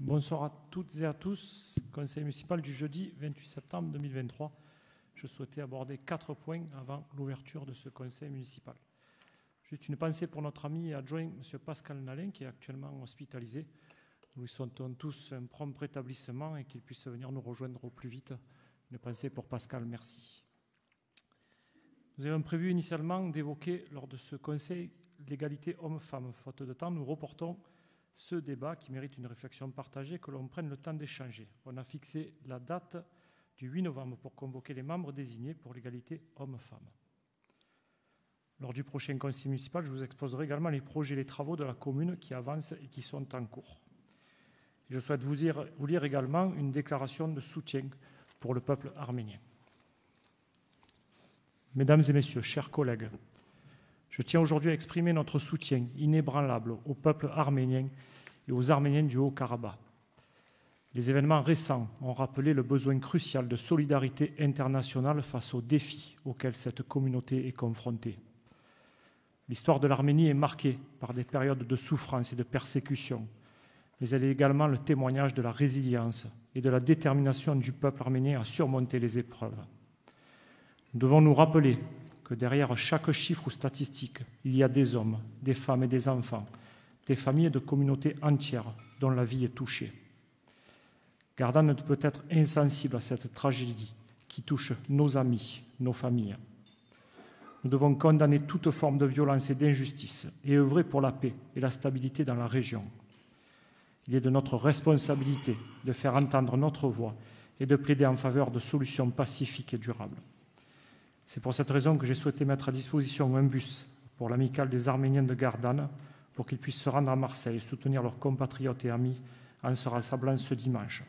Bonsoir à toutes et à tous. Conseil municipal du jeudi 28 septembre 2023. Je souhaitais aborder 4 points avant l'ouverture de ce conseil municipal. Juste une pensée pour notre ami et adjoint, M. Pascal Nalin, qui est actuellement hospitalisé. Nous lui souhaitons tous un prompt rétablissement et qu'il puisse venir nous rejoindre au plus vite. Une pensée pour Pascal, merci. Nous avions prévu initialement d'évoquer lors de ce conseil l'égalité homme-femme. Faute de temps, nous reportons ce débat qui mérite une réflexion partagée, que l'on prenne le temps d'échanger. On a fixé la date du 8 novembre pour convoquer les membres désignés pour l'égalité homme-femme. Lors du prochain conseil municipal, je vous exposerai également les projets et les travaux de la commune qui avancent et qui sont en cours. Et je souhaite vous lire également une déclaration de soutien pour le peuple arménien. Mesdames et messieurs, chers collègues, je tiens aujourd'hui à exprimer notre soutien inébranlable au peuple arménien et aux Arméniens du Haut-Karabakh. Les événements récents ont rappelé le besoin crucial de solidarité internationale face aux défis auxquels cette communauté est confrontée. L'histoire de l'Arménie est marquée par des périodes de souffrance et de persécution, mais elle est également le témoignage de la résilience et de la détermination du peuple arménien à surmonter les épreuves. Nous devons nous rappeler que derrière chaque chiffre ou statistique, il y a des hommes, des femmes et des enfants, des familles et de communautés entières dont la vie est touchée. Gardanne ne peut être insensible à cette tragédie qui touche nos amis, nos familles. Nous devons condamner toute forme de violence et d'injustice et œuvrer pour la paix et la stabilité dans la région. Il est de notre responsabilité de faire entendre notre voix et de plaider en faveur de solutions pacifiques et durables. C'est pour cette raison que j'ai souhaité mettre à disposition un bus pour l'amicale des Arméniens de Gardanne pour qu'ils puissent se rendre à Marseille et soutenir leurs compatriotes et amis en se rassemblant ce dimanche.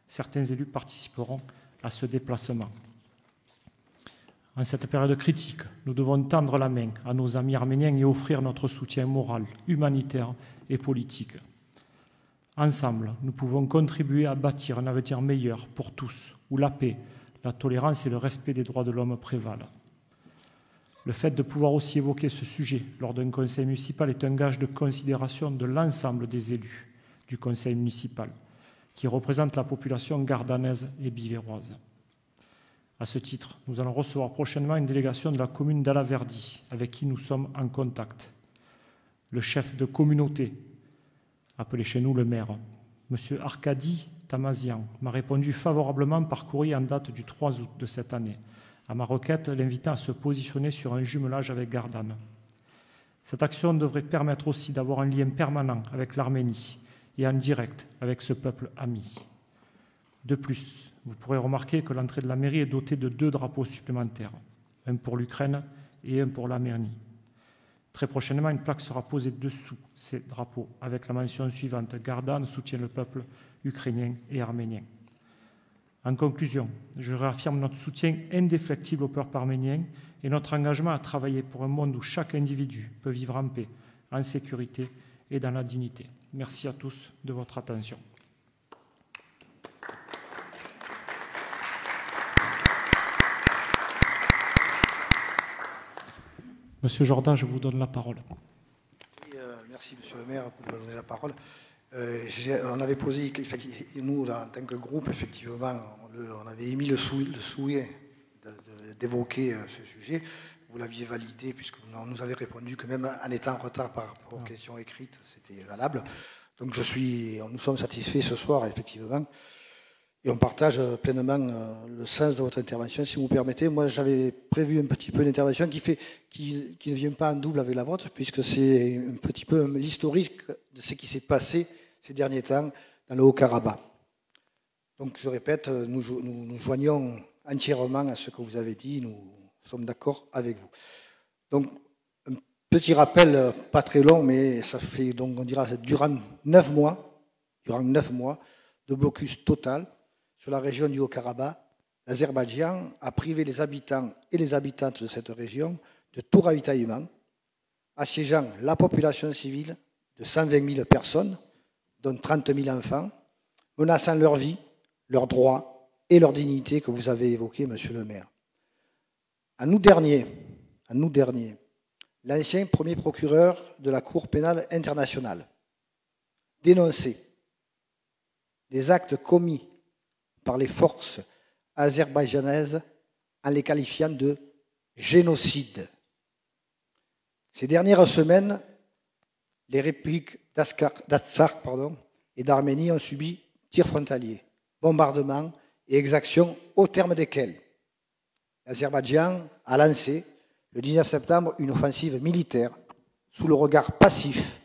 Certains élus participeront à ce déplacement. En cette période critique, nous devons tendre la main à nos amis arméniens et offrir notre soutien moral, humanitaire et politique. Ensemble, nous pouvons contribuer à bâtir un avenir meilleur pour tous, où la paix, la tolérance et le respect des droits de l'homme prévalent. Le fait de pouvoir aussi évoquer ce sujet lors d'un conseil municipal est un gage de considération de l'ensemble des élus du conseil municipal, qui représentent la population gardanaise et bivéroise. À ce titre, nous allons recevoir prochainement une délégation de la commune d'Alaverdi, avec qui nous sommes en contact. Le chef de communauté, appelé chez nous le maire, M. Arkady Tamazian, m'a répondu favorablement par courrier en date du 3 août de cette année, à ma requête l'invitant à se positionner sur un jumelage avec Gardanne. Cette action devrait permettre aussi d'avoir un lien permanent avec l'Arménie et en direct avec ce peuple ami. De plus, vous pourrez remarquer que l'entrée de la mairie est dotée de 2 drapeaux supplémentaires, un pour l'Ukraine et un pour l'Arménie. Très prochainement, une plaque sera posée dessous ces drapeaux avec la mention suivante: Gardanne soutient le peuple ukrainien et arménien. En conclusion, je réaffirme notre soutien indéfectible au peuple arménien et notre engagement à travailler pour un monde où chaque individu peut vivre en paix, en sécurité et dans la dignité. Merci à tous de votre attention. Monsieur Jordan, je vous donne la parole. Merci, Monsieur le maire, pour me donner la parole. On avait posé, nous, en tant que groupe, effectivement, on avait émis le souhait d'évoquer ce sujet. Vous l'aviez validé, puisqu'on nous avait répondu que même en étant en retard par rapport aux questions écrites, c'était valable. Donc nous sommes satisfaits ce soir, effectivement. Et on partage pleinement le sens de votre intervention. Si vous me permettez, moi j'avais prévu un petit peu une intervention qui ne vient pas en double avec la vôtre, puisque c'est un petit peu l'historique de ce qui s'est passé ces derniers temps dans le Haut-Karabakh. Donc je répète, nous joignons entièrement à ce que vous avez dit, nous sommes d'accord avec vous. Donc un petit rappel, pas très long, mais ça fait, donc on dira, durant 9 mois de blocus total sur la région du Haut-Karabakh, l'Azerbaïdjan a privé les habitants et les habitantes de cette région de tout ravitaillement, assiégeant la population civile de 120 000 personnes, dont 30 000 enfants, menaçant leur vie, leurs droits et leur dignité que vous avez évoqués, Monsieur le maire. En août dernier, l'ancien premier procureur de la Cour pénale internationale dénonçait des actes commis par les forces azerbaïdjanaises en les qualifiant de génocide. Ces dernières semaines, les républiques d'Artsakh et d'Arménie ont subi tirs frontaliers, bombardements et exactions au terme desquels l'Azerbaïdjan a lancé le 19 septembre une offensive militaire sous le regard passif,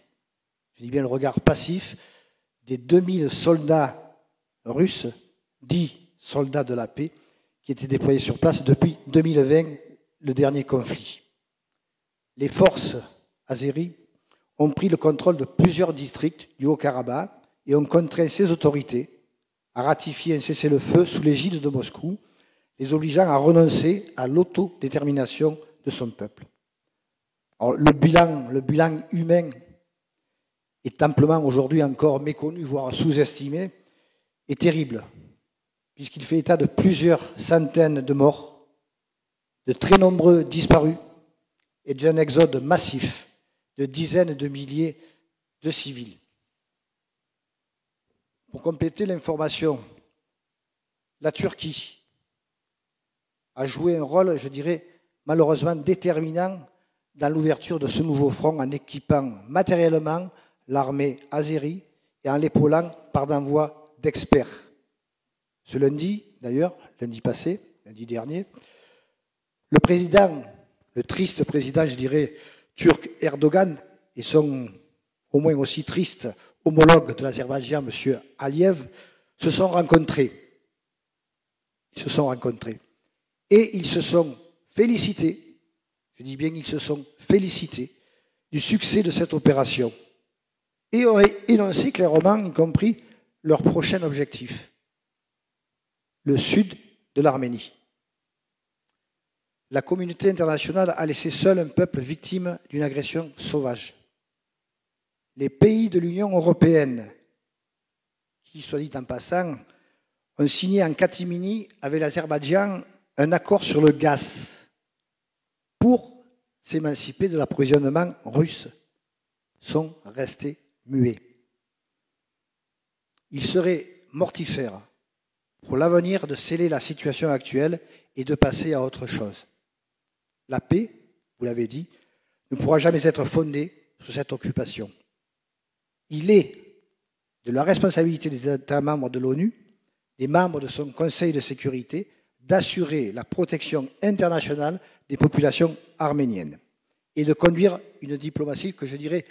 je dis bien le regard passif, des 2000 soldats russes, dits soldats de la paix, qui étaient déployés sur place depuis 2020, le dernier conflit. Les forces azéries ont pris le contrôle de plusieurs districts du Haut-Karabakh et ont contraint ces autorités à ratifier un cessez-le-feu sous l'égide de Moscou, les obligeant à renoncer à l'autodétermination de son peuple. Alors, le bilan humain est amplement aujourd'hui encore méconnu, voire sous-estimé, est terrible, puisqu'il fait état de plusieurs centaines de morts, de très nombreux disparus et d'un exode massif de dizaines de milliers de civils. Pour compléter l'information, la Turquie a joué un rôle, je dirais, malheureusement déterminant dans l'ouverture de ce nouveau front en équipant matériellement l'armée azérie et en l'épaulant par d'envoi d'experts. Ce lundi, d'ailleurs, lundi passé, lundi dernier, le président, le triste président, je dirais, turc Erdogan et son au moins aussi triste homologue de l'Azerbaïdjan, M. Aliyev, se sont rencontrés. Ils se sont rencontrés. Et ils se sont félicités, je dis bien ils se sont félicités du succès de cette opération et ont énoncé clairement, y compris, leur prochain objectif, le sud de l'Arménie. La communauté internationale a laissé seul un peuple victime d'une agression sauvage. Les pays de l'Union européenne, qui, soit dit en passant, ont signé en catimini avec l'Azerbaïdjan un accord sur le gaz pour s'émanciper de l'approvisionnement russe, sont restés muets. Il serait mortifère pour l'avenir de sceller la situation actuelle et de passer à autre chose. La paix, vous l'avez dit, ne pourra jamais être fondée sur cette occupation. Il est de la responsabilité des États membres de l'ONU, des membres de son Conseil de sécurité, d'assurer la protection internationale des populations arméniennes et de conduire une diplomatie que je dirais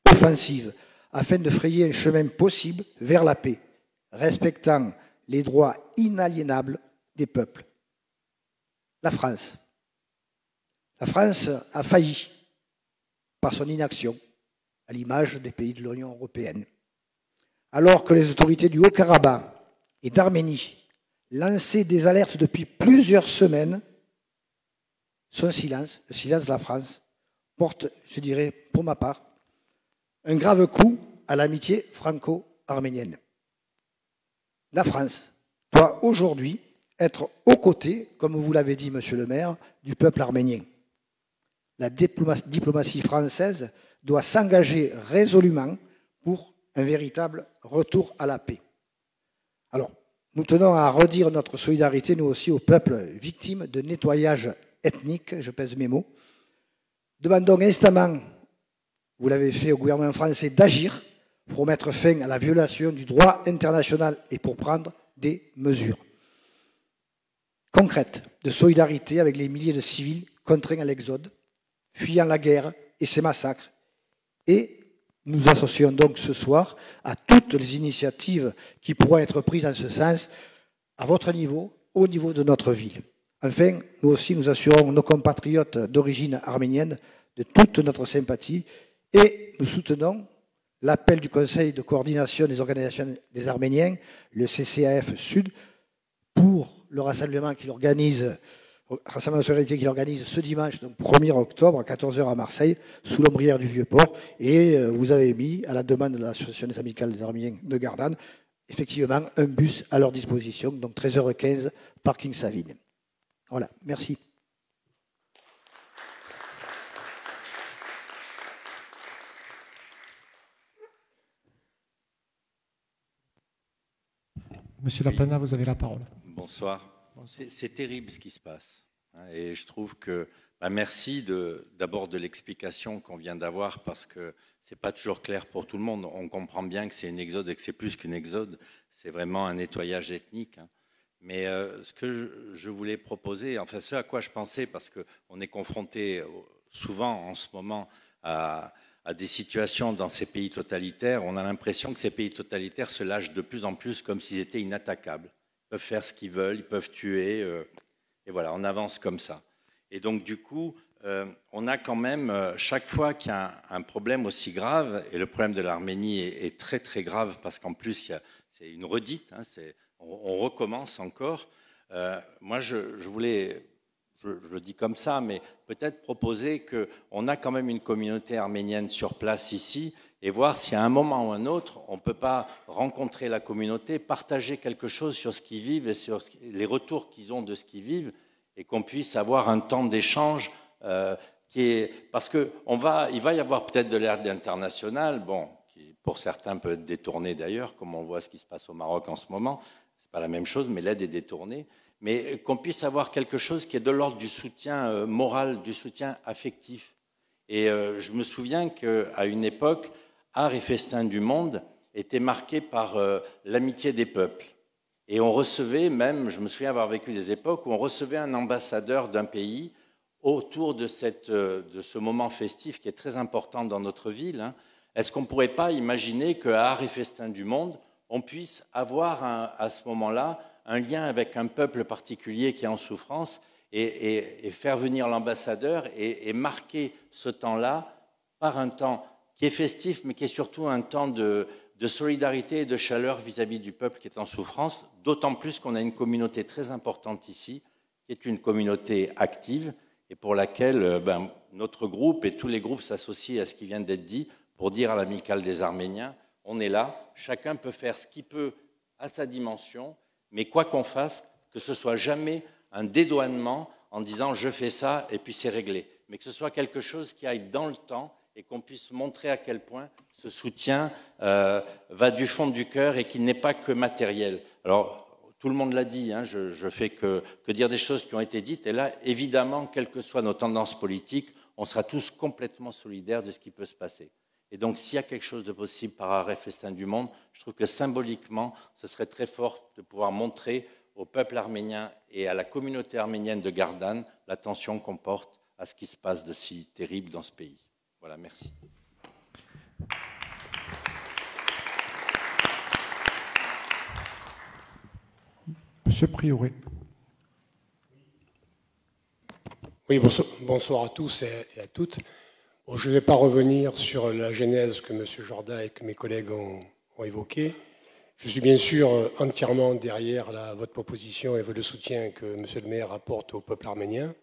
offensive afin de frayer un chemin possible vers la paix, respectant les droits inaliénables des peuples. La France a failli par son inaction, à l'image des pays de l'Union européenne. Alors que les autorités du Haut-Karabakh et d'Arménie lançaient des alertes depuis plusieurs semaines, son silence, le silence de la France, porte, je dirais, pour ma part, un grave coup à l'amitié franco-arménienne. La France doit aujourd'hui être aux côtés, comme vous l'avez dit, monsieur le maire, du peuple arménien. La diplomatie française doit s'engager résolument pour un véritable retour à la paix. Alors, nous tenons à redire notre solidarité, nous aussi, au peuple victime de nettoyage ethnique, je pèse mes mots. Demandons instamment, vous l'avez fait au gouvernement français, d'agir pour mettre fin à la violation du droit international et pour prendre des mesures concrètes de solidarité avec les milliers de civils contraints à l'exode, fuyant la guerre et ses massacres. Et nous associons donc ce soir à toutes les initiatives qui pourront être prises en ce sens à votre niveau, au niveau de notre ville. Enfin, nous aussi, nous assurons nos compatriotes d'origine arménienne de toute notre sympathie et nous soutenons l'appel du Conseil de coordination des organisations des Arméniens, le CCAF Sud, pour le rassemblement qu'il organise, rassemblement de solidarité qu'il organise ce dimanche, donc 1er octobre, à 14h à Marseille, sous l'ombrière du Vieux-Port. Et vous avez mis, à la demande de l'Association des amicales des Arméniens de Gardanne, effectivement, un bus à leur disposition, donc 13h15, parking Savine. Voilà, merci. Monsieur Laplana, vous avez la parole. Bonsoir. C'est terrible ce qui se passe. Et je trouve que, merci d'abord de l'explication qu'on vient d'avoir, parce que c'est pas toujours clair pour tout le monde. On comprend bien que c'est une exode et que c'est plus qu'une exode. C'est vraiment un nettoyage ethnique. Mais ce que je voulais proposer, enfin ce à quoi je pensais, parce qu'on est confronté souvent en ce moment à des situations dans ces pays totalitaires, on a l'impression que ces pays totalitaires se lâchent de plus en plus comme s'ils étaient inattaquables. Ils peuvent faire ce qu'ils veulent, ils peuvent tuer, et voilà, on avance comme ça. Et donc du coup, on a quand même, chaque fois qu'il y a un problème aussi grave, et le problème de l'Arménie est très très grave, parce qu'en plus, c'est une redite, on recommence encore. Moi, je voulais... Je le dis comme ça, mais peut-être proposer qu'on a quand même une communauté arménienne sur place ici et voir si à un moment ou un autre, on ne peut pas rencontrer la communauté, partager quelque chose sur ce qu'ils vivent et sur les retours qu'ils ont de ce qu'ils vivent, et qu'on puisse avoir un temps d'échange parce qu'il va y avoir peut-être de l'aide internationale, bon, qui pour certains peut être détournée d'ailleurs, comme on voit ce qui se passe au Maroc en ce moment. Ce n'est pas la même chose, mais l'aide est détournée. Mais qu'on puisse avoir quelque chose qui est de l'ordre du soutien moral, du soutien affectif. Et je me souviens qu'à une époque, Art et Festins du Monde était marqué par l'amitié des peuples. Et on recevait même, je me souviens avoir vécu des époques où on recevait un ambassadeur d'un pays autour de ce moment festif qui est très important dans notre ville. Est-ce qu'on ne pourrait pas imaginer qu'à Art et Festins du Monde, on puisse avoir à ce moment-là un lien avec un peuple particulier qui est en souffrance et faire venir l'ambassadeur et marquer ce temps-là par un temps qui est festif, mais qui est surtout un temps de solidarité et de chaleur vis-à-vis du peuple qui est en souffrance, d'autant plus qu'on a une communauté très importante ici, qui est une communauté active et pour laquelle notre groupe et tous les groupes s'associent à ce qui vient d'être dit pour dire à l'Amicale des Arméniens, on est là, chacun peut faire ce qu'il peut à sa dimension, mais quoi qu'on fasse, que ce soit jamais un dédouanement en disant je fais ça et puis c'est réglé, mais que ce soit quelque chose qui aille dans le temps et qu'on puisse montrer à quel point ce soutien va du fond du cœur et qu'il n'est pas que matériel. Alors, tout le monde l'a dit, je fais que dire des choses qui ont été dites, et là, évidemment, quelles que soient nos tendances politiques, on sera tous complètement solidaires de ce qui peut se passer. Et donc, s'il y a quelque chose de possible par Art et Festins du Monde, je trouve que symboliquement, ce serait très fort de pouvoir montrer au peuple arménien et à la communauté arménienne de Gardanne l'attention qu'on porte à ce qui se passe de si terrible dans ce pays. Voilà, merci. Monsieur Prioré. Oui, bonsoir à tous et à toutes. Bon, je ne vais pas revenir sur la genèse que M. Jorda et que mes collègues ont évoquée. Je suis bien sûr entièrement derrière votre proposition et votre soutien que M. le maire apporte au peuple arménien.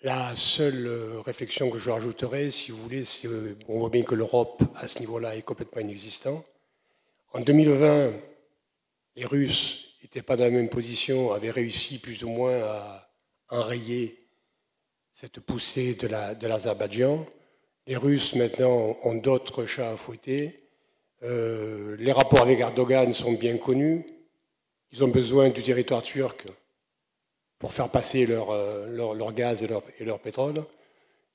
La seule réflexion que je rajouterai, si vous voulez, c'est qu'on voit bien que l'Europe, à ce niveau-là, est complètement inexistant. En 2020, les Russes n'étaient pas dans la même position, avaient réussi plus ou moins à enrayer cette poussée de l'Azerbaïdjan. Les Russes, maintenant, ont d'autres chats à fouetter. Les rapports avec Erdogan sont bien connus. Ils ont besoin du territoire turc pour faire passer leur gaz et leur pétrole.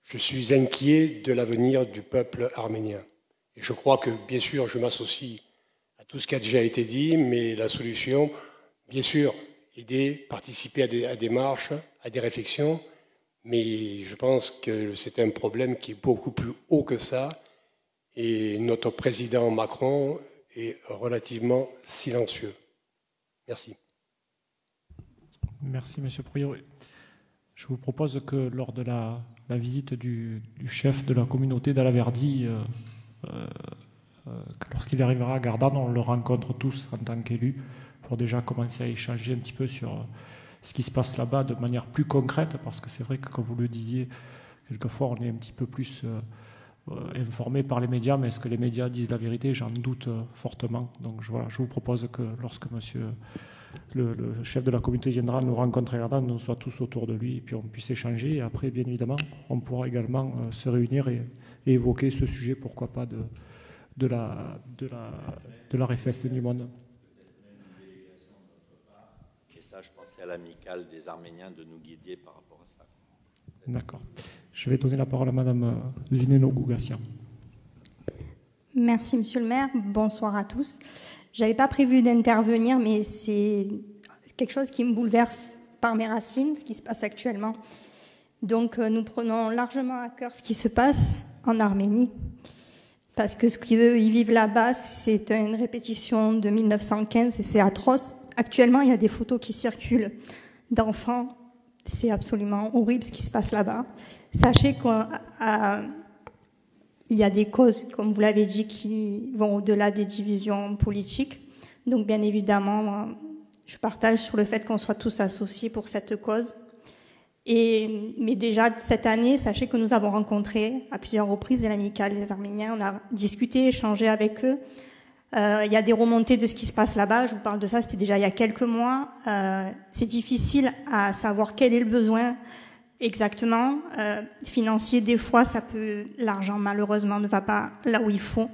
Je suis inquiet de l'avenir du peuple arménien. Et je crois que, bien sûr, je m'associe à tout ce qui a déjà été dit, mais la solution, bien sûr, aider, participer à des marches, à des réflexions, mais je pense que c'est un problème qui est beaucoup plus haut que ça, et notre président Macron est relativement silencieux. Merci. Merci, Monsieur Prioré. Je vous propose que lors de la visite du chef de la communauté d'Alaverdi, lorsqu'il arrivera à Gardanne, on le rencontre tous en tant qu'élus pour déjà commencer à échanger un petit peu sur ce qui se passe là-bas de manière plus concrète, parce que c'est vrai que, comme vous le disiez, quelquefois on est un petit peu plus informé par les médias, mais est-ce que les médias disent la vérité? J'en doute fortement. Donc voilà, je vous propose que lorsque monsieur le chef de la communauté viendra nous rencontrer à Gardanne, nous soyons tous autour de lui et puis on puisse échanger. Et après, bien évidemment, on pourra également se réunir et évoquer ce sujet, pourquoi pas, de la Réfeste du monde. c'est à l'amicale des Arméniens de nous guider par rapport à ça. D'accord. Je vais donner la parole à Madame Zunino Gougassian. Merci, Monsieur le maire. Bonsoir à tous. Je n'avais pas prévu d'intervenir, mais c'est quelque chose qui me bouleverse par mes racines, ce qui se passe actuellement. Donc, nous prenons largement à cœur ce qui se passe en Arménie, parce que ce qu'ils vivent là-bas, c'est une répétition de 1915 et c'est atroce. Actuellement, il y a des photos qui circulent d'enfants. C'est absolument horrible ce qui se passe là-bas. Sachez qu'il y a des causes, comme vous l'avez dit, qui vont au-delà des divisions politiques. Donc, bien évidemment, je partage sur le fait qu'on soit tous associés pour cette cause. Mais déjà, cette année, sachez que nous avons rencontré à plusieurs reprises l'amicale des Arméniens. On a discuté, échangé avec eux. Il y a des remontées de ce qui se passe là-bas. Je vous parle de ça, c'était déjà il y a quelques mois. C'est difficile à savoir quel est le besoin exactement. Financier, des fois, l'argent, malheureusement, ne va pas là où il faut.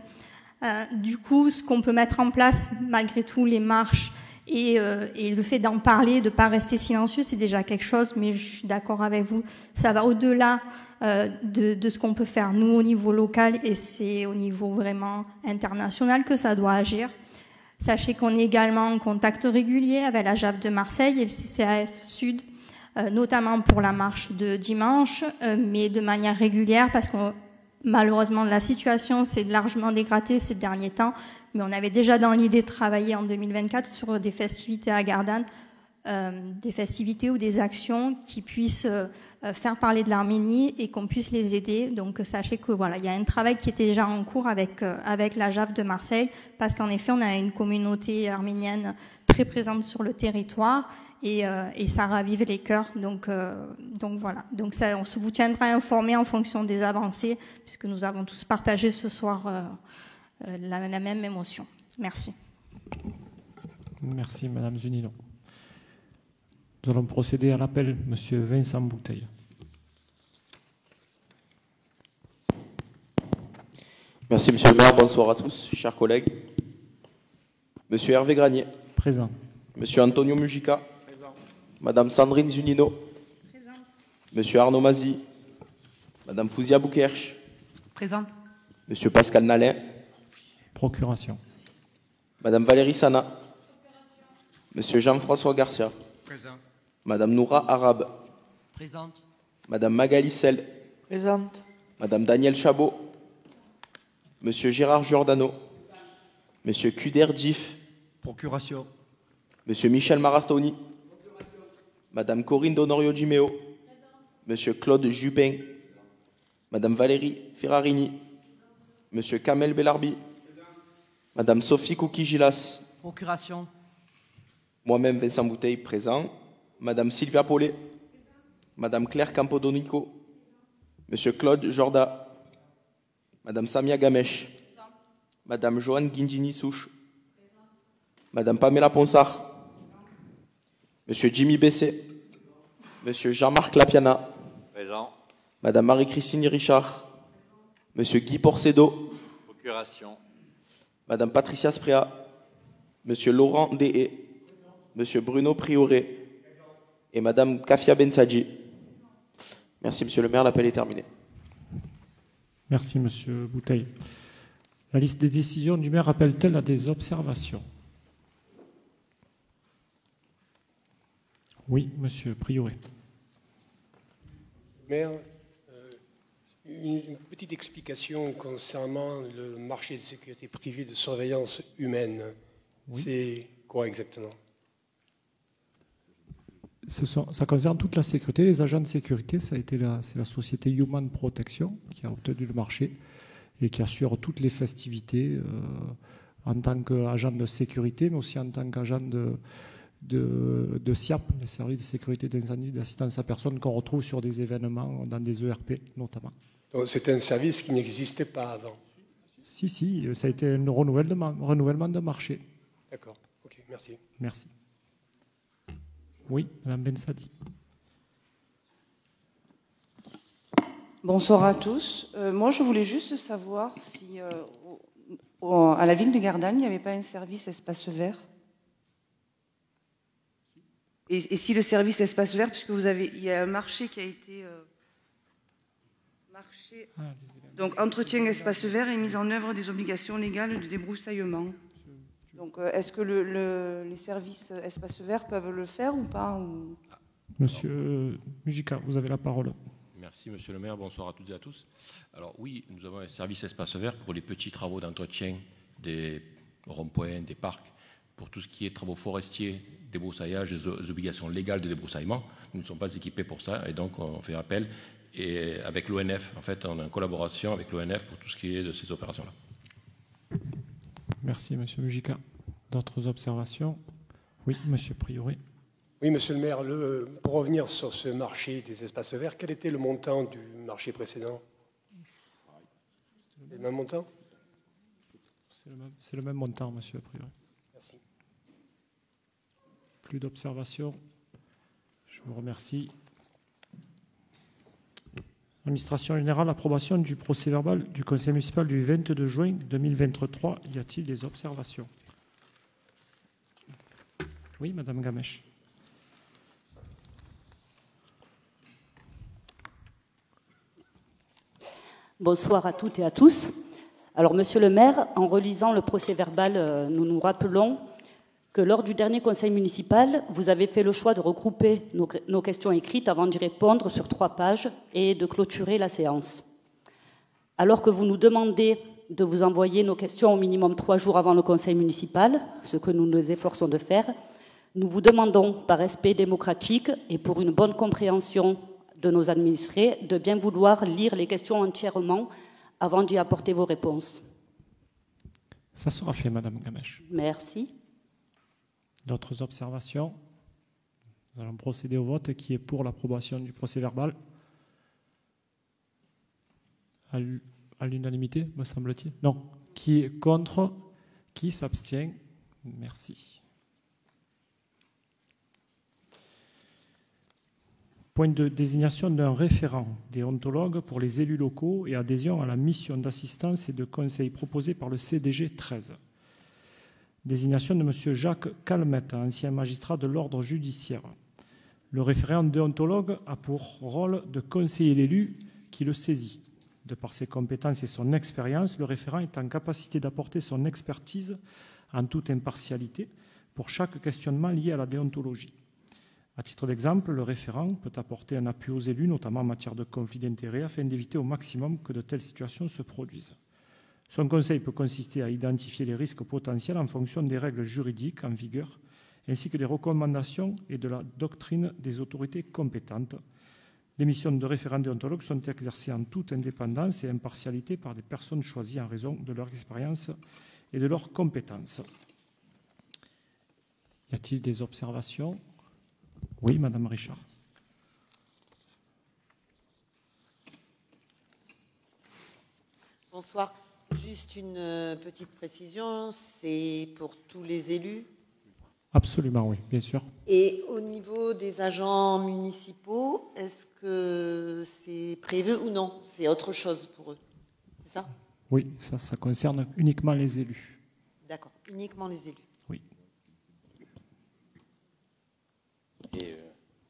Du coup, ce qu'on peut mettre en place, malgré tout, les marches et le fait d'en parler, de ne pas rester silencieux, c'est déjà quelque chose, mais je suis d'accord avec vous, ça va au-delà de ce qu'on peut faire, nous, au niveau local, et c'est au niveau vraiment international que ça doit agir. Sachez qu'on est également en contact régulier avec la JAF de Marseille et le CCAF Sud, notamment pour la marche de dimanche, mais de manière régulière, parce que malheureusement, la situation s'est largement dégradée ces derniers temps, mais on avait déjà dans l'idée de travailler en 2024 sur des festivités à Gardanne, des festivités ou des actions qui puissent faire parler de l'Arménie et qu'on puisse les aider. Donc sachez que voilà, il y a un travail qui était déjà en cours avec la JAF de Marseille, parce qu'en effet, on a une communauté arménienne très présente sur le territoire. Et ça ravive les cœurs. Donc voilà. Donc ça, on vous tiendra informé en fonction des avancées, puisque nous avons tous partagé ce soir la même émotion. Merci. Merci, Madame Zunino. Nous allons procéder à l'appel, Monsieur Vincent Bouteille. Merci, Monsieur le maire. Bonsoir à tous, chers collègues. Monsieur Hervé Granier. Présent. Monsieur Antonio Mujica. Madame Sandrine Zunino. Présente. Monsieur Arnaud Mazy. Madame Fouzia Boukerch. Présente. Monsieur Pascal Nalin. Procuration. Madame Valérie Sana. Monsieur Jean-François Garcia. Présent. Madame Noura Arabe. Présente. Madame Magali Sel. Présente. Madame Daniel Chabot. Monsieur Gérard Giordano. Monsieur Kuder Djif. Procuration. Monsieur Michel Marastoni. Madame Corinne Donorio Gimeo. Monsieur Claude Jupin. Madame Valérie Ferrarini. Monsieur Kamel Bellarbi. Madame Sophie Kouki-Gilas. Procuration. Moi-même Vincent Bouteille, présent. Madame Sylvia Paulet. Madame Claire Campodonico. Monsieur Claude Jorda. Madame Samia Gamesh. Madame Joanne Guindini-Souche. Madame Pamela Ponsard. Monsieur Jimmy Bessé. Monsieur Jean-Marc Lapiana. Présent. Madame Marie-Christine Richard. Monsieur Guy Porcedo. Procuration. Madame Patricia Sprea. Monsieur Laurent Dehé. Monsieur Bruno Prioré. Et Madame Kafia Bensadji. Merci, Monsieur le maire. L'appel est terminé. Merci, Monsieur Bouteille. La liste des décisions du maire appelle-t-elle à des observations? Oui, Monsieur Prioré. Maire, une petite explication concernant le marché de sécurité privée de surveillance humaine. Oui. C'est quoi exactement? Ça concerne toute la sécurité. Les agents de sécurité, c'est la société Human Protection qui a obtenu le marché et qui assure toutes les festivités en tant qu'agent de sécurité, mais aussi en tant qu'agent de SIAP, les services de sécurité d'incendie, d'assistance à personne qu'on retrouve sur des événements, dans des ERP notamment. Donc c'est un service qui n'existait pas avant? Si, ça a été un renouvellement de marché. D'accord, ok, merci. Merci. Oui, Mme Bensadi. Bonsoir à tous. Moi, je voulais juste savoir si à la ville de Gardanne, il n'y avait pas un service espace vert. Et si le service espace vert, puisque il y a un marché qui a été... Donc, entretien espace vert et mise en œuvre des obligations légales de débroussaillement. Donc, est-ce que les services espace vert peuvent le faire ou pas ou... Monsieur Mujica, vous avez la parole. Merci, monsieur le maire. Bonsoir à toutes et à tous. Alors oui, nous avons un service espace vert pour les petits travaux d'entretien des ronds-points, des parcs, pour tout ce qui est travaux forestiers, débroussaillage, des obligations légales de débroussaillement. Nous ne sommes pas équipés pour ça et donc on fait appel. Et avec l'ONF, en fait, on est en collaboration avec l'ONF pour tout ce qui est de ces opérations-là. Merci, monsieur Mujica. D'autres observations? Oui, monsieur Prioré. Oui, monsieur le maire, pour revenir sur ce marché des espaces verts, quel était le montant du marché précédent? Le même montant? C'est le même montant, monsieur Prioré. Merci. Plus d'observations? Je vous remercie. Administration générale, approbation du procès-verbal du Conseil municipal du 22 juin 2023. Y a-t-il des observations? Oui, madame Gamèche. Bonsoir à toutes et à tous. Alors, monsieur le maire, en relisant le procès-verbal, nous nous rappelons que lors du dernier conseil municipal, vous avez fait le choix de regrouper nos questions écrites avant d'y répondre sur 3 pages et de clôturer la séance. Alors que vous nous demandez de vous envoyer nos questions au minimum 3 jours avant le conseil municipal, ce que nous nous efforçons de faire, nous vous demandons, par respect démocratique et pour une bonne compréhension de nos administrés, de bien vouloir lire les questions entièrement avant d'y apporter vos réponses. Ça sera fait, madame Gamèche. Merci. D'autres observations? Nous allons procéder au vote. Qui est pour l'approbation du procès-verbal? À l'unanimité, me semble-t-il. Non. Qui est contre? Qui s'abstient? Merci. Point de désignation d'un référent déontologue pour les élus locaux et adhésion à la mission d'assistance et de conseil proposée par le CDG 13. Désignation de M. Jacques Calmette, ancien magistrat de l'ordre judiciaire. Le référent déontologue a pour rôle de conseiller l'élu qui le saisit. De par ses compétences et son expérience, le référent est en capacité d'apporter son expertise en toute impartialité pour chaque questionnement lié à la déontologie. À titre d'exemple, le référent peut apporter un appui aux élus, notamment en matière de conflit d'intérêts, afin d'éviter au maximum que de telles situations se produisent. Son conseil peut consister à identifier les risques potentiels en fonction des règles juridiques en vigueur, ainsi que des recommandations et de la doctrine des autorités compétentes. Les missions de référents déontologues sont exercées en toute indépendance et impartialité par des personnes choisies en raison de leur expérience et de leurs compétences. Y a-t-il des observations? Oui, madame Richard. Bonsoir. Juste une petite précision, c'est pour tous les élus? Absolument, oui, bien sûr. Et au niveau des agents municipaux, est-ce que c'est prévu ou non? C'est autre chose pour eux, c'est ça? Oui, ça concerne uniquement les élus. D'accord, uniquement les élus. Oui. Et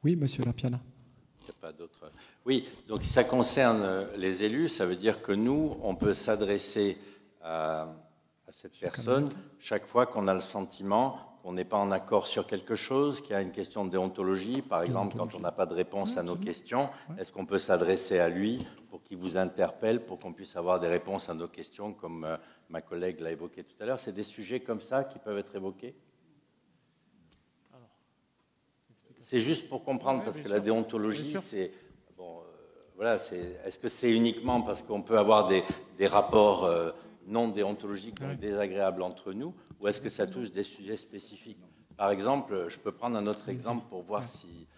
oui, monsieur Lapiana. Il n'y a pas d'autre. Oui, donc si ça concerne les élus, ça veut dire que nous, on peut s'adresser à cette personne chaque fois qu'on a le sentiment qu'on n'est pas en accord sur quelque chose, qu'il y a une question de déontologie. Par exemple, quand on n'a pas de réponse à nos questions, est-ce qu'on peut s'adresser à lui pour qu'il vous interpelle, pour qu'on puisse avoir des réponses à nos questions, comme ma collègue l'a évoqué tout à l'heure? C'est des sujets comme ça qui peuvent être évoqués? C'est juste pour comprendre, parce que la déontologie, c'est... Bon, voilà, est-ce que c'est uniquement parce qu'on peut avoir des rapports non déontologiques donc désagréables entre nous, ou est-ce que ça touche des sujets spécifiques? Par exemple, je peux prendre un autre exemple pour voir si...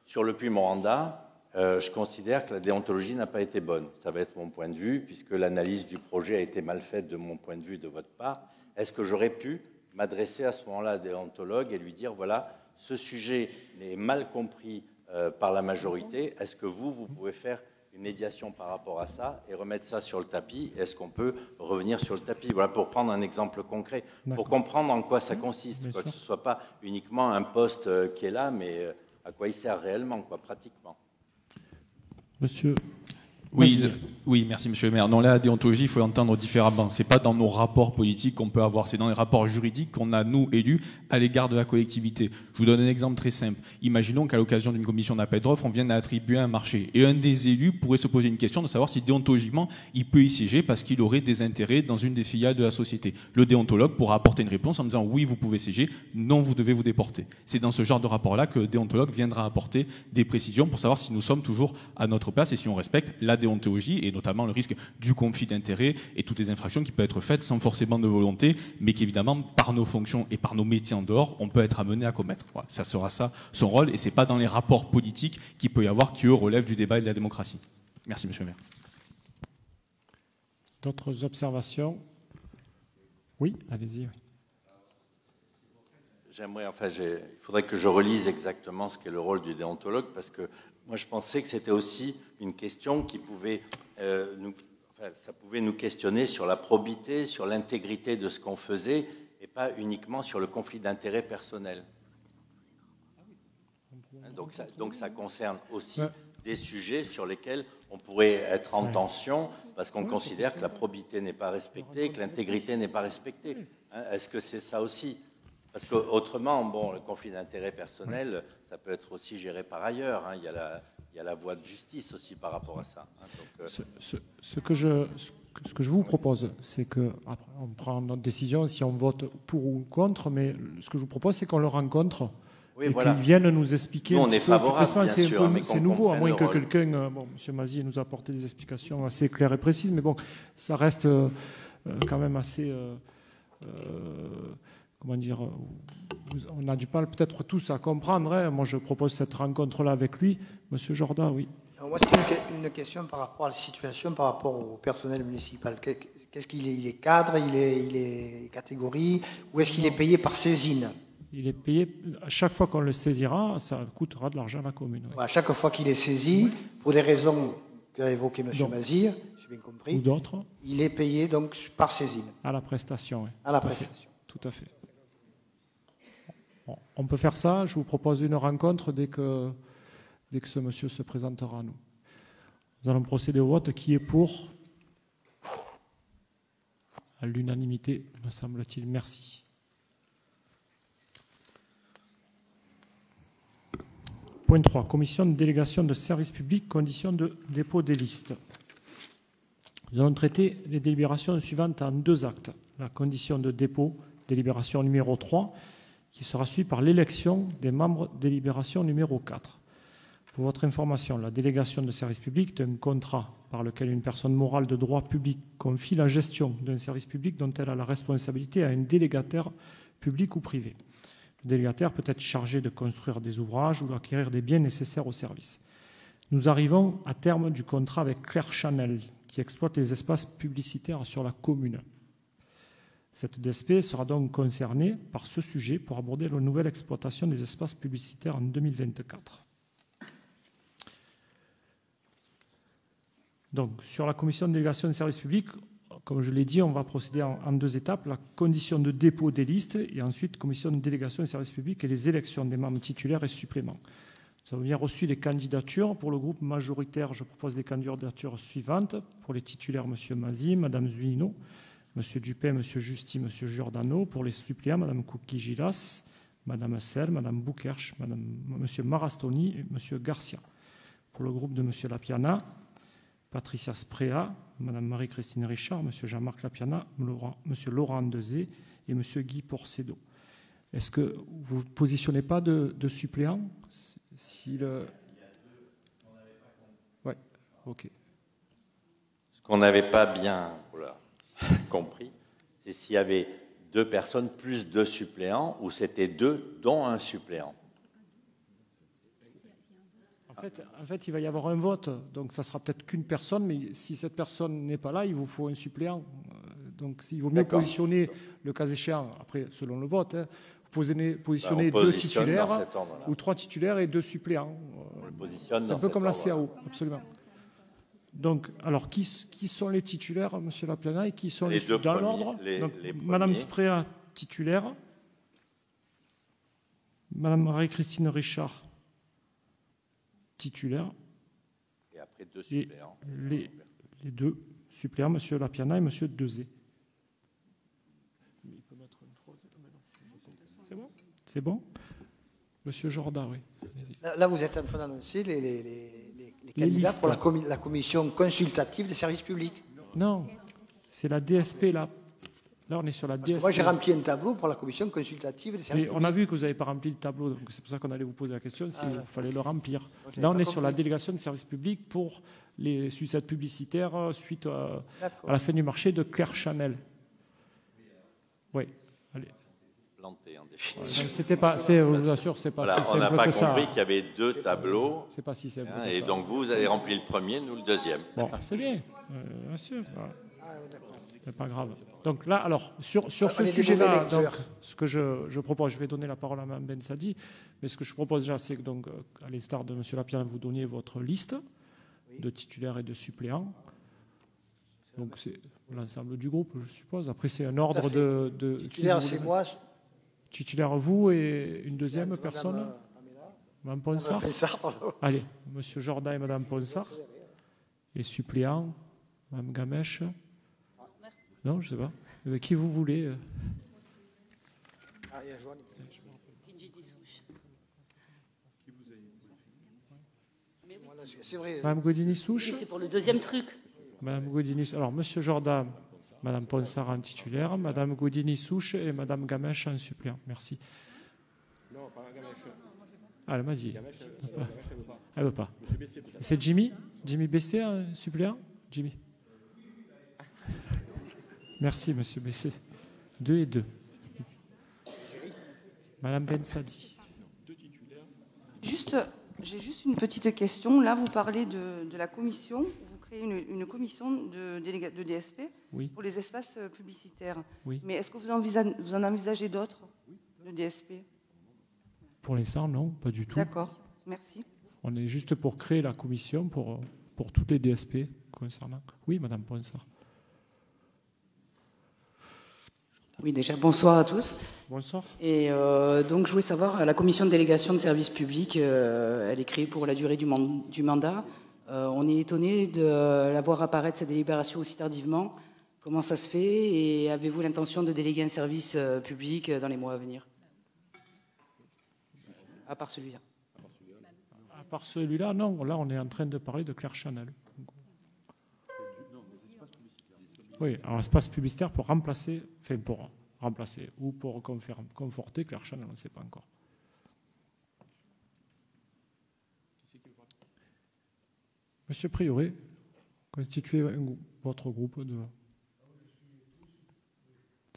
sur le Puy-Moranda, je considère que la déontologie n'a pas été bonne. Ça va être mon point de vue, puisque l'analyse du projet a été mal faite de mon point de vue, de votre part. Est-ce que j'aurais pu m'adresser à ce moment-là à un déontologue et lui dire, voilà, ce sujet est mal compris par la majorité, est-ce que vous pouvez faire une médiation par rapport à ça et remettre ça sur le tapis. Est-ce qu'on peut revenir sur le tapis? Voilà, pour prendre un exemple concret, pour comprendre en quoi ça consiste, quoi, que ce ne soit pas uniquement un poste qui est là, mais à quoi il sert réellement, quoi, pratiquement. Monsieur. Oui, merci Monsieur le maire. Non, la déontologie, il faut l'entendre différemment. C'est pas dans nos rapports politiques qu'on peut avoir, c'est dans les rapports juridiques qu'on a, nous, élus, à l'égard de la collectivité. Je vous donne un exemple très simple. Imaginons qu'à l'occasion d'une commission d'appel d'offres, on vienne à attribuer un marché. Et un des élus pourrait se poser une question de savoir si déontologiquement, il peut y siéger parce qu'il aurait des intérêts dans une des filiales de la société. Le déontologue pourra apporter une réponse en disant oui, vous pouvez siéger, non, vous devez vous déporter. C'est dans ce genre de rapport-là que le déontologue viendra apporter des précisions pour savoir si nous sommes toujours à notre place et si on respecte la déontologie et notamment le risque du conflit d'intérêts et toutes les infractions qui peuvent être faites sans forcément de volonté, mais qu'évidemment, par nos fonctions et par nos métiers en dehors, on peut être amené à commettre. Voilà, ça sera ça son rôle, et ce n'est pas dans les rapports politiques qu'il peut y avoir qui, eux, relèvent du débat et de la démocratie. Merci, Monsieur le maire. D'autres observations? Oui, allez-y. J'aimerais, il faudrait que je relise exactement ce qu'est le rôle du déontologue, parce que moi je pensais que c'était aussi une question qui pouvait ça pouvait nous questionner sur la probité, sur l'intégrité de ce qu'on faisait, et pas uniquement sur le conflit d'intérêts personnel. Donc ça concerne aussi des sujets sur lesquels on pourrait être en tension, parce qu'on considère que la probité n'est pas respectée, que l'intégrité n'est pas respectée. Est-ce que c'est ça aussi? Parce qu'autrement, bon, le conflit d'intérêts personnel, ça peut être aussi géré par ailleurs. Il y a la voie de justice aussi par rapport à ça. Donc, ce que je vous propose, c'est que après, on prend notre décision si on vote pour ou contre, mais ce que je vous propose, c'est qu'on le rencontre et qu'ils viennent nous expliquer. Nous, on est favorable, bien sûr, mais c'est nouveau, à moins que quelqu'un, bon, M. Mazier nous a apporté des explications assez claires et précises, mais bon, ça reste quand même assez... comment dire, on a du mal peut-être tous à comprendre. Hein. Moi, je propose cette rencontre-là avec lui. Monsieur Jordan, oui. Alors moi, c'est une question par rapport à la situation, par rapport au personnel municipal. Qu'est-ce qu'il est? Il est cadre, il est catégorie, ou est-ce qu'il est payé par saisine? Il est payé, à chaque fois qu'on le saisira, ça coûtera de l'argent à la commune. Oui. À chaque fois qu'il est saisi, pour des raisons qu'a évoquées M. Mazir, j'ai bien compris, ou d'autres, il est payé donc par saisine. À la prestation, oui. À la prestation. Tout à fait. Bon, on peut faire ça. Je vous propose une rencontre dès que ce monsieur se présentera à nous. Nous allons procéder au vote. Qui est pour? À l'unanimité, me semble-t-il. Merci. Point 3. Commission de délégation de services publics, conditions de dépôt des listes. Nous allons traiter les délibérations suivantes en 2 actes. La condition de dépôt, délibération numéro 3, qui sera suivie par l'élection des membres délibération numéro 4. Pour votre information, la délégation de service public est un contrat par lequel une personne morale de droit public confie la gestion d'un service public dont elle a la responsabilité à un délégataire public ou privé. Le délégataire peut être chargé de construire des ouvrages ou d'acquérir des biens nécessaires au service. Nous arrivons à terme du contrat avec Claire Chanel, qui exploite les espaces publicitaires sur la commune. Cette DSP sera donc concernée par ce sujet pour aborder la nouvelle exploitation des espaces publicitaires en 2024. Donc, sur la commission de délégation de services publics, comme je l'ai dit, on va procéder en 2 étapes. La condition de dépôt des listes et ensuite commission de délégation de services publics et les élections des membres titulaires et suppléments. Nous avons bien reçu les candidatures. Pour le groupe majoritaire, je propose les candidatures suivantes. Pour les titulaires, M. Mazi, Mme Zuino, M. Dupin, M. Justy, M. Giordano. Pour les suppléants, Mme Kouki-Gilas, Mme Sel, Mme Boukerch, M. Marastoni et M. Garcia. Pour le groupe de M. Lapiana, Patricia Sprea, Mme Marie-Christine Richard, M. Jean-Marc Lapiana, M. Laurent Dezé et M. Guy Porcedo. Est-ce que vous ne positionnez pas de suppléants? Si le... Oui, ok. Ce qu'on n'avait pas bien compris, c'est s'il y avait 2 personnes plus 2 suppléants ou c'était 2 dont un suppléant. En fait, il va y avoir un vote, donc ça sera peut-être qu'une personne, mais si cette personne n'est pas là, il vous faut un suppléant. Donc il vaut mieux positionner, le cas échéant, après selon le vote, hein, positionner 2 titulaires ou 3 titulaires et 2 suppléants. C'est un peu comme la CAO, absolument. Donc, alors, qui sont les titulaires, Monsieur Laplana, et qui sont Les deux dans premiers, l'ordre? les Madame premiers. Spréa, titulaire. Madame Marie-Christine Richard, titulaire. Et après deux suppléants. Les deux suppléants, Monsieur Lapiana et Monsieur Dezé. C'est bon? C'est bon? Monsieur Jorda, oui. Là, vous êtes en train d'annoncer les candidats listes. pour la commission consultative des services publics. Non, c'est la DSP, là. Là, on est sur la DSP. Moi, j'ai rempli un tableau pour la commission consultative des services Mais publics. on a vu que vous n'avez pas rempli le tableau, donc c'est pour ça qu'on allait vous poser la question s'il fallait le remplir. j'avais Là, on pas est sur la compris. délégation de services publics pour les sucettes publicitaires suite à D'accord. la fin du marché de Claire Chanel. Oui, allez. Planté en définitive. C'était pas, je vous assure, c'est pas Voilà, si on n'a simple pas que ça. compris qu'il y avait deux tableaux. C'est pas si simple hein, que et ça. donc vous avez rempli le premier, nous le deuxième. Bon, c'est bien, bien sûr. Voilà. C'est pas grave. Donc là, alors, sur ce on est des sujet-là, mauvais donc, lecteurs. ce que je propose, je vais donner la parole à Mme Ben Sadi, mais ce que je propose déjà, c'est que, donc, à l'instar de M. Lapierre, vous donniez votre liste de titulaires et de suppléants. Donc c'est l'ensemble du groupe, je suppose. Après, c'est un ordre de Titulaire, qui vous c'est voulez moi. mettre? Titulaire, vous et une deuxième personne? Pamela. Mme Ponsard? Ponsard, pardon. Allez, M. Jordan et Mme Ponsard. Et suppléants, Mme Gamèche. Non, je ne sais pas. Qui vous voulez? Ah, il y a Joanne. Voilà, c'est vrai. Mme Godini-Souche? C'est pour le deuxième truc. Mme Godini. Alors, M. Jordan, Mme Ponsard en titulaire, Mme Godini-Souche et Mme Gamèche en suppléant. Merci. Non, pas Gamèche. Ah, elle m'a dit. Elle ne veut pas. C'est Jimmy? Jimmy Bessé en suppléant? Jimmy. Merci, Monsieur Bessé. 2 et 2. Madame Ben Sadi. J'ai juste une petite question. Là, vous parlez de la commission. Vous créez une commission de DSP Oui. pour les espaces publicitaires. Oui. Mais est-ce que vous en envisagez d'autres de DSP? Pour l'instant, non, pas du tout. D'accord, merci. On est juste pour créer la commission pour toutes les DSP concernant. Oui, Madame Ponsard. Oui, déjà, bonsoir à tous. Bonsoir. Et donc, je voulais savoir, la commission de délégation de services publics, elle est créée pour la durée du mandat. On est étonné de la voir apparaître, cette délibération, aussi tardivement. Comment ça se fait? Et avez-vous l'intention de déléguer un service public dans les mois à venir? À part celui-là. À part celui-là, non. Là, on est en train de parler de Claire Chanel. Oui, alors espace publicitaire pour remplacer, ou pour conforter Claire Chanel, on ne sait pas encore. Monsieur Prioré, constituez votre groupe de...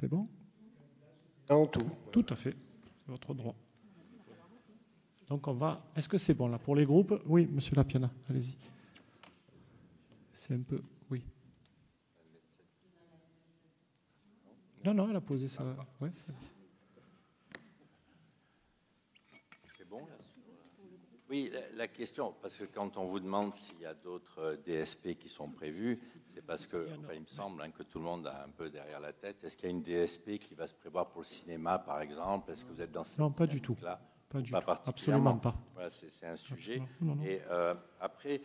C'est bon? Non, tout. Tout à fait, c'est votre droit. Donc on va... Est-ce que c'est bon là pour les groupes? Oui, Monsieur Lapiana, allez-y. C'est un peu... Oui. Non, elle a posé ça. Ouais, c'est bon là? Oui, la question, parce que quand on vous demande s'il y a d'autres DSP qui sont prévus, c'est parce que, enfin, il me semble que tout le monde a un peu derrière la tête. Est-ce qu'il y a une DSP qui va se prévoir pour le cinéma, par exemple? Est-ce que vous êtes dans cette non, pas du tout. Là Pas du tout. Particulièrement. Absolument pas. Voilà, c'est un sujet. Non, non. Et après,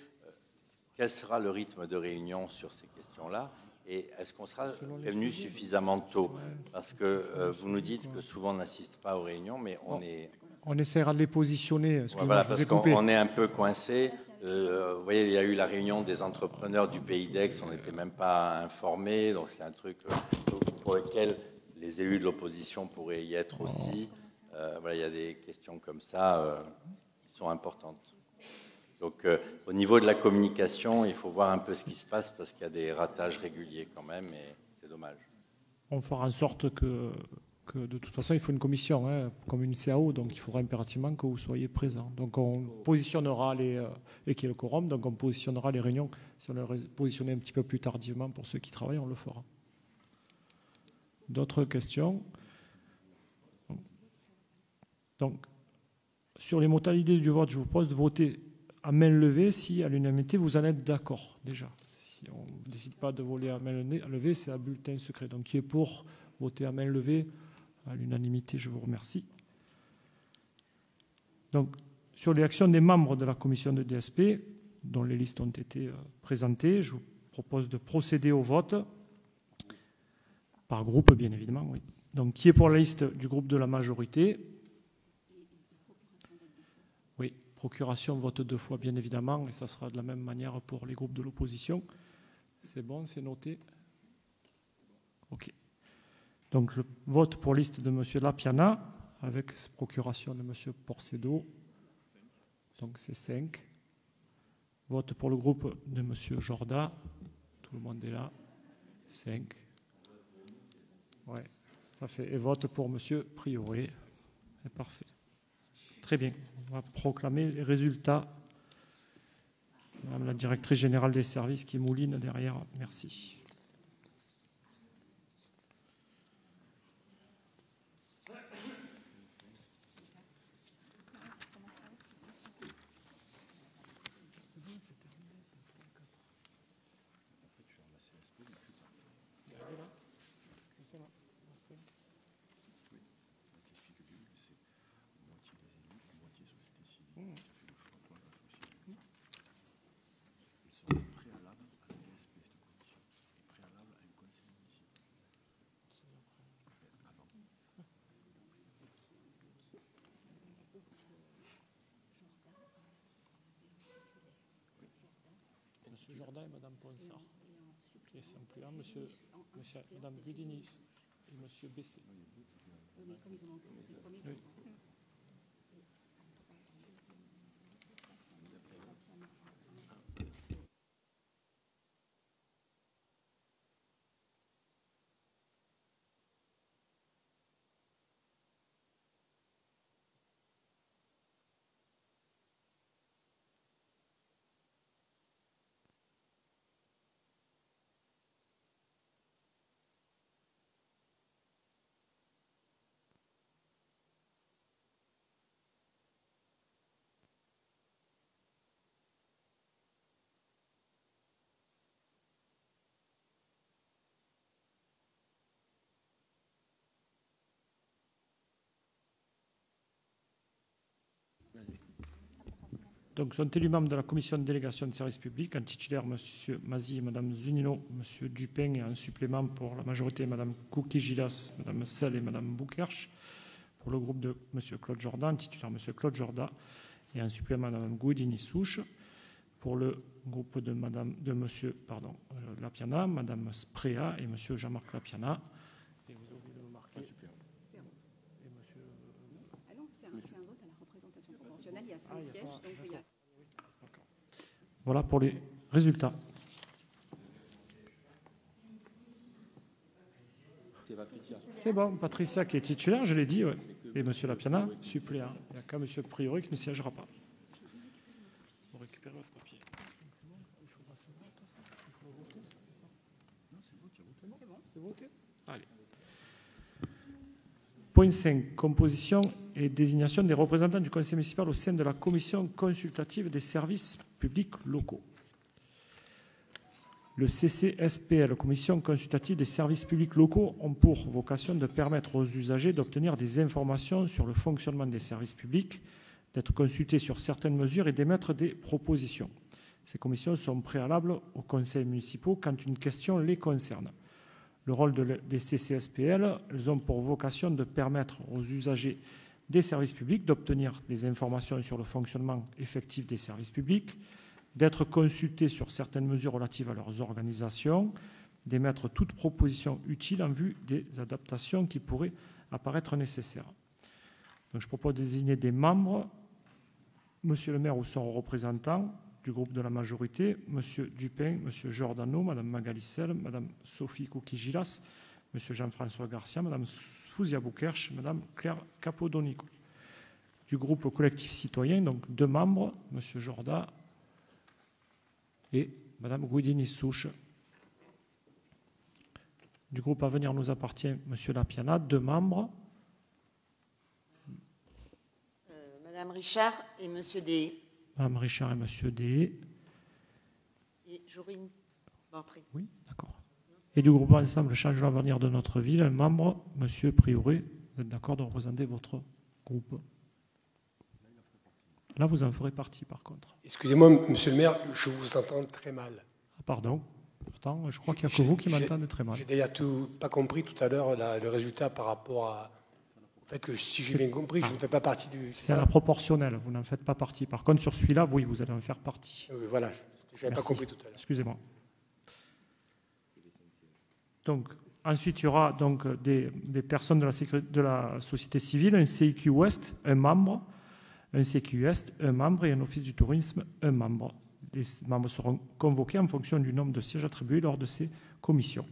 quel sera le rythme de réunion sur ces questions-là? Et est-ce qu'on sera prévenu suffisamment tôt? Parce que vous nous dites que souvent on n'assiste pas aux réunions, mais on essaiera de les positionner. Voilà, parce qu'on est un peu coincé. Vous voyez, il y a eu la réunion des entrepreneurs du Pays d'Aix, on n'était même pas informés, donc c'est un truc pour lequel les élus de l'opposition pourraient y être aussi. Voilà, il y a des questions comme ça qui sont importantes. Donc, au niveau de la communication, il faut voir un peu ce qui se passe parce qu'il y a des ratages réguliers quand même, et c'est dommage. On fera en sorte que de toute façon, il faut une commission, hein, comme une CAO, donc il faudra impérativement que vous soyez présents. Donc, on positionnera et qu'il y ait le quorum, donc on positionnera les réunions. Si on les positionnait un petit peu plus tardivement pour ceux qui travaillent, on le fera. D'autres questions? Donc, sur les modalités du vote, je vous propose de voter à main levée si à l'unanimité vous en êtes d'accord déjà. Si on ne décide pas de voter à main levée, c'est à bulletin secret. Donc qui est pour voter à main levée à l'unanimité, je vous remercie. Donc sur l'élection des membres de la commission de DSP, dont les listes ont été présentées, je vous propose de procéder au vote par groupe, bien évidemment. Oui. Donc qui est pour la liste du groupe de la majorité? Oui, procuration vote 2 fois, bien évidemment, et ça sera de la même manière pour les groupes de l'opposition. C'est bon, c'est noté. OK. Donc le vote pour liste de M. Lapiana, avec procuration de M. Porcedo. Donc c'est 5. Vote pour le groupe de M. Jorda. Tout le monde est là. 5. Ouais, ça fait. Et vote pour M. Prioré. C'est parfait. Très bien. On va proclamer les résultats. Madame la directrice générale des services qui mouline derrière. Merci. Monsieur Jordan et Madame Ponsard, qui est suppléant, Madame Gudini et Monsieur Bessé. Oui. Donc, sont élus membres de la commission de délégation de services publics, en titulaire M. Mazy et Mme Zunino, M. Dupin, et en supplément pour la majorité Mme Kouki-Gilas, Mme Sel et Mme Boukerch. Pour le groupe de M. Claude Jordan, titulaire M. Claude Jorda, et en supplément Mme Gouidini-Souche. Pour le groupe de M. Lapiana, Mme Sprea et M. Jean-Marc Lapiana. Et vous oubliez de me marquer. Et monsieur... Ah non, c'est un vote à la représentation proportionnelle, il y a 5 sièges, donc il y a... Voilà pour les résultats. C'est bon, Patricia qui est titulaire, je l'ai dit, ouais. Et M. Lapiana, suppléant. Il n'y a qu'à M. Priori qui ne siégera pas. Vous récupérez votre papier. C'est voté ? Allez. Point 5. Composition et désignation des représentants du conseil municipal au sein de la commission consultative des services publics locaux. Le CCSPL, Commission consultative des services publics locaux, ont pour vocation de permettre aux usagers d'obtenir des informations sur le fonctionnement des services publics, d'être consultés sur certaines mesures et d'émettre des propositions. Ces commissions sont préalables aux conseils municipaux quand une question les concerne. Le rôle des CCSPL, elles ont pour vocation de permettre aux usagers des services publics d'obtenir des informations sur le fonctionnement effectif des services publics, d'être consultés sur certaines mesures relatives à leurs organisations, d'émettre toute proposition utile en vue des adaptations qui pourraient apparaître nécessaires. Donc, je propose de désigner des membres, Monsieur le maire ou son représentant du groupe de la majorité, Monsieur Dupin, Monsieur Giordano, Madame Magalissel, Madame Sophie Kouki-Gilas, Monsieur Jean-François Garcia, Madame Fouzia Boukerch, Madame Claire Capodonico. Du groupe collectif citoyen, donc 2 membres, Monsieur Jorda et Madame Gouidini-Souche. Du groupe Avenir nous appartient Monsieur Lapiana, 2 membres. Madame Richard et Monsieur Des. Mme Richard et M. D. Et j'aurais une... Bon, après. Oui, d'accord. Et du groupe Ensemble Change l'avenir de notre ville, un membre, M. Prioré. Vous êtes d'accord de représenter votre groupe? Là, vous en ferez partie, par contre. Excusez-moi, monsieur le maire, je vous entends très mal. Ah, pardon. Pourtant, je crois qu'il n'y a que vous qui m'entendez très mal. J'ai déjà pas compris tout à l'heure le résultat par rapport au fait que, si j'ai bien compris, je ne fais pas partie du... C'est à la proportionnelle, vous n'en faites pas partie. Par contre, sur celui-là, oui, vous allez en faire partie. Oui, voilà, je n'avais pas compris tout à l'heure. Excusez-moi. Donc, ensuite, il y aura donc des personnes de la société civile, un CIQ Ouest, un membre, un CIQ Est, un membre, et un office du tourisme, un membre. Les membres seront convoqués en fonction du nombre de sièges attribués lors de ces commissions.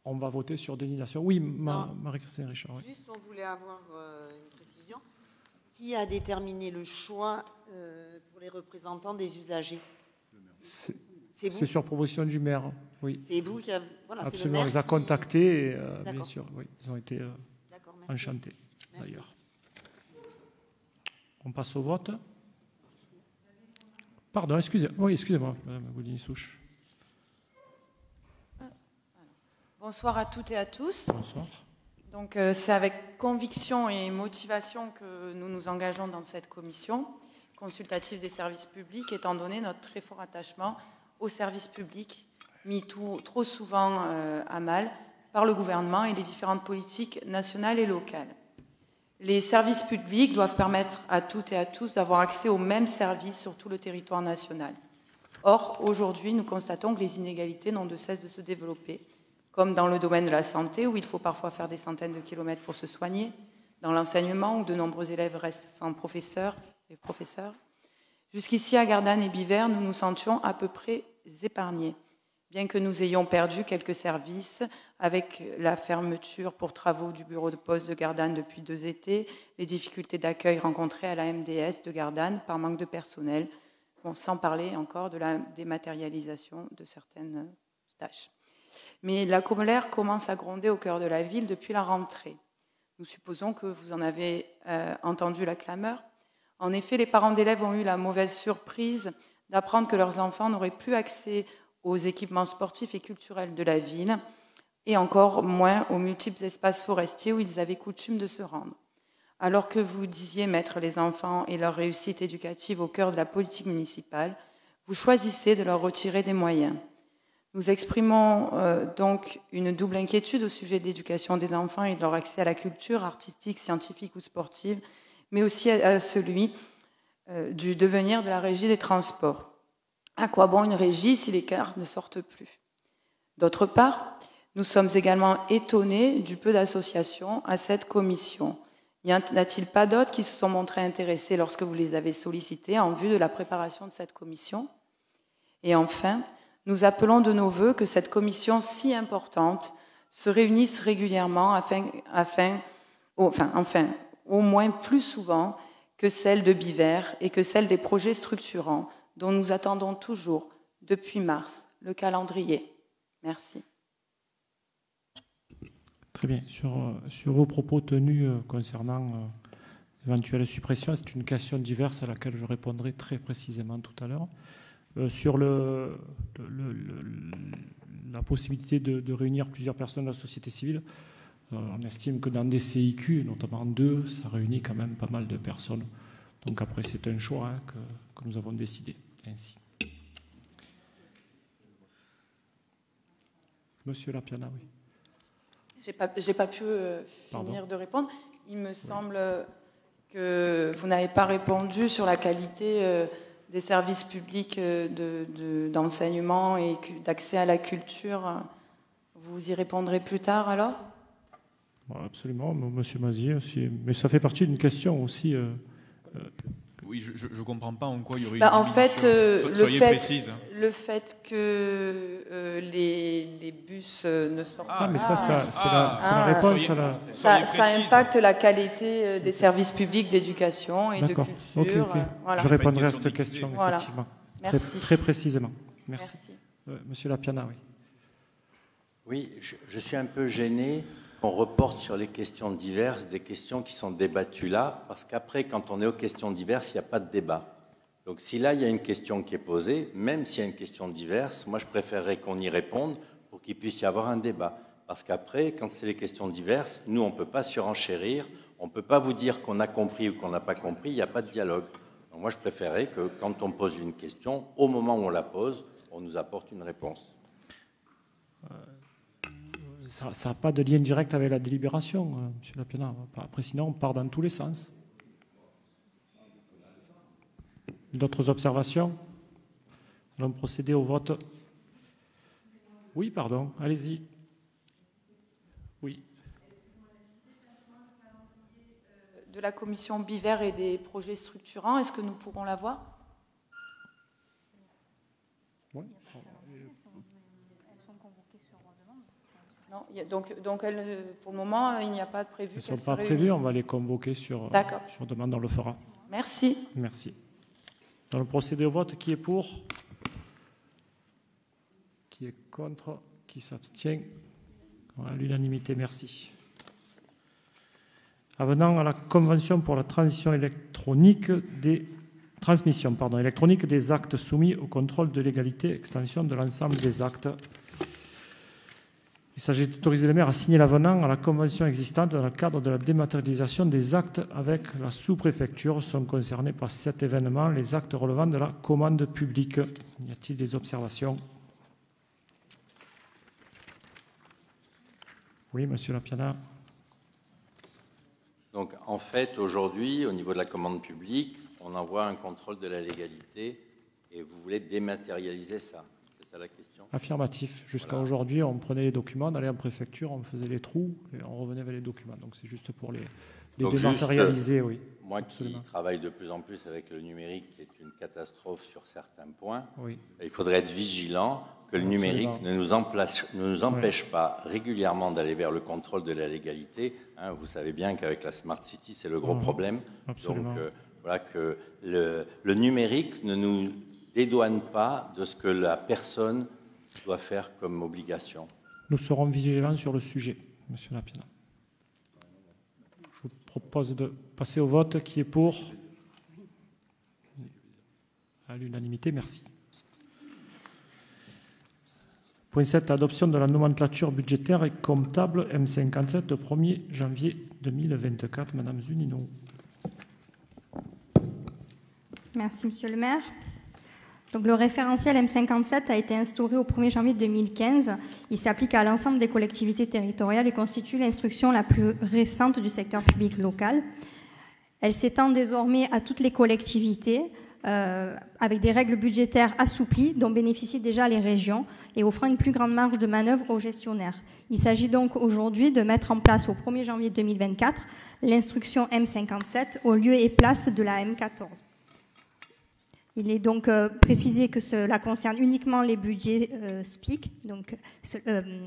On va voter sur désignation. Oui, Marie-Christine Richard. Oui. Juste, on voulait avoir une précision. Qui a déterminé le choix pour les représentants des usagers? C'est sur proposition du maire, oui. C'est vous qui avez... Voilà, absolument, on les a contactés et bien sûr, oui, ils ont été enchantés, d'ailleurs. On passe au vote. Pardon, excusez-moi, Mme Gaudini-Souche. Bonsoir à toutes et à tous. Bonsoir. Donc, c'est avec conviction et motivation que nous nous engageons dans cette commission consultative des services publics, étant donné notre très fort attachement aux services publics, mis trop souvent à mal par le gouvernement et les différentes politiques nationales et locales. Les services publics doivent permettre à toutes et à tous d'avoir accès aux mêmes services sur tout le territoire national. Or, aujourd'hui, nous constatons que les inégalités n'ont de cesse de se développer, comme dans le domaine de la santé, où il faut parfois faire des centaines de kilomètres pour se soigner, dans l'enseignement, où de nombreux élèves restent sans professeurs et professeurs. Jusqu'ici, à Gardanne et Bivers, nous nous sentions à peu près épargnés, bien que nous ayons perdu quelques services avec la fermeture pour travaux du bureau de poste de Gardanne depuis 2 étés, les difficultés d'accueil rencontrées à la MDS de Gardanne par manque de personnel, sans parler encore de la dématérialisation de certaines tâches. Mais la colère commence à gronder au cœur de la ville depuis la rentrée. Nous supposons que vous en avez entendu la clameur. En effet, les parents d'élèves ont eu la mauvaise surprise d'apprendre que leurs enfants n'auraient plus accès aux équipements sportifs et culturels de la ville, et encore moins aux multiples espaces forestiers où ils avaient coutume de se rendre. Alors que vous disiez mettre les enfants et leur réussite éducative au cœur de la politique municipale, vous choisissez de leur retirer des moyens. Nous exprimons donc une double inquiétude au sujet de l'éducation des enfants et de leur accès à la culture artistique, scientifique ou sportive, mais aussi à celui du devenir de la régie des transports. À quoi bon une régie si les cars ne sortent plus? D'autre part, nous sommes également étonnés du peu d'associations à cette commission. Y en a-t-il pas d'autres qui se sont montrés intéressés lorsque vous les avez sollicités en vue de la préparation de cette commission? Et enfin, nous appelons de nos vœux que cette commission si importante se réunisse régulièrement au moins plus souvent que celle de Bivers et que celle des projets structurants dont nous attendons toujours, depuis mars, le calendrier. Merci. Très bien. Sur vos propos tenus concernant l'éventuelle suppression, c'est une question diverse à laquelle je répondrai très précisément tout à l'heure. Sur la possibilité de réunir plusieurs personnes de la société civile, on estime que dans des CIQ, notamment 2, ça réunit quand même pas mal de personnes. Donc après, c'est un choix que nous avons décidé ainsi. Monsieur Lapiana, oui. J'ai pas pu finir de répondre. Il me semble que vous n'avez pas répondu sur la qualité des services publics d'enseignement et d'accès à la culture. Vous y répondrez plus tard alors? Absolument, monsieur Mazier, mais ça fait partie d'une question aussi. Oui, je ne comprends pas en quoi il y aurait en fait, le fait que les bus ne sortent pas. Ah, mais ça c'est la réponse. Ça impacte la qualité des services publics d'éducation et de culture. Ok. Voilà. Je répondrai à cette question, effectivement. Merci. Très précisément. Merci. Monsieur Lapiana, oui. Oui, je suis un peu gêné On reporte sur les questions diverses des questions qui sont débattues là, parce qu'après, quand on est aux questions diverses, il n'y a pas de débat. Donc si là, il y a une question qui est posée, même s'il y a une question diverse, moi je préférerais qu'on y réponde pour qu'il puisse y avoir un débat. Parce qu'après, quand c'est les questions diverses, nous, on ne peut pas surenchérir, on ne peut pas vous dire qu'on a compris ou qu'on n'a pas compris, il n'y a pas de dialogue. Donc moi, je préférerais que quand on pose une question, au moment où on la pose, on nous apporte une réponse. Ça n'a pas de lien direct avec la délibération, M. Lapiana. Après, sinon, on part dans tous les sens. D'autres observations? Nous allons procéder au vote. Oui, pardon, allez-y. Oui. De la commission Biver et des projets structurants, est-ce que nous pourrons la voir? Oui. Non, donc pour le moment, il n'y a pas de prévu. Elles ne sont pas prévues, on va les convoquer sur demande, on le fera. Merci. Merci. Dans le procédé au vote, qui est pour? Qui est contre? Qui s'abstient? Voilà, l'unanimité, merci. Avenant à la Convention pour la transmission électronique des électroniques des actes soumis au contrôle de légalité, extension de l'ensemble des actes. Il s'agit d'autoriser le maire à signer l'avenant à la convention existante dans le cadre de la dématérialisation des actes avec la sous-préfecture. Sont concernés par cet événement les actes relevant de la commande publique. Y a-t-il des observations? Oui, Monsieur Lapiana. Donc, en fait, aujourd'hui, au niveau de la commande publique, on envoie un contrôle de la légalité et vous voulez dématérialiser ça. C'est ça la question? Affirmatif. Jusqu'à aujourd'hui, on prenait les documents, on allait en préfecture, on faisait les trous et on revenait avec les documents. Donc, c'est juste pour les dématérialiser, oui. Moi qui travaille de plus en plus avec le numérique, qui est une catastrophe sur certains points, oui. Il faudrait être vigilant que le numérique ne nous empêche pas régulièrement d'aller vers le contrôle de la légalité. Hein, vous savez bien qu'avec la Smart City, c'est le gros problème. Absolument. Donc, voilà, que le numérique ne nous dédouane pas de ce que la personne doit faire comme obligation. Nous serons vigilants sur le sujet, M. Lapiana. Je vous propose de passer au vote. Qui est pour? À l'unanimité, merci. Point 7, adoption de la nomenclature budgétaire et comptable M57 le 1er janvier 2024. Madame Zunino. Merci, Monsieur le maire. Donc, le référentiel M57 a été instauré au 1er janvier 2015. Il s'applique à l'ensemble des collectivités territoriales et constitue l'instruction la plus récente du secteur public local. Elle s'étend désormais à toutes les collectivités avec des règles budgétaires assouplies dont bénéficient déjà les régions et offrant une plus grande marge de manœuvre aux gestionnaires. Il s'agit donc aujourd'hui de mettre en place au 1er janvier 2024 l'instruction M57 au lieu et place de la M14. Il est donc précisé que cela concerne uniquement les budgets SPIC, donc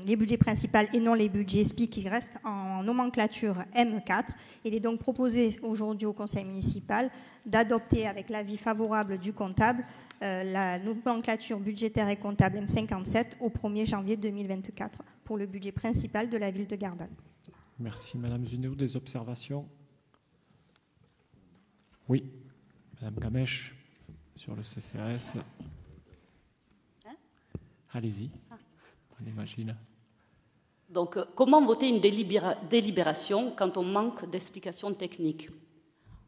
les budgets principaux et non les budgets SPIC qui restent en nomenclature M4. Il est donc proposé aujourd'hui au Conseil municipal d'adopter avec l'avis favorable du comptable la nomenclature budgétaire et comptable M57 au 1er janvier 2024 pour le budget principal de la ville de Gardanne. Merci Madame Zunino. Des observations? Oui, Madame Gamèche. Sur le CCAS. Allez-y, on imagine. Donc, comment voter une délibération quand on manque d'explications techniques?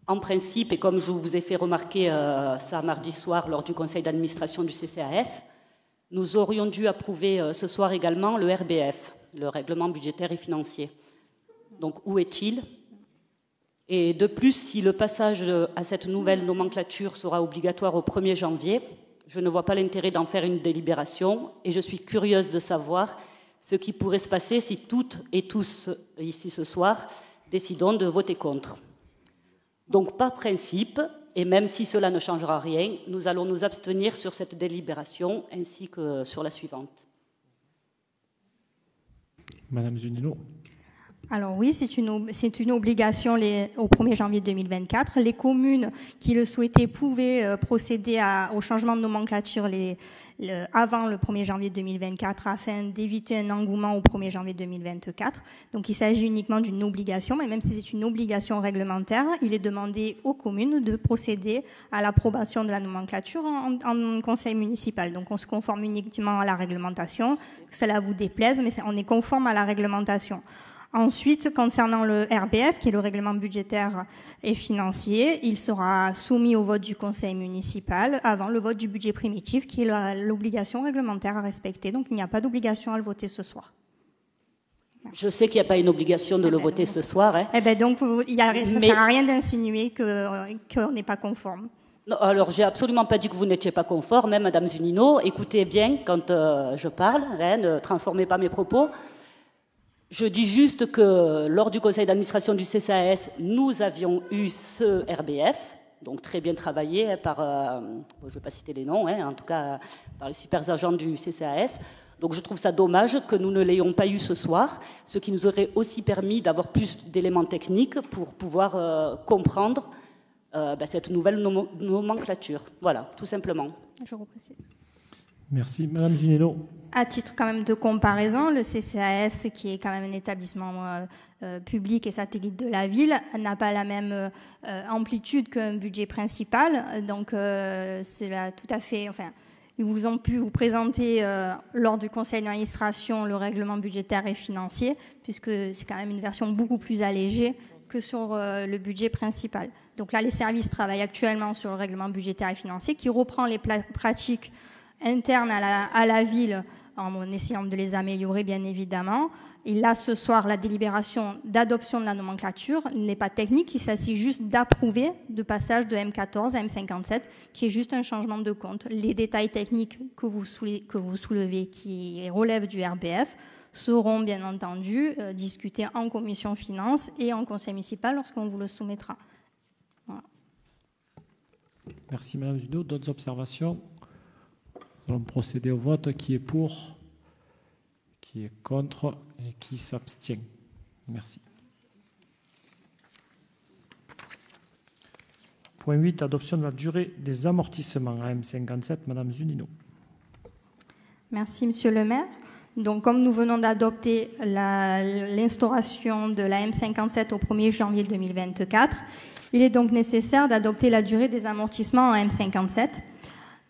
En principe, et comme je vous ai fait remarquer ça mardi soir lors du conseil d'administration du CCAS, nous aurions dû approuver ce soir également le RBF, le règlement budgétaire et financier. Donc, où est-il? Et de plus, si le passage à cette nouvelle nomenclature sera obligatoire au 1er janvier, je ne vois pas l'intérêt d'en faire une délibération et je suis curieuse de savoir ce qui pourrait se passer si toutes et tous, ici ce soir, décidons de voter contre. Donc, par principe, et même si cela ne changera rien, nous allons nous abstenir sur cette délibération ainsi que sur la suivante. Madame Zunino. Alors oui, c'est une obligation au 1er janvier 2024. Les communes qui le souhaitaient pouvaient procéder au changement de nomenclature avant le 1er janvier 2024 afin d'éviter un engouement au 1er janvier 2024. Donc il s'agit uniquement d'une obligation, mais même si c'est une obligation réglementaire, il est demandé aux communes de procéder à l'approbation de la nomenclature en conseil municipal. Donc on se conforme uniquement à la réglementation, que cela vous déplaise, mais on est conforme à la réglementation. Ensuite, concernant le RBF, qui est le règlement budgétaire et financier, il sera soumis au vote du conseil municipal avant le vote du budget primitif, qui est l'obligation réglementaire à respecter. Donc, il n'y a pas d'obligation à le voter ce soir. Je sais qu'il n'y a pas une obligation de le voter ce soir. Hein. Eh bien, donc, ça ne sert à rien d'insinuer qu'on n'est pas conforme. Non, alors, j'ai absolument pas dit que vous n'étiez pas conforme, hein, Madame Zunino. Écoutez bien quand je parle, hein, ne transformez pas mes propos. Je dis juste que lors du conseil d'administration du CCAS, nous avions eu ce RBF, donc très bien je ne vais pas citer les noms, hein, en tout cas par les super agents du CCAS. Donc je trouve ça dommage que nous ne l'ayons pas eu ce soir, ce qui nous aurait aussi permis d'avoir plus d'éléments techniques pour pouvoir comprendre cette nouvelle nomenclature. Voilà, tout simplement. Je reprécise. Merci. Madame Zunino. À titre quand même de comparaison, le CCAS, qui est quand même un établissement public et satellite de la ville, n'a pas la même amplitude qu'un budget principal. Donc c'est là tout à fait... Enfin, ils vous ont pu vous présenter lors du conseil d'administration le règlement budgétaire et financier, puisque c'est quand même une version beaucoup plus allégée que sur le budget principal. Donc là, les services travaillent actuellement sur le règlement budgétaire et financier qui reprend les pratiques internes à la ville en essayant de les améliorer, bien évidemment. Et là, ce soir, la délibération d'adoption de la nomenclature n'est pas technique, il s'agit juste d'approuver le passage de M14 à M57, qui est juste un changement de compte. Les détails techniques que vous soulevez, qui relèvent du RBF, seront bien entendu discutés en commission finance et en conseil municipal lorsqu'on vous le soumettra. Voilà. Merci Madame Zunino. D'autres observations? Nous allons procéder au vote. Qui est pour? Qui est contre? Et qui s'abstient? Merci. Point 8, adoption de la durée des amortissements à M57. Madame Zunino. Merci Monsieur le maire. Donc, comme nous venons d'adopter l'instauration de la M57 au 1er janvier 2024, il est donc nécessaire d'adopter la durée des amortissements en M57.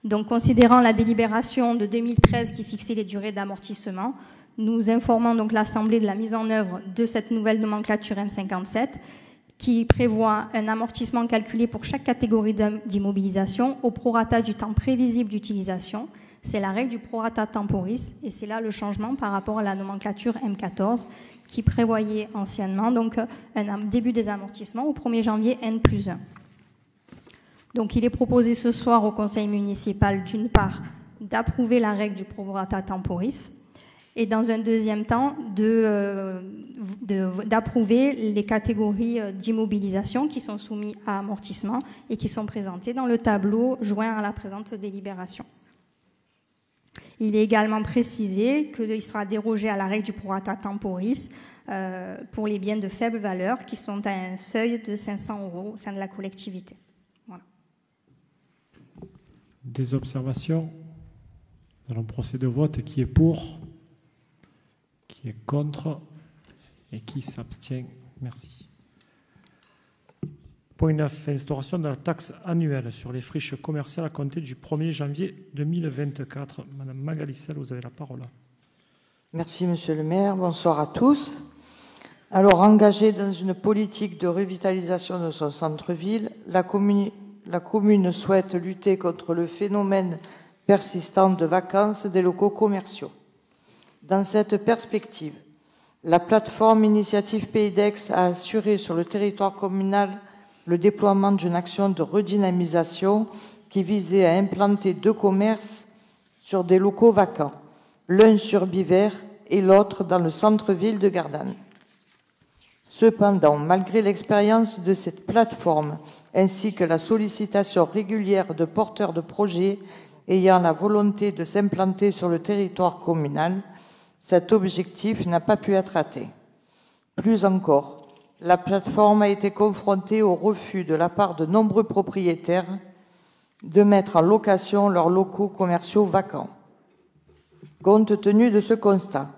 Donc, considérant la délibération de 2013 qui fixait les durées d'amortissement, nous informons donc l'Assemblée de la mise en œuvre de cette nouvelle nomenclature M57 qui prévoit un amortissement calculé pour chaque catégorie d'immobilisation au prorata du temps prévisible d'utilisation. C'est la règle du prorata temporis et c'est là le changement par rapport à la nomenclature M14 qui prévoyait anciennement donc un début des amortissements au 1er janvier N+1. Donc il est proposé ce soir au conseil municipal d'une part d'approuver la règle du prorata temporis et dans un deuxième temps d'approuver les catégories d'immobilisation qui sont soumises à amortissement et qui sont présentées dans le tableau joint à la présente délibération. Il est également précisé qu'il sera dérogé à la règle du prorata temporis pour les biens de faible valeur qui sont à un seuil de 500 € au sein de la collectivité. Voilà. Des observations? Nous allons procéder au vote. Qui est pour? Qui est contre? Et qui s'abstient? Merci. Point 9. Instauration de la taxe annuelle sur les friches commerciales à compter du 1er janvier 2024. Madame Magalissel, vous avez la parole. Merci, Monsieur le maire. Bonsoir à tous. Alors, engagée dans une politique de revitalisation de son centre-ville, la commune souhaite lutter contre le phénomène persistant de vacances des locaux commerciaux. Dans cette perspective, la plateforme Initiative Pays d'Aix a assuré sur le territoire communal le déploiement d'une action de redynamisation qui visait à implanter 2 commerces sur des locaux vacants, l'un sur Biver et l'autre dans le centre-ville de Gardanne. Cependant, malgré l'expérience de cette plateforme ainsi que la sollicitation régulière de porteurs de projets ayant la volonté de s'implanter sur le territoire communal, cet objectif n'a pas pu être atteint. Plus encore, la plateforme a été confrontée au refus de la part de nombreux propriétaires de mettre en location leurs locaux commerciaux vacants. Compte tenu de ce constat,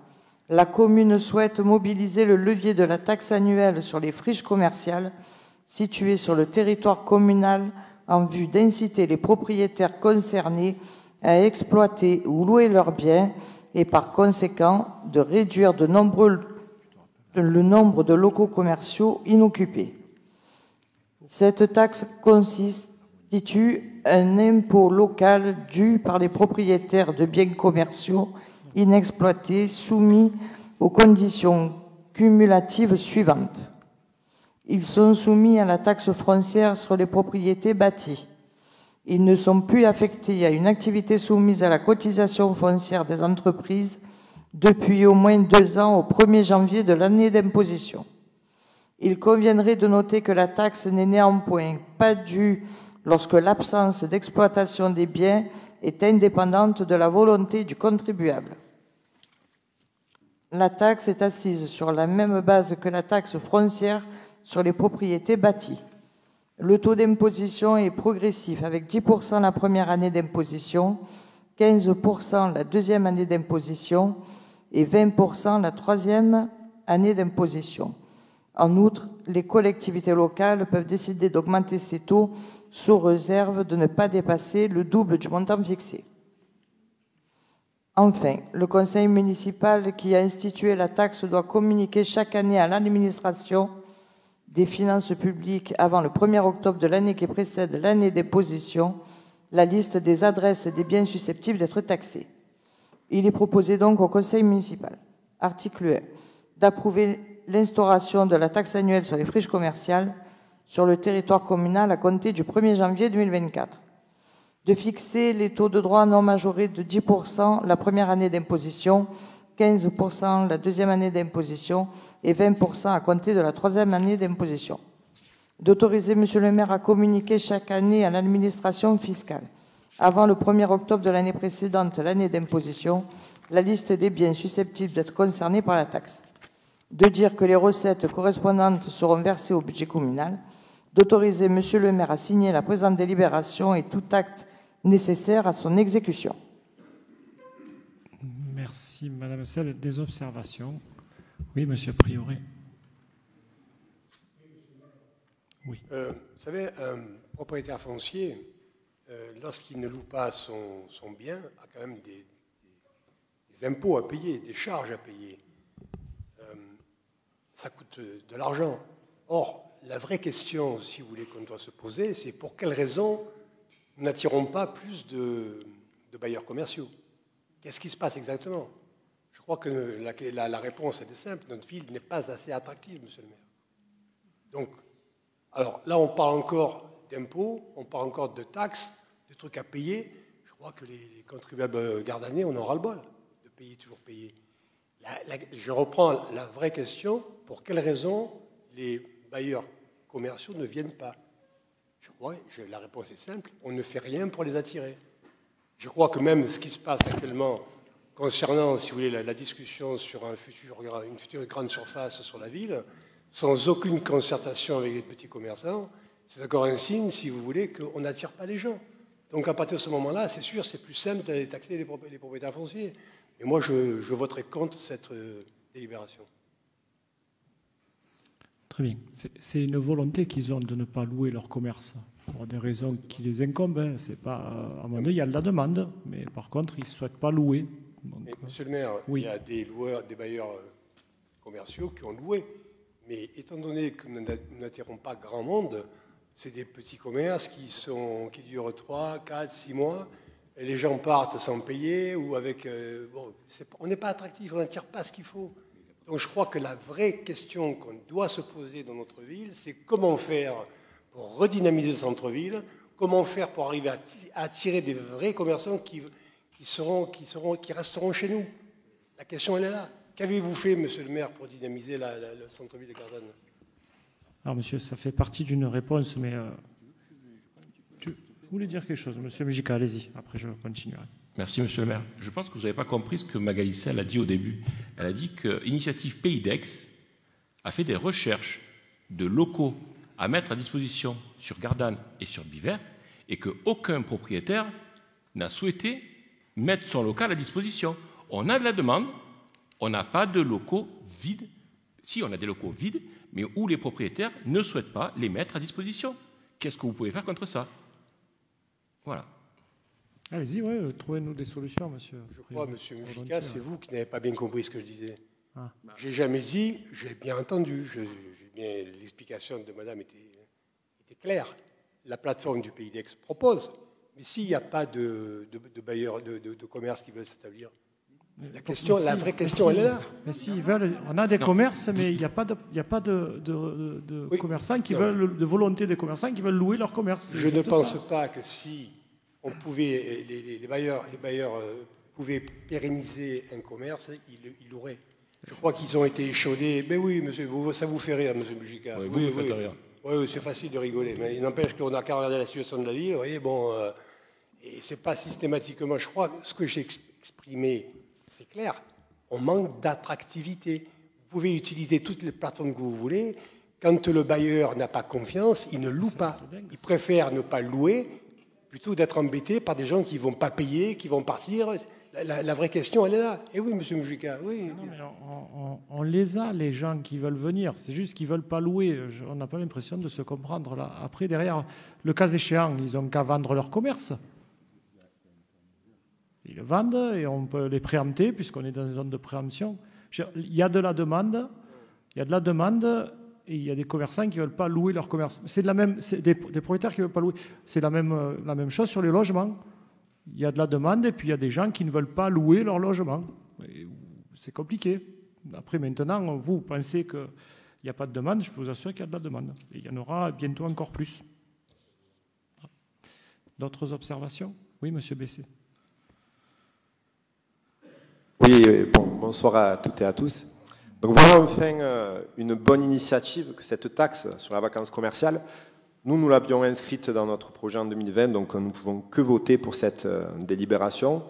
la commune souhaite mobiliser le levier de la taxe annuelle sur les friches commerciales situées sur le territoire communal en vue d'inciter les propriétaires concernés à exploiter ou louer leurs biens et par conséquent de réduire le nombre de locaux commerciaux inoccupés. Cette taxe constitue un impôt local dû par les propriétaires de biens commerciaux inexploités soumis aux conditions cumulatives suivantes. Ils sont soumis à la taxe foncière sur les propriétés bâties. Ils ne sont plus affectés à une activité soumise à la cotisation foncière des entreprises depuis au moins 2 ans au 1er janvier de l'année d'imposition. Il conviendrait de noter que la taxe n'est néanmoins pas due lorsque l'absence d'exploitation des biens est indépendante de la volonté du contribuable. La taxe est assise sur la même base que la taxe foncière sur les propriétés bâties. Le taux d'imposition est progressif avec 10% la première année d'imposition, 15% la deuxième année d'imposition et 20% la troisième année d'imposition. En outre, les collectivités locales peuvent décider d'augmenter ces taux sous réserve de ne pas dépasser le double du montant fixé. Enfin, le conseil municipal qui a institué la taxe doit communiquer chaque année à l'administration des finances publiques avant le 1er octobre de l'année qui précède l'année d'imposition la liste des adresses des biens susceptibles d'être taxés. Il est proposé donc au conseil municipal, article 1, d'approuver l'instauration de la taxe annuelle sur les friches commerciales sur le territoire communal à compter du 1er janvier 2024, de fixer les taux de droit non majorés de 10% la première année d'imposition, 15% la deuxième année d'imposition et 20% à compter de la troisième année d'imposition. D'autoriser M. le maire à communiquer chaque année à l'administration fiscale, avant le 1er octobre de l'année précédente l'année d'imposition, la liste des biens susceptibles d'être concernés par la taxe. De dire que les recettes correspondantes seront versées au budget communal. D'autoriser M. le maire à signer la présente délibération et tout acte nécessaire à son exécution. Merci, Madame Selle. Des observations? Oui, Monsieur Prioré. Oui. Vous savez, un propriétaire foncier, lorsqu'il ne loue pas son bien, a quand même des impôts à payer, des charges à payer. Ça coûte de l'argent. Or, la vraie question, si vous voulez, qu'on doit se poser, c'est pour quelles raisons nous n'attirons pas plus de bailleurs commerciaux? Qu'est-ce qui se passe exactement? Je crois que la réponse est simple. Notre ville n'est pas assez attractive, monsieur le maire. Donc, alors là, on parle encore d'impôts, on parle encore de taxes, de trucs à payer. Je crois que les contribuables gardanais, on aura le bol de payer, toujours payer. Je reprends la vraie question. Pour quelles raisons les bailleurs commerciaux ne viennent pas? Je crois, la réponse est simple, on ne fait rien pour les attirer. Je crois que même ce qui se passe actuellement concernant, si vous voulez, la discussion sur une future grande surface sur la ville, sans aucune concertation avec les petits commerçants, c'est encore un signe, si vous voulez, qu'on n'attire pas les gens. Donc à partir de ce moment-là, c'est sûr, c'est plus simple d'aller taxer les propriétaires fonciers. Et moi, je voterai contre cette délibération. Très bien. C'est une volonté qu'ils ont de ne pas louer leur commerce pour des raisons qui les incombent. Hein. C'est pas, à un moment donné, il y a de la demande, mais par contre, ils ne souhaitent pas louer. Donc, monsieur le maire, oui. Il y a des bailleurs commerciaux qui ont loué. Mais étant donné que nous n'attirons pas grand monde, c'est des petits commerces qui durent 3, 4, 6 mois. Et les gens partent sans payer ou avec... on n'est pas attractif, on n'attire pas ce qu'il faut. Donc je crois que la vraie question qu'on doit se poser dans notre ville, c'est comment faire pour redynamiser le centre-ville, comment faire pour arriver à attirer des vrais commerçants qui resteront chez nous. La question, elle est là. Qu'avez-vous fait, monsieur le maire, pour dynamiser le centre-ville de Gardanne? Alors, monsieur, ça fait partie d'une réponse, mais... Vous voulez dire quelque chose, monsieur Mujica? Allez-y, après je continuerai. Merci, monsieur le maire. Je pense que vous n'avez pas compris ce que Magali Selle a dit au début. Elle a dit que l'initiative Pays d'Aix a fait des recherches de locaux à mettre à disposition sur Gardanne et sur Biver, et qu'aucun propriétaire n'a souhaité mettre son local à disposition. On a de la demande, on n'a pas de locaux vides. Si, on a des locaux vides, mais où les propriétaires ne souhaitent pas les mettre à disposition. Qu'est-ce que vous pouvez faire contre ça? Voilà. Allez-y, ouais, trouvez-nous des solutions, monsieur. Je crois, monsieur Mujica, c'est vous qui n'avez pas bien compris ce que je disais. Ah. J'ai jamais dit, j'ai bien entendu, l'explication de madame était claire. La plateforme du Pays d'Aix propose, mais s'il n'y a pas de bailleurs, de commerce qui veulent s'établir, la vraie question, elle est là. Mais s'ils veulent, on a des commerces, mais il n'y a pas de commerçants qui veulent, de volonté des commerçants qui veulent louer leur commerce. Je ne pense pas que si on pouvait, les bailleurs pouvaient pérenniser un commerce, ils l'auraient. Je crois qu'ils ont été échaudés. Mais oui, monsieur, ça vous fait rire, monsieur Mujica. Oui, vous faites rire. Oui, c'est facile de rigoler, mais il n'empêche qu'on n'a qu'à regarder la situation de la ville. Vous voyez, bon, et c'est pas systématiquement. Je crois que ce que j'ai exprimé, c'est clair. On manque d'attractivité. Vous pouvez utiliser toutes les plateformes que vous voulez. Quand le bailleur n'a pas confiance, il ne loue pas. Il préfère ne pas louer plutôt d'être embêté par des gens qui ne vont pas payer, qui vont partir. La vraie question, elle est là. Et oui, monsieur Mujica, oui. Non, mais on les a, les gens qui veulent venir. C'est juste qu'ils ne veulent pas louer. On n'a pas l'impression de se comprendre là. Après, derrière, le cas échéant, ils n'ont qu'à vendre leur commerce. Ils le vendent et on peut les préempter puisqu'on est dans une zone de préemption. Il y a de la demande, et il y a des commerçants qui ne veulent pas louer leur commerce. C'est des propriétaires qui ne veulent pas louer. C'est la même chose sur les logements. Il y a de la demande et puis il y a des gens qui ne veulent pas louer leur logement. C'est compliqué. Après, maintenant, vous pensez qu'il n'y a pas de demande, je peux vous assurer qu'il y a de la demande. Et il y en aura bientôt encore plus. D'autres observations? Oui, monsieur Bessé. Oui, bonsoir à toutes et à tous. Donc voilà enfin une bonne initiative que cette taxe sur la vacance commerciale. Nous l'avions inscrite dans notre projet en 2020, donc nous ne pouvons que voter pour cette délibération.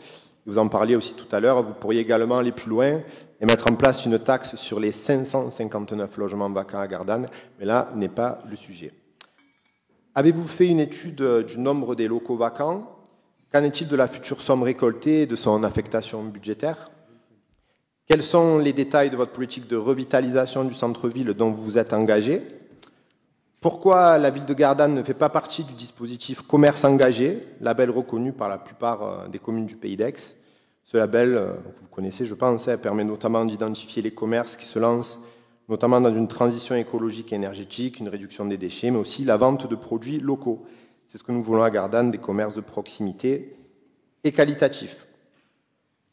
Vous en parliez aussi tout à l'heure, vous pourriez également aller plus loin et mettre en place une taxe sur les 559 logements vacants à Gardanne, mais là n'est pas le sujet. Avez-vous fait une étude du nombre des locaux vacants? Qu'en est-il de la future somme récoltée et de son affectation budgétaire? Quels sont les détails de votre politique de revitalisation du centre-ville dont vous vous êtes engagé? Pourquoi la ville de Gardanne ne fait pas partie du dispositif commerce engagé, label reconnu par la plupart des communes du Pays d'Aix? Ce label, vous connaissez, je pense, permet notamment d'identifier les commerces qui se lancent, notamment dans une transition écologique et énergétique, une réduction des déchets, mais aussi la vente de produits locaux. C'est ce que nous voulons à Gardanne, des commerces de proximité et qualitatifs.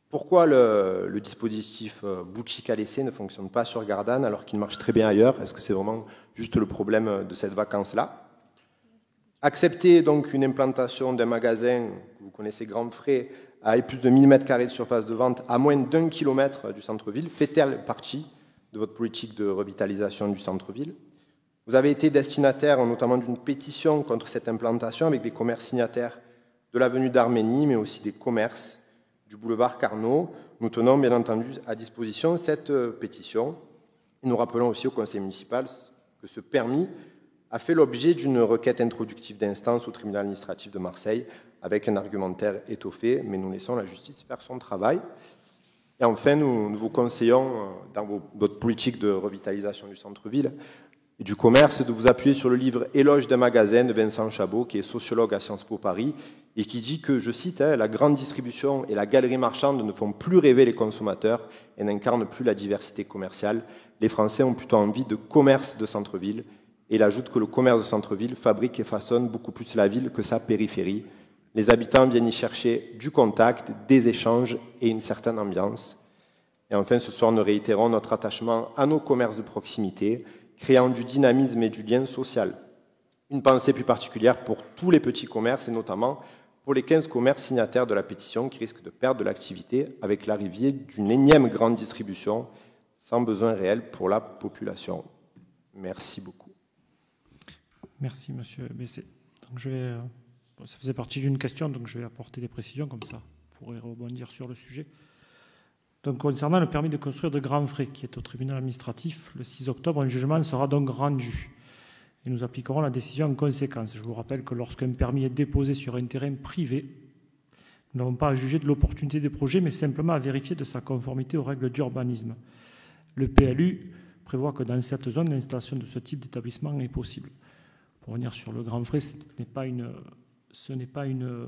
Pourquoi le dispositif boutique à laisser ne fonctionne pas sur Gardanne alors qu'il marche très bien ailleurs? Est-ce que c'est vraiment juste le problème de cette vacance-là? Accepter donc une implantation d'un magasin, que vous connaissez, Grand Frais, avec plus de 1000 m² de surface de vente à moins d'1 km du centre-ville, fait-elle partie de votre politique de revitalisation du centre-ville? Vous avez été destinataire notamment d'une pétition contre cette implantation avec des commerces signataires de l'avenue d'Arménie, mais aussi des commerces du boulevard Carnot. Nous tenons bien entendu à disposition cette pétition. Et nous rappelons aussi au conseil municipal que ce permis a fait l'objet d'une requête introductive d'instance au tribunal administratif de Marseille avec un argumentaire étoffé, mais nous laissons la justice faire son travail. Et enfin, nous vous conseillons, dans votre politique de revitalisation du centre-ville et du commerce, de vous appuyer sur le livre « Éloge d'un magasin » de Vincent Chabot, qui est sociologue à Sciences Po Paris, et qui dit que, je cite, « La grande distribution et la galerie marchande ne font plus rêver les consommateurs et n'incarnent plus la diversité commerciale. Les Français ont plutôt envie de commerce de centre-ville. » Et il ajoute que le commerce de centre-ville fabrique et façonne beaucoup plus la ville que sa périphérie. Les habitants viennent y chercher du contact, des échanges et une certaine ambiance. Et enfin, ce soir, nous réitérons notre attachement à nos commerces de proximité, créant du dynamisme et du lien social. Une pensée plus particulière pour tous les petits commerces et notamment pour les 15 commerces signataires de la pétition qui risquent de perdre de l'activité avec l'arrivée d'une énième grande distribution sans besoin réel pour la population. Merci beaucoup. Merci, monsieur Bessé. Donc ça faisait partie d'une question, donc je vais apporter des précisions comme ça. Vous pourrez rebondir sur le sujet. Donc, concernant le permis de construire de Grand Frais, qui est au tribunal administratif, le 6 octobre, un jugement sera donc rendu. Et nous appliquerons la décision en conséquence. Je vous rappelle que lorsqu'un permis est déposé sur un terrain privé, nous n'avons pas à juger de l'opportunité des projets, mais simplement à vérifier de sa conformité aux règles d'urbanisme. Le PLU prévoit que dans cette zone, l'installation de ce type d'établissement est possible. Pour revenir sur le Grand Frais, ce n'est pas une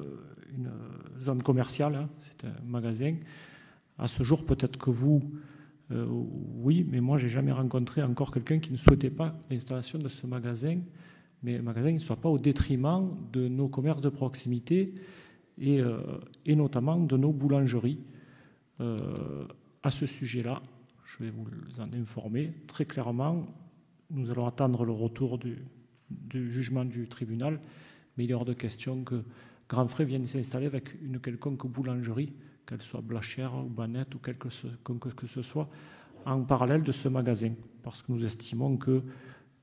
zone commerciale, hein, c'est un magasin. À ce jour, peut-être que vous, oui, mais moi, je n'ai jamais rencontré encore quelqu'un qui ne souhaitait pas l'installation de ce magasin, mais un magasin qui ne soit pas au détriment de nos commerces de proximité et notamment de nos boulangeries. À ce sujet-là, je vais vous en informer très clairement. Nous allons attendre le retour du jugement du tribunal, mais il est hors de question que Grand Frais vienne s'installer avec une quelconque boulangerie, qu'elle soit Blachère ou Banette ou quelque que ce soit, en parallèle de ce magasin, parce que nous estimons que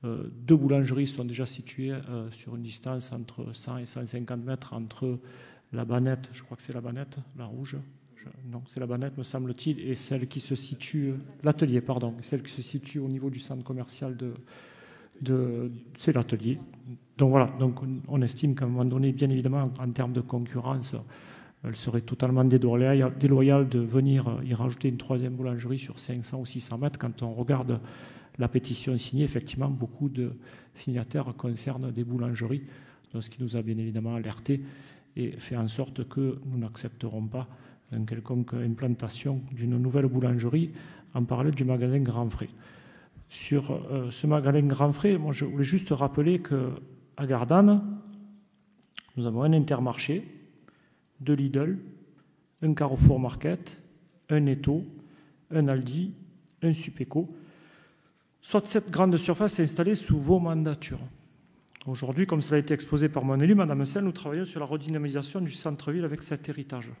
2 boulangeries sont déjà situées sur une distance entre 100 et 150 mètres entre la Banette, je crois que c'est la Banette, la rouge, non, c'est la Banette, me semble-t-il, et celle qui se situe, l'atelier, pardon, celle qui se situe au niveau du centre commercial c'est l'atelier. Donc voilà, donc on estime qu'à un moment donné, bien évidemment, en termes de concurrence, elle serait totalement déloyale de venir y rajouter une 3e boulangerie sur 500 ou 600 mètres. Quand on regarde la pétition signée, effectivement, beaucoup de signataires concernent des boulangeries, donc ce qui nous a bien évidemment alertés et fait en sorte que nous n'accepterons pas une quelconque implantation d'une nouvelle boulangerie en parallèle du magasin Grand Frais. Sur ce magasin Grand Frais, moi, je voulais juste rappeler qu'à Gardanne, nous avons un Intermarché, 2 Lidl, un Carrefour Market, un Netto, un Aldi, un Supeco, soit 7 grandes surfaces installées sous vos mandatures. Aujourd'hui, comme cela a été exposé par mon élu, Madame Sel, nous travaillons sur la redynamisation du centre-ville avec cet héritage.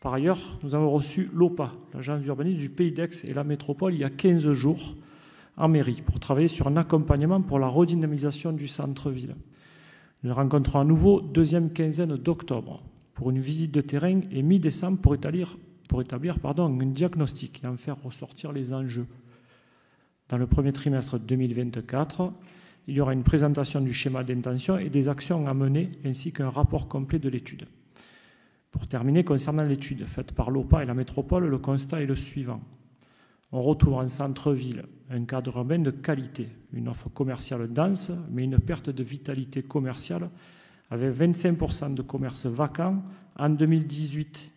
Par ailleurs, nous avons reçu l'OPA, l'agence d'urbanisme du Pays d'Aix et la métropole, il y a 15 jours en mairie, pour travailler sur un accompagnement pour la redynamisation du centre-ville. Nous nous rencontrons à nouveau 2e quinzaine d'octobre pour une visite de terrain et mi-décembre pour établir un diagnostic et en faire ressortir les enjeux. Dans le premier trimestre 2024, il y aura une présentation du schéma d'intention et des actions à mener, ainsi qu'un rapport complet de l'étude. Pour terminer, concernant l'étude faite par l'OPA et la métropole, le constat est le suivant. On retrouve en centre-ville un cadre urbain de qualité, une offre commerciale dense, mais une perte de vitalité commerciale avec 25% de commerces vacants en 2018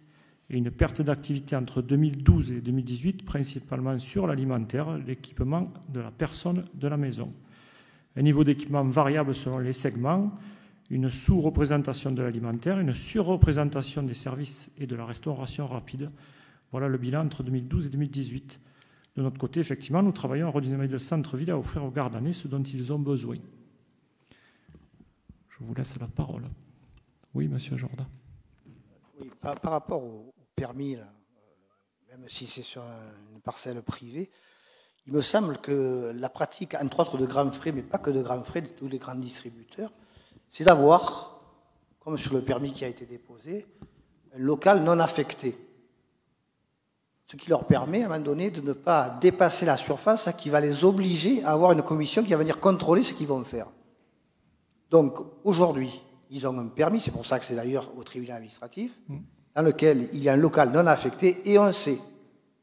et une perte d'activité entre 2012 et 2018, principalement sur l'alimentaire, l'équipement de la personne, de la maison. Un niveau d'équipement variable selon les segments, une sous-représentation de l'alimentaire, une surreprésentation des services et de la restauration rapide. Voilà le bilan entre 2012 et 2018. De notre côté, effectivement, nous travaillons à redynamiser le centre-ville, à offrir aux Gardanais ce dont ils ont besoin. Je vous laisse la parole. Oui, Monsieur Jordan. Oui, par rapport au permis, là, même si c'est sur une parcelle privée, il me semble que la pratique, entre autres de Grand Frais, mais pas que de Grand Frais, de tous les grands distributeurs, c'est d'avoir, comme sur le permis qui a été déposé, un local non affecté. Ce qui leur permet, à un moment donné, de ne pas dépasser la surface qui va les obliger à avoir une commission qui va venir contrôler ce qu'ils vont faire. Donc, aujourd'hui, ils ont un permis, c'est pour ça que c'est d'ailleurs au tribunal administratif, dans lequel il y a un local non affecté, et on sait,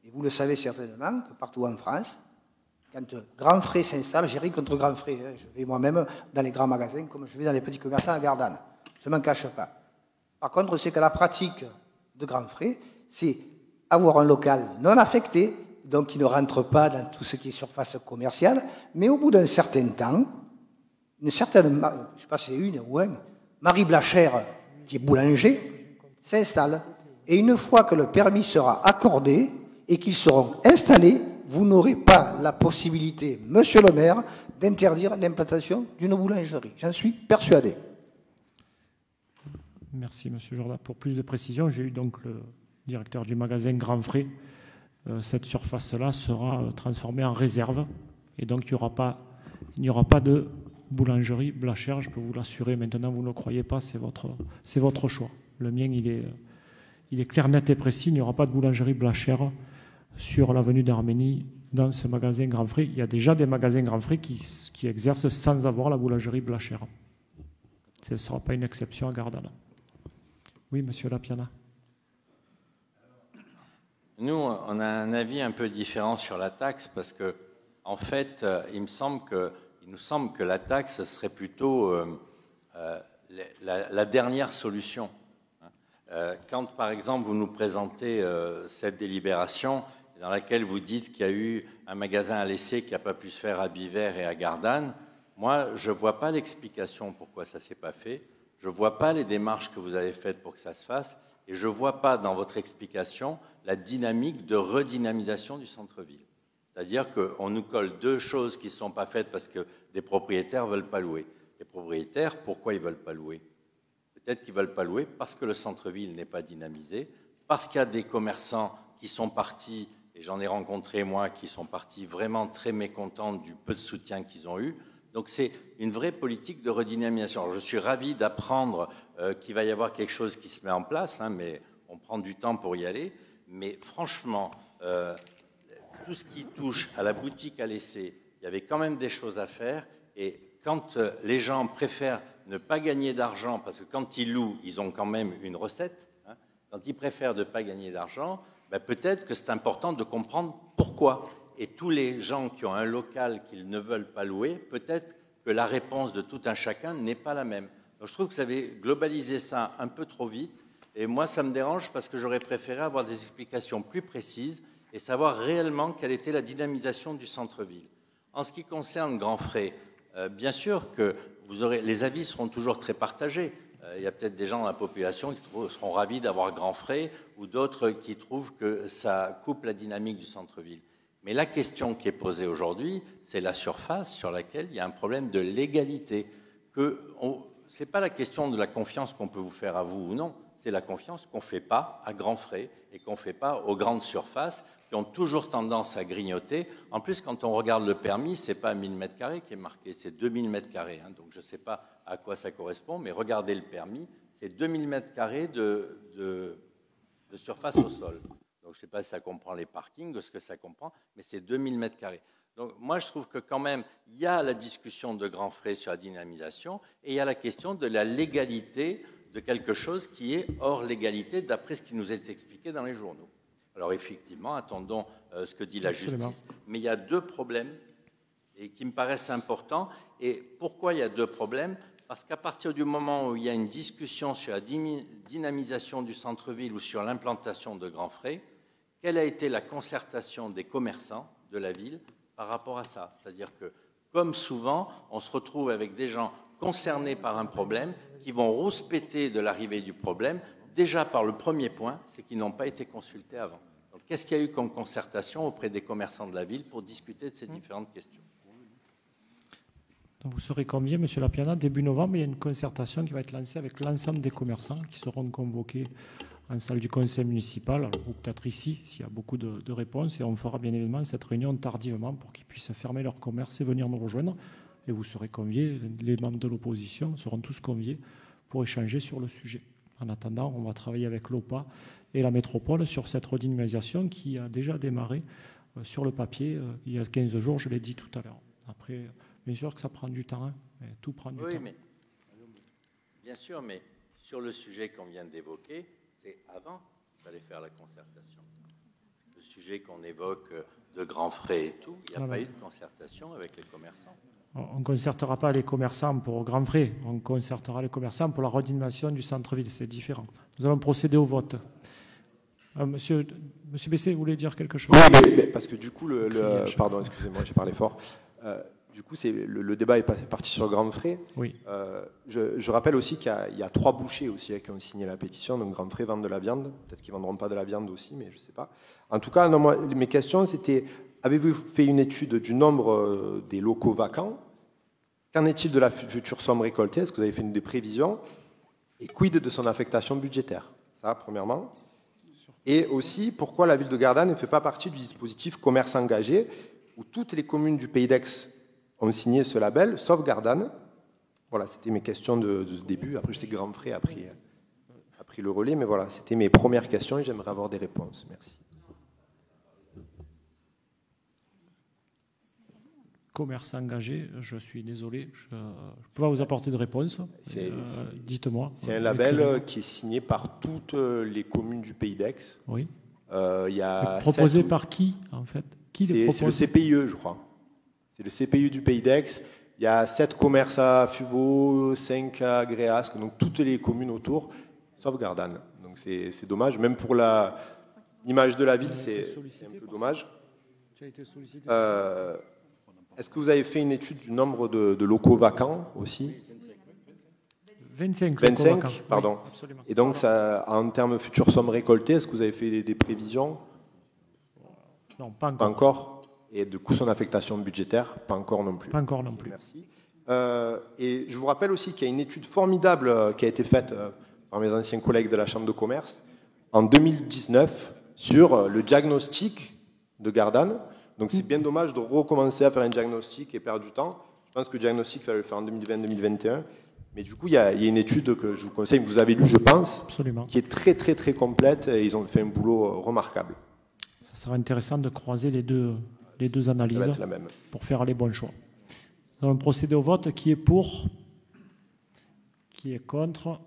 et vous le savez certainement, que partout en France, quand Grand Frais s'installe, j'ai rien contre Grand Frais, hein, je vais moi-même dans les grands magasins, comme je vais dans les petits commerçants à Gardanne, je ne m'en cache pas. Par contre, c'est que la pratique de Grand Frais, c'est avoir un local non affecté, donc qui ne rentre pas dans tout ce qui est surface commerciale, mais au bout d'un certain temps, une certaine, je ne sais pas si c'est une ou un, Marie Blachère, qui est boulanger, s'installe. Et une fois que le permis sera accordé et qu'ils seront installés, vous n'aurez pas la possibilité, monsieur le maire, d'interdire l'implantation d'une boulangerie. J'en suis persuadé. Merci, monsieur Jordan. Pour plus de précision, j'ai eu donc le directeur du magasin Grand Frais. Cette surface-là sera transformée en réserve et donc il n'y aura pas de boulangerie Blachère, je peux vous l'assurer. Maintenant, vous ne le croyez pas, c'est votre choix. Le mien, il il est clair, net et précis, il n'y aura pas de boulangerie Blachère sur l'avenue d'Arménie dans ce magasin Grand Frais. Il y a déjà des magasins Grand Frais qui exercent sans avoir la boulangerie Blachère. Ce ne sera pas une exception à Gardanne. Oui, monsieur Lapiana. Nous, on a un avis un peu différent sur la taxe parce que, en fait, il nous semble que la taxe serait plutôt la dernière solution. Quand, par exemple, vous nous présentez cette délibération dans laquelle vous dites qu'il y a eu un magasin à l'essai qui n'a pas pu se faire à Bivers et à Gardanne, moi, je ne vois pas l'explication pourquoi ça ne s'est pas fait. Je ne vois pas les démarches que vous avez faites pour que ça se fasse. Et je ne vois pas dans votre explication la dynamique de redynamisation du centre-ville. C'est-à-dire qu'on nous colle deux choses qui ne sont pas faites parce que des propriétaires ne veulent pas louer. Les propriétaires, pourquoi ils ne veulent pas louer? Peut-être qu'ils ne veulent pas louer parce que le centre-ville n'est pas dynamisé, parce qu'il y a des commerçants qui sont partis, et j'en ai rencontré moi, qui sont partis vraiment très mécontents du peu de soutien qu'ils ont eu. Donc c'est une vraie politique de redynamisation. Alors, je suis ravi d'apprendre qu'il va y avoir quelque chose qui se met en place, hein, mais on prend du temps pour y aller. Mais franchement, tout ce qui touche à la boutique à l'essai, il y avait quand même des choses à faire. Et quand les gens préfèrent ne pas gagner d'argent, parce que quand ils louent, ils ont quand même une recette, hein, quand ils préfèrent ne pas gagner d'argent, ben peut-être que c'est important de comprendre pourquoi. Et tous les gens qui ont un local qu'ils ne veulent pas louer, peut-être que la réponse de tout un chacun n'est pas la même. Donc je trouve que vous avez globalisé ça un peu trop vite. Et moi, ça me dérange parce que j'aurais préféré avoir des explications plus précises et savoir réellement quelle était la dynamisation du centre-ville. En ce qui concerne Grand Frais, bien sûr que les avis seront toujours très partagés. Il y a peut-être des gens dans la population qui seront ravis d'avoir Grand Frais ou d'autres qui trouvent que ça coupe la dynamique du centre-ville. Mais la question qui est posée aujourd'hui, c'est la surface sur laquelle il y a un problème de légalité. Ce n'est pas la question de la confiance qu'on peut vous faire à vous ou non, c'est la confiance qu'on ne fait pas à grands frais et qu'on ne fait pas aux grandes surfaces qui ont toujours tendance à grignoter. En plus, quand on regarde le permis, ce n'est pas 1000 m² qui est marqué, c'est 2000 m². Hein, donc je ne sais pas à quoi ça correspond, mais regardez le permis, c'est 2000 m² de surface au sol. Donc, je ne sais pas si ça comprend les parkings, de ce que ça comprend, mais c'est 2000 m². Donc, moi, je trouve que quand même, il y a la discussion de grands frais sur la dynamisation et il y a la question de la légalité de quelque chose qui est hors légalité, d'après ce qui nous est expliqué dans les journaux. Alors, effectivement, attendons ce que dit la justice. Mais il y a deux problèmes et qui me paraissent importants. Et pourquoi il y a deux problèmes? Parce qu'à partir du moment où il y a une discussion sur la dynamisation du centre-ville ou sur l'implantation de grands frais, quelle a été la concertation des commerçants de la ville par rapport à ça? C'est-à-dire que, comme souvent, on se retrouve avec des gens concernés par un problème qui vont rouspéter de l'arrivée du problème, déjà par le premier point, c'est qu'ils n'ont pas été consultés avant. Donc, qu'est-ce qu'il y a eu comme concertation auprès des commerçants de la ville pour discuter de ces différentes questions? Donc vous serez conviés, monsieur Lapiana, début novembre, il y a une concertation qui va être lancée avec l'ensemble des commerçants qui seront convoqués en salle du conseil municipal, ou peut-être ici, s'il y a beaucoup de réponses, et on fera bien évidemment cette réunion tardivement pour qu'ils puissent fermer leur commerce et venir nous rejoindre. Et vous serez conviés, les membres de l'opposition seront tous conviés pour échanger sur le sujet. En attendant, on va travailler avec l'OPA et la métropole sur cette redynamisation qui a déjà démarré sur le papier il y a 15 jours, je l'ai dit tout à l'heure. Après, bien sûr que ça prend du temps, hein, mais tout prend du temps. Oui, mais bien sûr, mais sur le sujet qu'on vient d'évoquer, c'est avant qu'il fallait faire la concertation. Le sujet qu'on évoque de grands frais et tout, il n'y a pas eu de concertation avec les commerçants. On ne concertera pas les commerçants pour grands frais, on concertera les commerçants pour la redynamisation du centre-ville, c'est différent. Nous allons procéder au vote. Monsieur Bessé, vous voulez dire quelque chose? Oui, mais parce que du coup, pardon, excusez-moi, j'ai parlé fort. Du coup, le débat est parti sur Grand Frais. Oui. Je rappelle aussi qu'il y a 3 bouchers aussi qui ont signé la pétition. Donc Grand Frais vendent de la viande. Peut-être qu'ils ne vendront pas de la viande aussi, mais je ne sais pas. En tout cas, non, moi, mes questions, c'était, avez-vous fait une étude du nombre des locaux vacants? Qu'en est-il de la future somme récoltée? Est-ce que vous avez fait des prévisions? Et quid de son affectation budgétaire? Ça, premièrement. Et aussi, pourquoi la ville de Gardanne ne fait pas partie du dispositif commerce engagé, où toutes les communes du Pays d'Aix ont signé ce label, sauf Gardanne. Voilà, c'était mes questions de début. Après, je sais que Grand Frais a pris pris le relais. Mais voilà, c'était mes premières questions et j'aimerais avoir des réponses. Merci. Commerce engagé, je suis désolé, je ne peux pas vous apporter de réponse. Dites-moi. C'est un label qui est signé par toutes les communes du Pays d'Aix. Oui. Il y a proposé par qui, en fait? Qui le propose? C'est le CPIE, je crois. C'est le CPIE du Pays d'Aix. Il y a 7 commerces à Fuveau, 5 à Gréasque, donc toutes les communes autour, sauf Gardanne. Donc c'est dommage. Même pour l'image de la ville, c'est un peu dommage. Tu as été sollicité. Est-ce que vous avez fait une étude du nombre de locaux vacants aussi? 25 25, locaux vacants. pardon. Oui, absolument. Et donc, ça, en termes futures sommes récoltées, est-ce que vous avez fait des prévisions? Non, pas encore. Pas encore. Et du coup, son affectation budgétaire, pas encore non plus. Pas encore non plus. Merci. Et je vous rappelle aussi qu'il y a une étude formidable qui a été faite par mes anciens collègues de la Chambre de commerce en 2019 sur le diagnostic de Gardanne. Donc c'est bien dommage de recommencer à faire un diagnostic et perdre du temps. Je pense que le diagnostic, il fallait le faire en 2020-2021. Mais du coup, il y a une étude que je vous conseille, que vous avez lue, je pense, absolument, qui est très très très complète et ils ont fait un boulot remarquable. Ça sera intéressant de croiser les deux analyses pour faire les bons choix. Nous allons procéder au vote. Qui est pour? Qui est contre?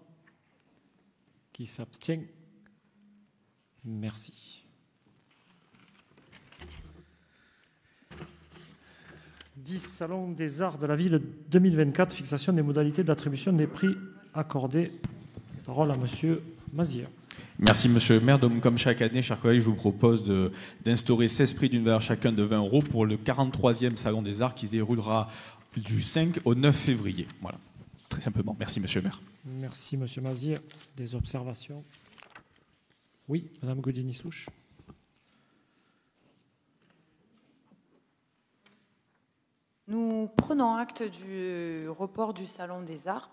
Qui s'abstient? Merci. 10 Salon des Arts de la Ville 2024, fixation des modalités d'attribution des prix accordés. Parole à Monsieur Mazière. Merci Monsieur le maire. Donc, comme chaque année, chers collègues, je vous propose d'instaurer 16 prix d'une valeur chacun de 20 € pour le 43e Salon des Arts qui se déroulera du 5 au 9 février. Voilà, très simplement. Merci Monsieur le maire. Merci Monsieur Mazière. Des observations? Oui, Madame Godini-Souche. Nous prenons acte du report du Salon des Arts,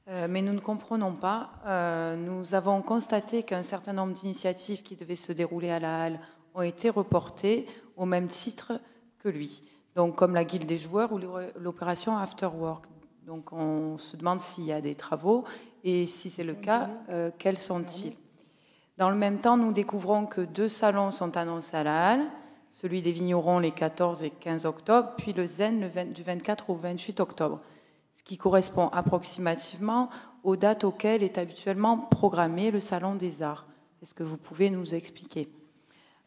mais nous ne comprenons pas. Nous avons constaté qu'un certain nombre d'initiatives qui devaient se dérouler à la Halle ont été reportées au même titre que lui, donc comme la Guilde des joueurs ou l'opération After Work. Donc on se demande s'il y a des travaux et si c'est le cas, quels sont-ils? Dans le même temps, nous découvrons que 2 salons sont annoncés à la Halle, celui des vignerons les 14 et 15 octobre, puis le Zen du 24 au 28 octobre, ce qui correspond approximativement aux dates auxquelles est habituellement programmé le Salon des Arts. Est-ce que vous pouvez nous expliquer?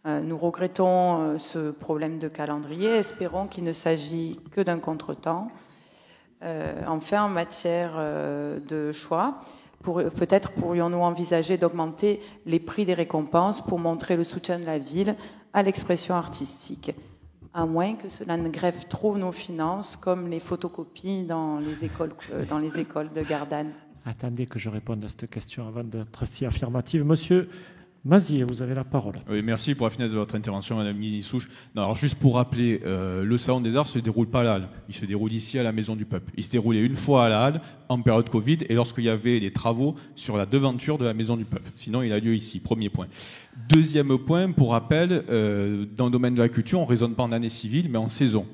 Nous regrettons ce problème de calendrier, espérons qu'il ne s'agit que d'un contretemps. Enfin, en matière de choix, peut-être pourrions-nous envisager d'augmenter les prix des récompenses pour montrer le soutien de la ville à l'expression artistique, à moins que cela ne grève trop nos finances, comme les photocopies dans les écoles de Gardanne. Attendez que je réponde à cette question avant d'être si affirmative. Monsieur Mazier, vous avez la parole. Oui, merci pour la finesse de votre intervention, Madame Guigny-Souche. Alors, juste pour rappeler, le Salon des Arts ne se déroule pas à la Halle. Il se déroule ici à la Maison du Peuple. Il se déroulait une fois à la Halle en période Covid et lorsqu'il y avait des travaux sur la devanture de la Maison du Peuple. Sinon, il a lieu ici. Premier point. Deuxième point, pour rappel, dans le domaine de la culture, on ne raisonne pas en année civile, mais en saison.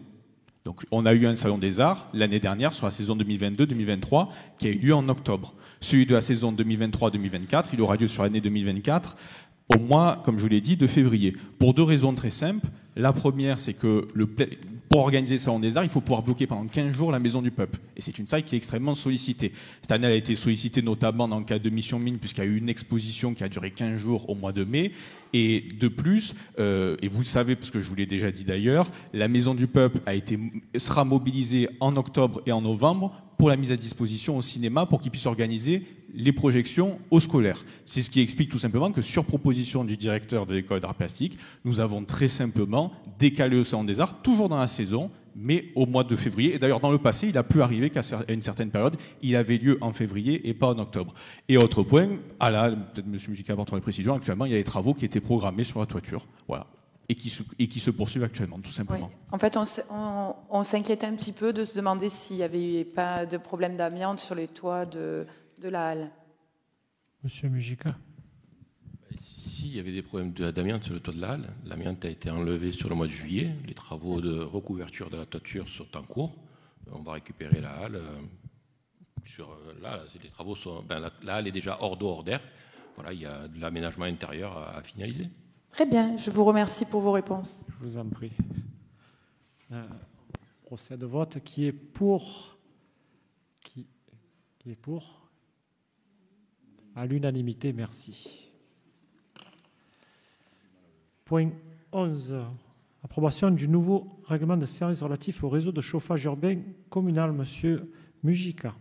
Donc, on a eu un Salon des Arts l'année dernière sur la saison 2022-2023 qui a eu lieu en octobre. Celui de la saison 2023-2024, il aura lieu sur l'année 2024 au mois, comme je vous l'ai dit, de février. Pour 2 raisons très simples. La première, c'est que pour organiser le Salon des Arts, il faut pouvoir bloquer pendant 15 jours la Maison du Peuple. Et c'est une salle qui est extrêmement sollicitée. Cette année, elle a été sollicitée notamment dans le cadre de Mission Mine, puisqu'il y a eu une exposition qui a duré 15 jours au mois de mai. Et de plus, et vous le savez, parce que je vous l'ai déjà dit d'ailleurs, la Maison du Peuple sera mobilisée en octobre et en novembre pour la mise à disposition au cinéma pour qu'ils puissent organiser les projections aux scolaires. C'est ce qui explique tout simplement que sur proposition du directeur de l'école d'art plastique, nous avons très simplement décalé le Salon des Arts, toujours dans la saison, mais au mois de février. Et d'ailleurs, dans le passé, il a pu arriver qu'à une certaine période, il avait lieu en février et pas en octobre. Et autre point, peut-être M. Mujica apportera les précisions, actuellement, il y a des travaux qui étaient programmés sur la toiture. Voilà. Et qui se poursuivent actuellement, tout simplement. Oui. En fait, on s'inquiétait un petit peu de se demander s'il n'y avait pas de problème d'amiante sur les toits de la Halle. Monsieur Mujica. Si, il y avait des problèmes d'amiante sur le toit de la Halle. L'amiante a été enlevée sur le mois de juillet. Les travaux de recouverture de la toiture sont en cours. On va récupérer la Halle. La Halle est déjà hors d'eau, hors d'air. voilà, il y a de l'aménagement intérieur à finaliser. Très bien, je vous remercie pour vos réponses. Je vous en prie. Procès de vote. Qui est pour? Qui est pour? À l'unanimité, merci. Point 11. Approbation du nouveau règlement de service relatif au réseau de chauffage urbain communal. Monsieur Mujica.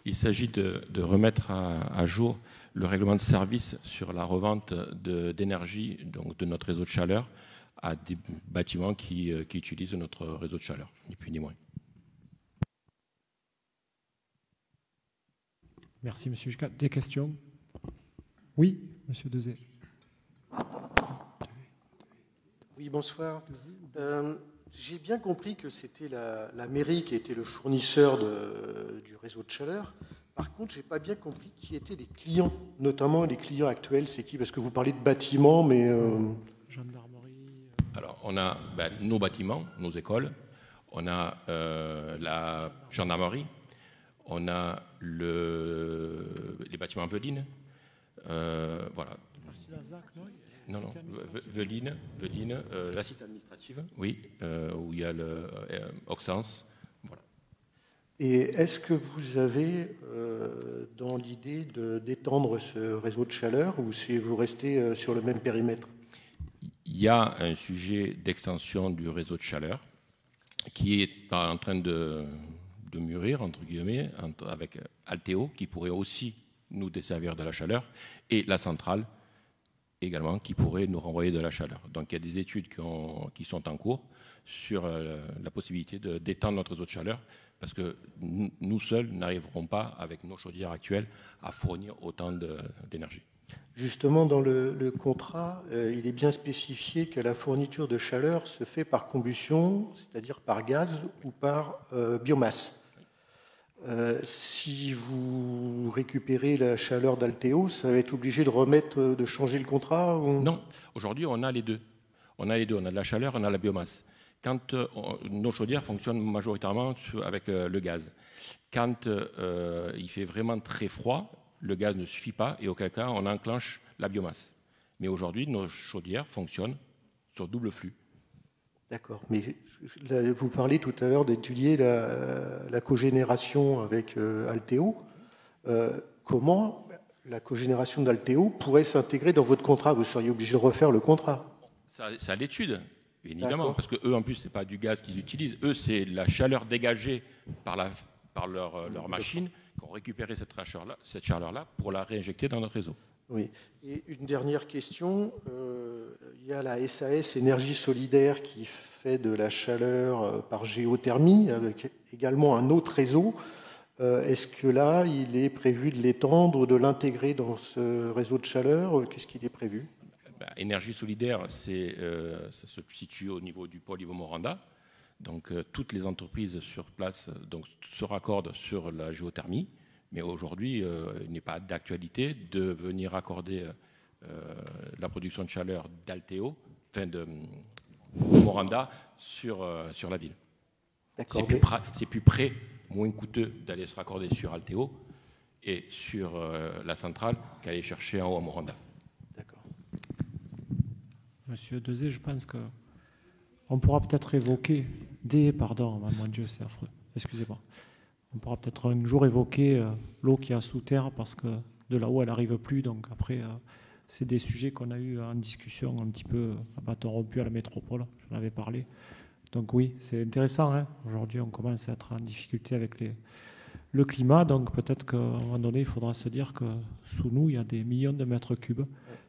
Il s'agit de remettre à jour le règlement de service sur la revente d'énergie donc de notre réseau de chaleur à des bâtiments qui utilisent notre réseau de chaleur, ni plus ni moins. Merci, Monsieur Mujica. Des questions? Oui, Monsieur Dezay. Oui, bonsoir. J'ai bien compris que c'était la mairie qui était le fournisseur du réseau de chaleur. Par contre, je n'ai pas bien compris qui étaient les clients, notamment les clients actuels. C'est qui? Parce que vous parlez de bâtiments, mais... Gendarmerie. Alors, on a nos bâtiments, nos écoles, on a la gendarmerie, on a les bâtiments Veline. Voilà. Non, Veline, la cité administrative, oui, où il y a le Auxence. Voilà. Et est-ce que vous avez dans l'idée d'étendre ce réseau de chaleur ou si vous restez sur le même périmètre? Il y a un sujet d'extension du réseau de chaleur qui est en train de mûrir, entre guillemets, avec Alteo, qui pourrait aussi nous desservir de la chaleur, et la centrale, également, qui pourrait nous renvoyer de la chaleur. Donc il y a des études qui sont en cours sur la possibilité d'étendre notre réseau de chaleur, parce que nous seuls n'arriverons pas, avec nos chaudières actuelles, à fournir autant d'énergie. Justement, dans le contrat, il est bien spécifié que la fourniture de chaleur se fait par combustion, c'est-à-dire par gaz ou par biomasse. Si vous récupérez la chaleur d'Alteo, ça va être obligé de changer le contrat ou... Non, aujourd'hui on a les deux. On a de la chaleur, on a la biomasse. Quand nos chaudières fonctionnent majoritairement avec le gaz. Quand il fait vraiment très froid, le gaz ne suffit pas et auquel cas on enclenche la biomasse. Mais aujourd'hui, nos chaudières fonctionnent sur double flux. D'accord. Mais vous parlez tout à l'heure d'étudier la cogénération avec Alteo. Comment la cogénération d'Alteo pourrait s'intégrer dans votre contrat? Vous seriez obligé de refaire le contrat. C'est à l'étude, évidemment, parce que eux, en plus, c'est pas du gaz qu'ils utilisent. Eux, c'est la chaleur dégagée par leur machine qui ont récupéré cette chaleur-là pour la réinjecter dans notre réseau. Oui. Et une dernière question. Il y a la SAS Énergie Solidaire qui fait de la chaleur par géothermie, avec également un autre réseau. Est-ce que là, il est prévu de l'étendre, de l'intégrer dans ce réseau de chaleur? Qu'est-ce qu'il est prévu? Énergie Solidaire, ça se situe au niveau du pôle Ivo Moranda. Donc toutes les entreprises sur place se raccordent sur la géothermie. Mais aujourd'hui, il n'est pas d'actualité de venir accorder la production de chaleur d'Alteo, enfin de Moranda, sur la ville. C'est plus près, moins coûteux d'aller se raccorder sur Alteo et sur la centrale qu'aller chercher en haut à Moranda. D'accord. Monsieur Dezay, je pense qu'on pourra peut-être évoquer pardon, mon Dieu, c'est affreux, excusez-moi. On pourra peut-être un jour évoquer l'eau qui est sous terre parce que de là-haut, elle n'arrive plus. Donc après, c'est des sujets qu'on a eu en discussion un petit peu à bâton rompu à la métropole. J'en avais parlé. Donc oui, c'est intéressant. Hein. Aujourd'hui, on commence à être en difficulté avec le climat. Donc peut-être qu'à un moment donné, il faudra se dire que sous nous, il y a des millions de mètres cubes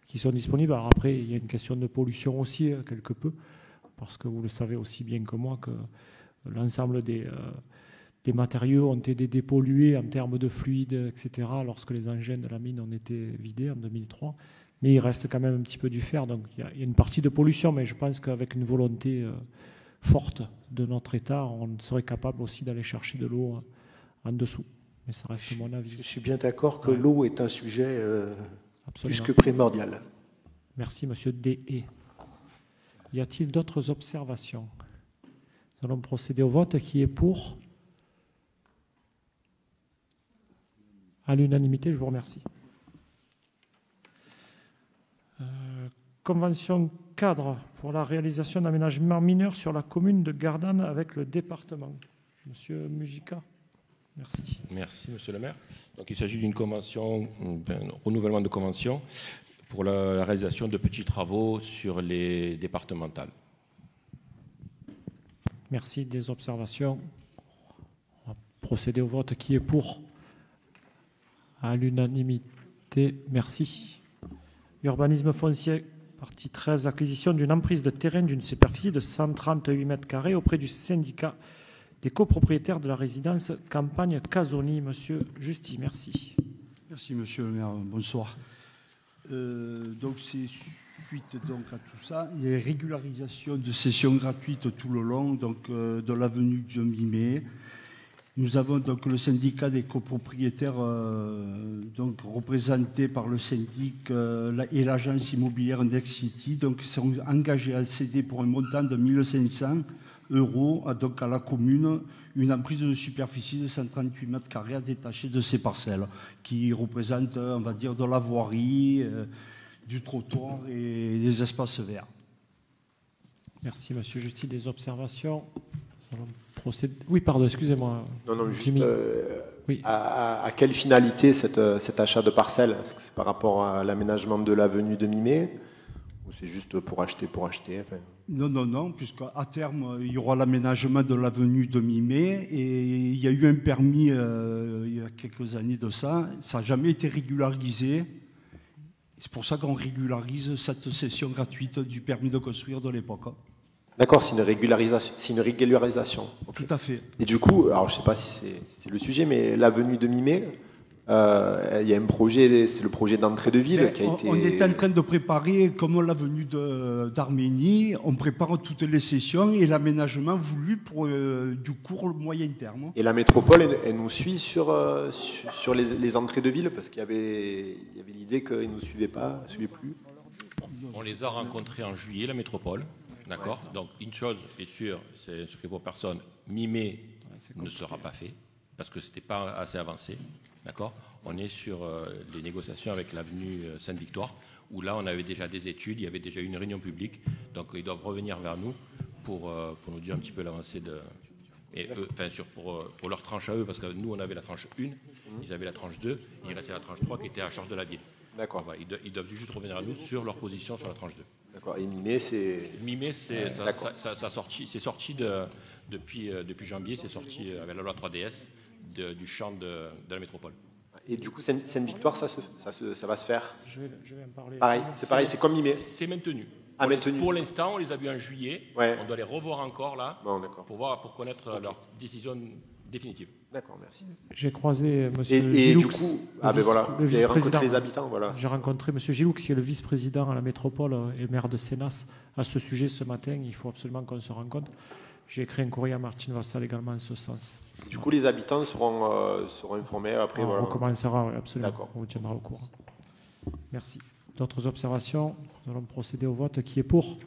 qui sont disponibles. Alors après, il y a une question de pollution aussi, quelque peu. Parce que vous le savez aussi bien que moi que l'ensemble des matériaux ont été dépollués en termes de fluides, etc., lorsque les engins de la mine ont été vidés en 2003. Mais il reste quand même un petit peu du fer. Donc il y a une partie de pollution, mais je pense qu'avec une volonté forte de notre État, on serait capable aussi d'aller chercher de l'eau en dessous. Mais ça reste mon avis. Je suis bien d'accord que l'eau est un sujet plus que primordial. Merci, monsieur D.E. Y a-t-il d'autres observations? Nous allons procéder au vote. Qui est pour? À l'unanimité, je vous remercie. Convention cadre pour la réalisation d'aménagements mineurs sur la commune de Gardanne avec le département. Monsieur Mujica, merci. Merci, monsieur le maire. Donc, il s'agit d'une convention, un renouvellement de convention pour la réalisation de petits travaux sur les départementales. Merci. Des observations? On va procéder au vote. Qui est pour? À l'unanimité, merci. Urbanisme foncier, partie 13, acquisition d'une emprise de terrain d'une superficie de 138 m² auprès du syndicat des copropriétaires de la résidence Campagne Casoni. Monsieur Justy, merci. Merci, monsieur le maire. Bonsoir. Donc, c'est suite donc, à tout ça. Il y a une régularisation de sessions gratuites tout le long donc, de l'avenue du mi-mai. Nous avons donc le syndicat des copropriétaires donc, représenté par le syndic et l'agence immobilière Next City. Donc, sont engagés à céder pour un montant de 1 500 € donc, à la commune une emprise de superficie de 138 m² à détacher de ces parcelles qui représentent, on va dire, de la voirie, du trottoir et des espaces verts. Merci, monsieur Justy. Des observations? Oui, pardon, excusez-moi. Non, juste oui. À quelle finalité cet achat de parcelles? Est-ce que c'est par rapport à l'aménagement de l'avenue de mi-mai ou c'est juste pour acheter enfin... Non, puisqu'à terme, il y aura l'aménagement de l'avenue de mi-mai et il y a eu un permis il y a quelques années de ça. Ça n'a jamais été régularisé. C'est pour ça qu'on régularise cette cession gratuite du permis de construire de l'époque. D'accord, c'est une régularisation. Okay. Tout à fait. Et du coup, alors je ne sais pas si c'est le sujet, mais l'avenue de mi-mai, il y a un projet, c'est le projet d'entrée de ville qui a été... On est en train de préparer, comme l'avenue d'Arménie, on prépare toutes les sessions et l'aménagement voulu pour du court moyen terme. Et la métropole, elle nous suit sur les entrées de ville, parce qu'il y avait l'idée qu'ils ne nous suivaient plus. On les a rencontrés en juillet, la métropole. D'accord. Donc, une chose est sûre, c'est un secret pour personne. Mi-mai ne sera pas fait parce que ce n'était pas assez avancé. D'accord. On est sur les négociations avec l'avenue Sainte-Victoire où là, on avait déjà des études, il y avait déjà une réunion publique. Donc, ils doivent revenir vers nous pour nous dire un petit peu l'avancée de... Et eux, enfin, pour leur tranche à eux, parce que nous, on avait la tranche 1, ils avaient la tranche 2, il restait la tranche 3 qui était à charge de la ville. D'accord. Voilà, ils doivent juste revenir à nous sur leur position sur la tranche 2. D'accord. Et mi-mai, c'est... Mi-mai, c'est sorti depuis janvier, c'est sorti avec la loi 3DS du champ de la métropole. Et du coup, Sainte-Victoire, ça va se faire? Je vais en parler. Pareil, c'est pareil, c'est comme mi-mai. C'est maintenu. Maintenu. Pour l'instant, on les a vus en juillet. Ouais. On doit les revoir encore là pour connaître leur décision définitive. D'accord, merci. J'ai croisé M. Et Giloux, du coup, vous avez rencontré les habitants, voilà. J'ai rencontré M. Giloux, qui est le vice-président à la métropole et maire de Sénas, à ce sujet ce matin. Il faut absolument qu'on se rencontre. J'ai écrit un courrier à Martine Vassal également en ce sens. Du coup, les habitants seront informés après. On recommencera, oui, absolument. On vous tiendra au courant. Merci. D'autres observations? Nous allons procéder au vote. Qui est pour?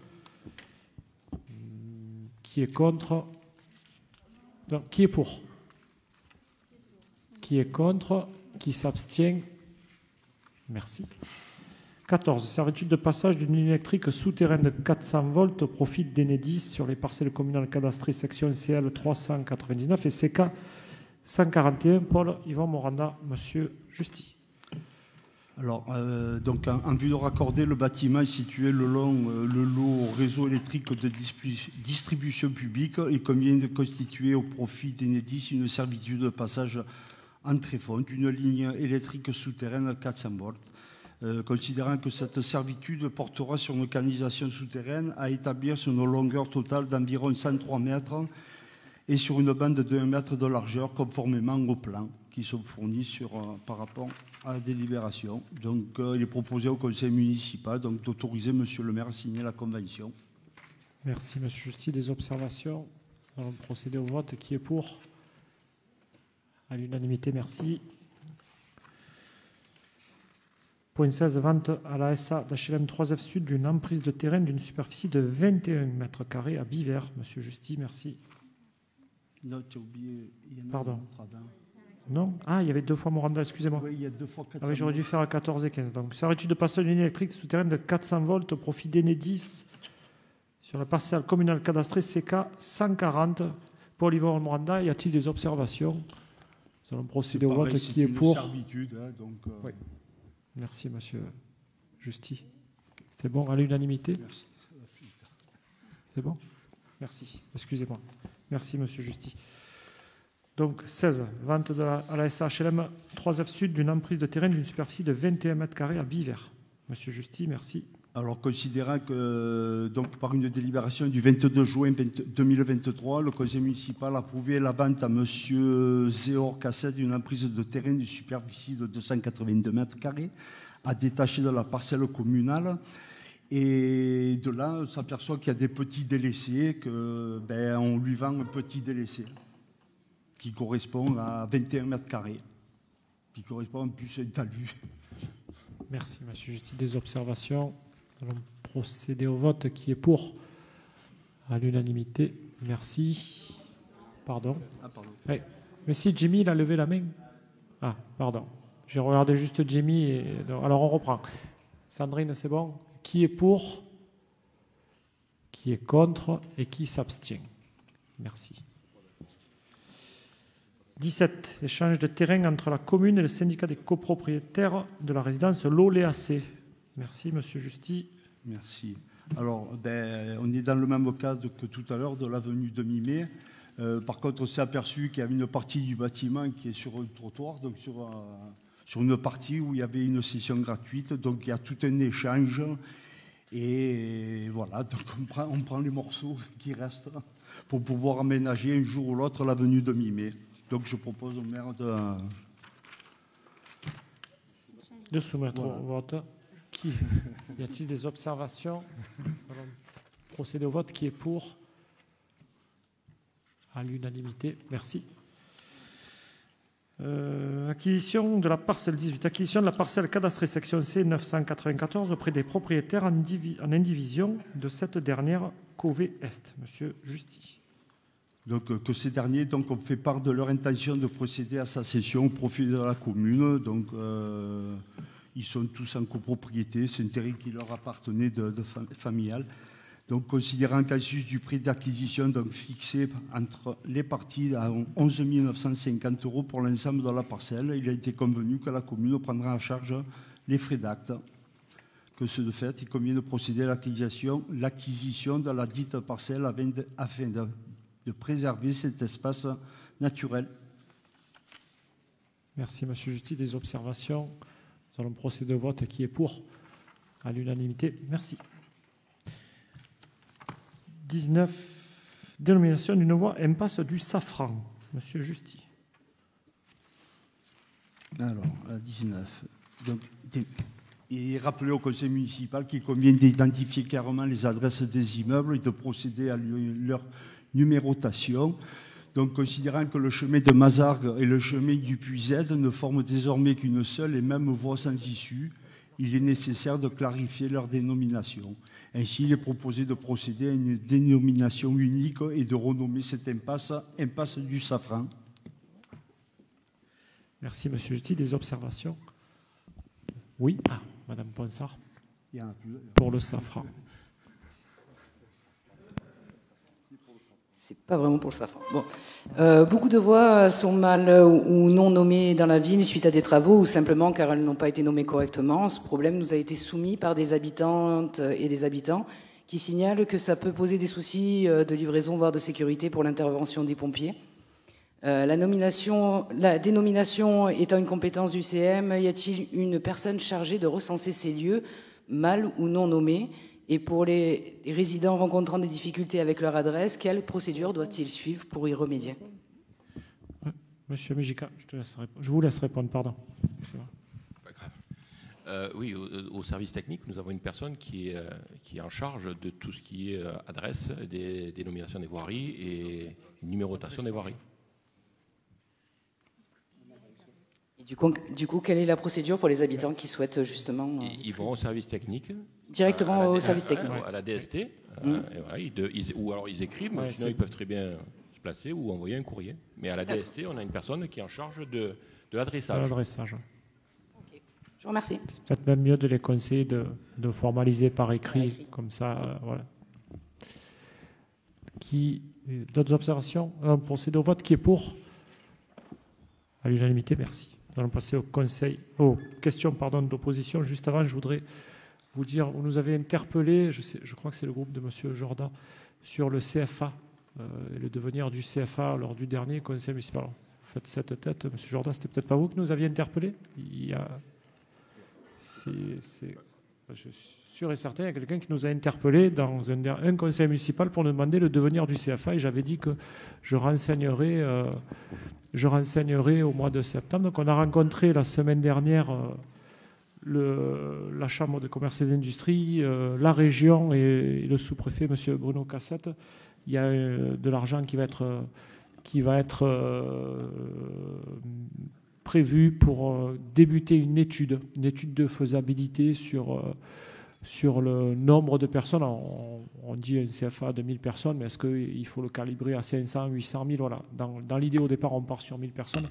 Qui est contre? Non, qui est pour? Qui est contre? Qui s'abstient? Merci. 14. Servitude de passage d'une ligne électrique souterraine de 400 volts au profit d'Enedis sur les parcelles communales cadastrées section CL 399 et CK 141. Paul Yvon Moranda, Monsieur Justy. Alors, donc, en vue de raccorder, le bâtiment est situé le long le lot réseau électrique de distribution publique et convient de constituer au profit d'Enedis une servitude de passage en tréfonds d'une ligne électrique souterraine à 400 volts. Considérant que cette servitude portera sur une canalisation souterraine à établir sur une longueur totale d'environ 103 mètres et sur une bande de 1 mètre de largeur, conformément aux plans qui sont fournis par rapport à la délibération. Donc, il est proposé au conseil municipal d'autoriser monsieur le maire à signer la convention. Merci, monsieur Justy. Des observations? Nous allons procéder au vote. Qui est pour? À l'unanimité, merci. Point 16, vente à la SA d'HLM 3F Sud d'une emprise de terrain d'une superficie de 21 m² à Bivers. Monsieur Justy, merci. Non, tu as oublié. Pardon. Non. Ah, il y avait 2 fois Moranda, excusez-moi. Oui, il y a 2 fois 400 Ah oui, j'aurais dû faire à 14 et 15. Donc, serait-il de passer une ligne électrique souterraine de 400 volts au profit d'Enedis sur la parcelle communale cadastrée CK 140 pour Livoire Moranda? Y a-t-il des observations? Nous allons procéder au vote. Qui est pour? Servitude, hein, donc, oui. Merci, monsieur Justy. C'est bon, à l'unanimité? Merci. C'est bon? Merci. Excusez-moi. Merci, monsieur Justy. Donc, 16. Vente à la SAHLM 3F Sud d'une emprise de terrain d'une superficie de 21 m² à Bivers. Monsieur Justy, merci. Alors, considérant que, donc, par une délibération du 22 juin 2023, le conseil municipal a approuvé la vente à monsieur Zéor Cassette d'une emprise de terrain d'une superficie de 282 m² à détacher de la parcelle communale. Et de là, on s'aperçoit qu'il y a des petits délaissés, on lui vend un petit délaissé qui correspond à 21 m², qui correspond en plus à un talus. Merci, monsieur Justy. Des observations? Nous allons procéder au vote. Qui est pour? À l'unanimité. Merci. Pardon. Ah, pardon. Oui. Mais si Jimmy, il a levé la main. Ah, pardon. J'ai regardé juste Jimmy. Alors, on reprend. Sandrine, c'est bon? Qui est pour? Qui est contre? Et qui s'abstient? Merci. 17. Échange de terrain entre la commune et le syndicat des copropriétaires de la résidence L'Oléacé. Merci, monsieur Justy. Merci. Alors, on est dans le même cas que tout à l'heure de l'avenue Demi-Mai. Par contre, on s'est aperçu qu'il y avait une partie du bâtiment qui est sur un trottoir, donc sur une partie où il y avait une session gratuite. Donc, il y a tout un échange. Et voilà, donc on prend les morceaux qui restent pour pouvoir aménager un jour ou l'autre l'avenue Demi-Mai. Donc, je propose au maire de soumettre au vote. Y a-t-il des observations? Nous allons procéder au vote. Qui est pour? À l'unanimité. Merci. Acquisition de la parcelle 18. Acquisition de la parcelle cadastrée section C 994 auprès des propriétaires en indivision de cette dernière Cové Est. Monsieur Justy. Donc, que ces derniers ont fait part de leur intention de procéder à sa cession au profit de la commune. Donc, ils sont tous en copropriété. C'est un terrain qui leur appartenait de familial. Donc, considérant qu'en sus du prix d'acquisition fixé entre les parties à 11 950 € pour l'ensemble de la parcelle, il a été convenu que la commune prendra en charge les frais d'acte. Que ce de fait, il convient de procéder à l'acquisition de la dite parcelle afin de préserver cet espace naturel. Merci, monsieur Justy. Des observations? Nous allons procéder au vote. Qui est pour? À l'unanimité. Merci. 19. Dénomination d'une voie impasse du Safran. Monsieur Justy. Alors, à 19. Donc, et rappeler au conseil municipal qu'il convient d'identifier clairement les adresses des immeubles et de procéder à leur numérotation. Donc, considérant que le chemin de Mazargues et le chemin du Puy-Z ne forment désormais qu'une seule et même voie sans issue, il est nécessaire de clarifier leur dénomination. Ainsi, il est proposé de procéder à une dénomination unique et de renommer cette impasse impasse du Safran. Merci, monsieur Justy. Des observations? Oui. Ah, madame Ponsard. Il y en a plus. Pour le Safran. C'est pas vraiment pour le Safran. Bon. Beaucoup de voies sont mal ou non nommées dans la ville suite à des travaux ou simplement car elles n'ont pas été nommées correctement. Ce problème nous a été soumis par des habitantes et des habitants qui signalent que ça peut poser des soucis de livraison, voire de sécurité pour l'intervention des pompiers. La dénomination étant une compétence du CM, y a-t-il une personne chargée de recenser ces lieux, mal ou non nommés? Et pour les résidents rencontrant des difficultés avec leur adresse, quelle procédure doit-il suivre pour y remédier? Monsieur Mégica, je vous laisse répondre, pardon. Pas grave. Oui, au service technique, nous avons une personne qui est en charge de tout ce qui est adresse, des dénominations des voiries et numérotation des voiries. Et du coup, quelle est la procédure pour les habitants qui souhaitent justement... Ils vont au service technique. Directement au service technique. À la DST. Et voilà, ou alors ils écrivent, mais sinon ils peuvent très bien se déplacer ou envoyer un courrier. Mais à la DST, on a une personne qui est en charge de l'adressage. De l'adressage. Je vous remercie. C'est peut-être même mieux de les conseiller de formaliser par écrit, comme ça, voilà. D'autres observations? On procède au vote. Qui est pour? À l'unanimité, merci. Nous allons passer aux questions d'opposition. Juste avant, je voudrais vous dire, vous nous avez interpellé, je crois que c'est le groupe de M. Jordan, sur le CFA et le devenir du CFA lors du dernier conseil municipal. Vous faites cette tête, M. Jordan, c'était peut-être pas vous que nous aviez interpellé? Je suis sûr et certain, il y a quelqu'un qui nous a interpellé dans un conseil municipal pour nous demander le devenir du CFA et j'avais dit que je renseignerai au mois de septembre. Donc on a rencontré la semaine dernière la Chambre de commerce et d'industrie, la région et le sous-préfet, M. Bruno Cassette. Il y a de l'argent qui va être prévu pour débuter une étude de faisabilité sur le nombre de personnes. On dit un CFA de 1000 personnes, mais est-ce qu'il faut le calibrer à 500, 800 000? Voilà. Dans l'idée, au départ, on part sur 1000 personnes.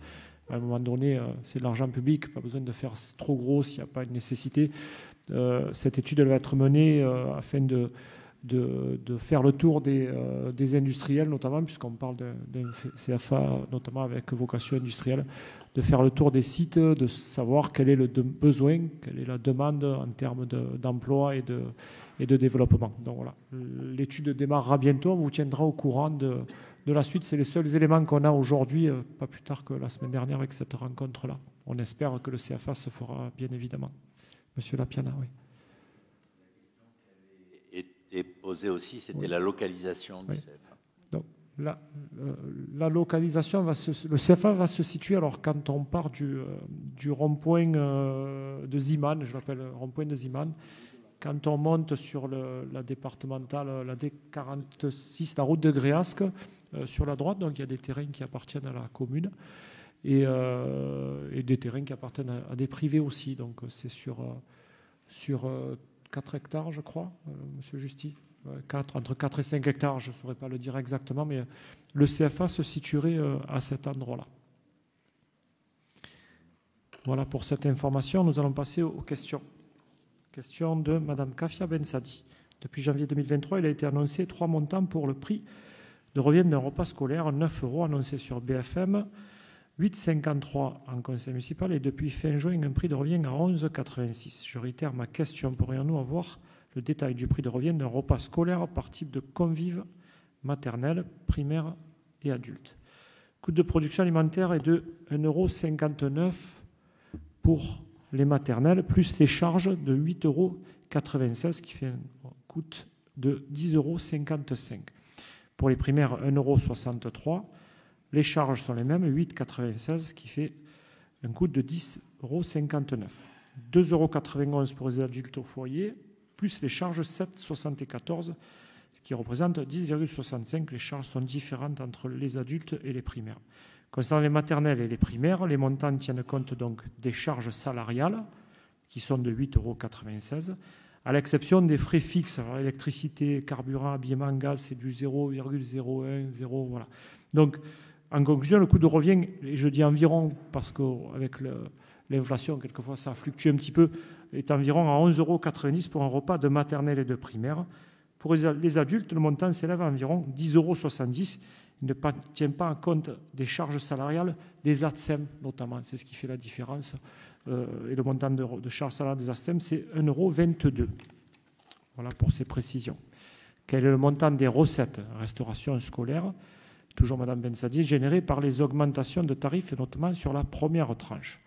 À un moment donné, c'est de l'argent public, pas besoin de faire trop gros s'il n'y a pas de nécessité. Cette étude elle va être menée afin de faire le tour des industriels, notamment, puisqu'on parle d'un CFA, notamment avec vocation industrielle, de faire le tour des sites, de savoir quel est le besoin, quelle est la demande en termes d'emploi et de développement. Donc voilà, l'étude démarrera bientôt, on vous tiendra au courant de la suite. C'est les seuls éléments qu'on a aujourd'hui, pas plus tard que la semaine dernière avec cette rencontre-là. On espère que le CFA se fera, bien évidemment. Monsieur Lapiana, oui. Et posé aussi, c'était la localisation du CFA. Donc, la localisation, le CFA va se situer, alors quand on part du rond-point de Ziman, je l'appelle rond-point de Ziman, quand on monte sur la départementale, la D46, la route de Gréasque, sur la droite, donc il y a des terrains qui appartiennent à la commune et des terrains qui appartiennent à des privés aussi, donc c'est sur 4 hectares, je crois, Monsieur Justy. Entre 4 et 5 hectares, je ne saurais pas le dire exactement, mais le CFA se situerait à cet endroit-là. Voilà pour cette information. Nous allons passer aux questions. Question de Mme Kafia Bensadi. Depuis janvier 2023, il a été annoncé 3 montants pour le prix de revient d'un repas scolaire, 9 € annoncé sur BFM, 8,53 en conseil municipal et depuis fin juin, un prix de revient à 11,86. Je réitère ma question, pourrions-nous avoir le détail du prix de revient d'un repas scolaire par type de convive maternelle, primaire et adulte? Coût de production alimentaire est de 1,59 € pour les maternelles, plus les charges de 8,96 €, qui fait un coût de 10,55 €. Pour les primaires, 1,63 €. Les charges sont les mêmes, 8,96 €, qui fait un coût de 10,59 €. 2,91 € pour les adultes au foyer, plus les charges 7,74 €, ce qui représente 10,65 €. Les charges sont différentes entre les adultes et les primaires. Concernant les maternelles et les primaires, les montants tiennent compte donc des charges salariales, qui sont de 8,96 €, à l'exception des frais fixes. Alors, électricité, carburant, habillement, gaz, c'est du 0,01 €, voilà. Donc, en conclusion, le coût de revient, et je dis environ, parce qu'avec l'inflation, quelquefois ça fluctue un petit peu, est environ à 11,90 € pour un repas de maternelle et de primaire. Pour les adultes, le montant s'élève à environ 10,70 €. Il ne tient pas en compte des charges salariales des ATSEM, notamment. C'est ce qui fait la différence. Et le montant de charges salariales des ATSEM, c'est 1,22 €. Voilà pour ces précisions. Quel est le montant des recettes restauration scolaire, toujours Mme Bensadi, générées par les augmentations de tarifs, et notamment sur la première tranche?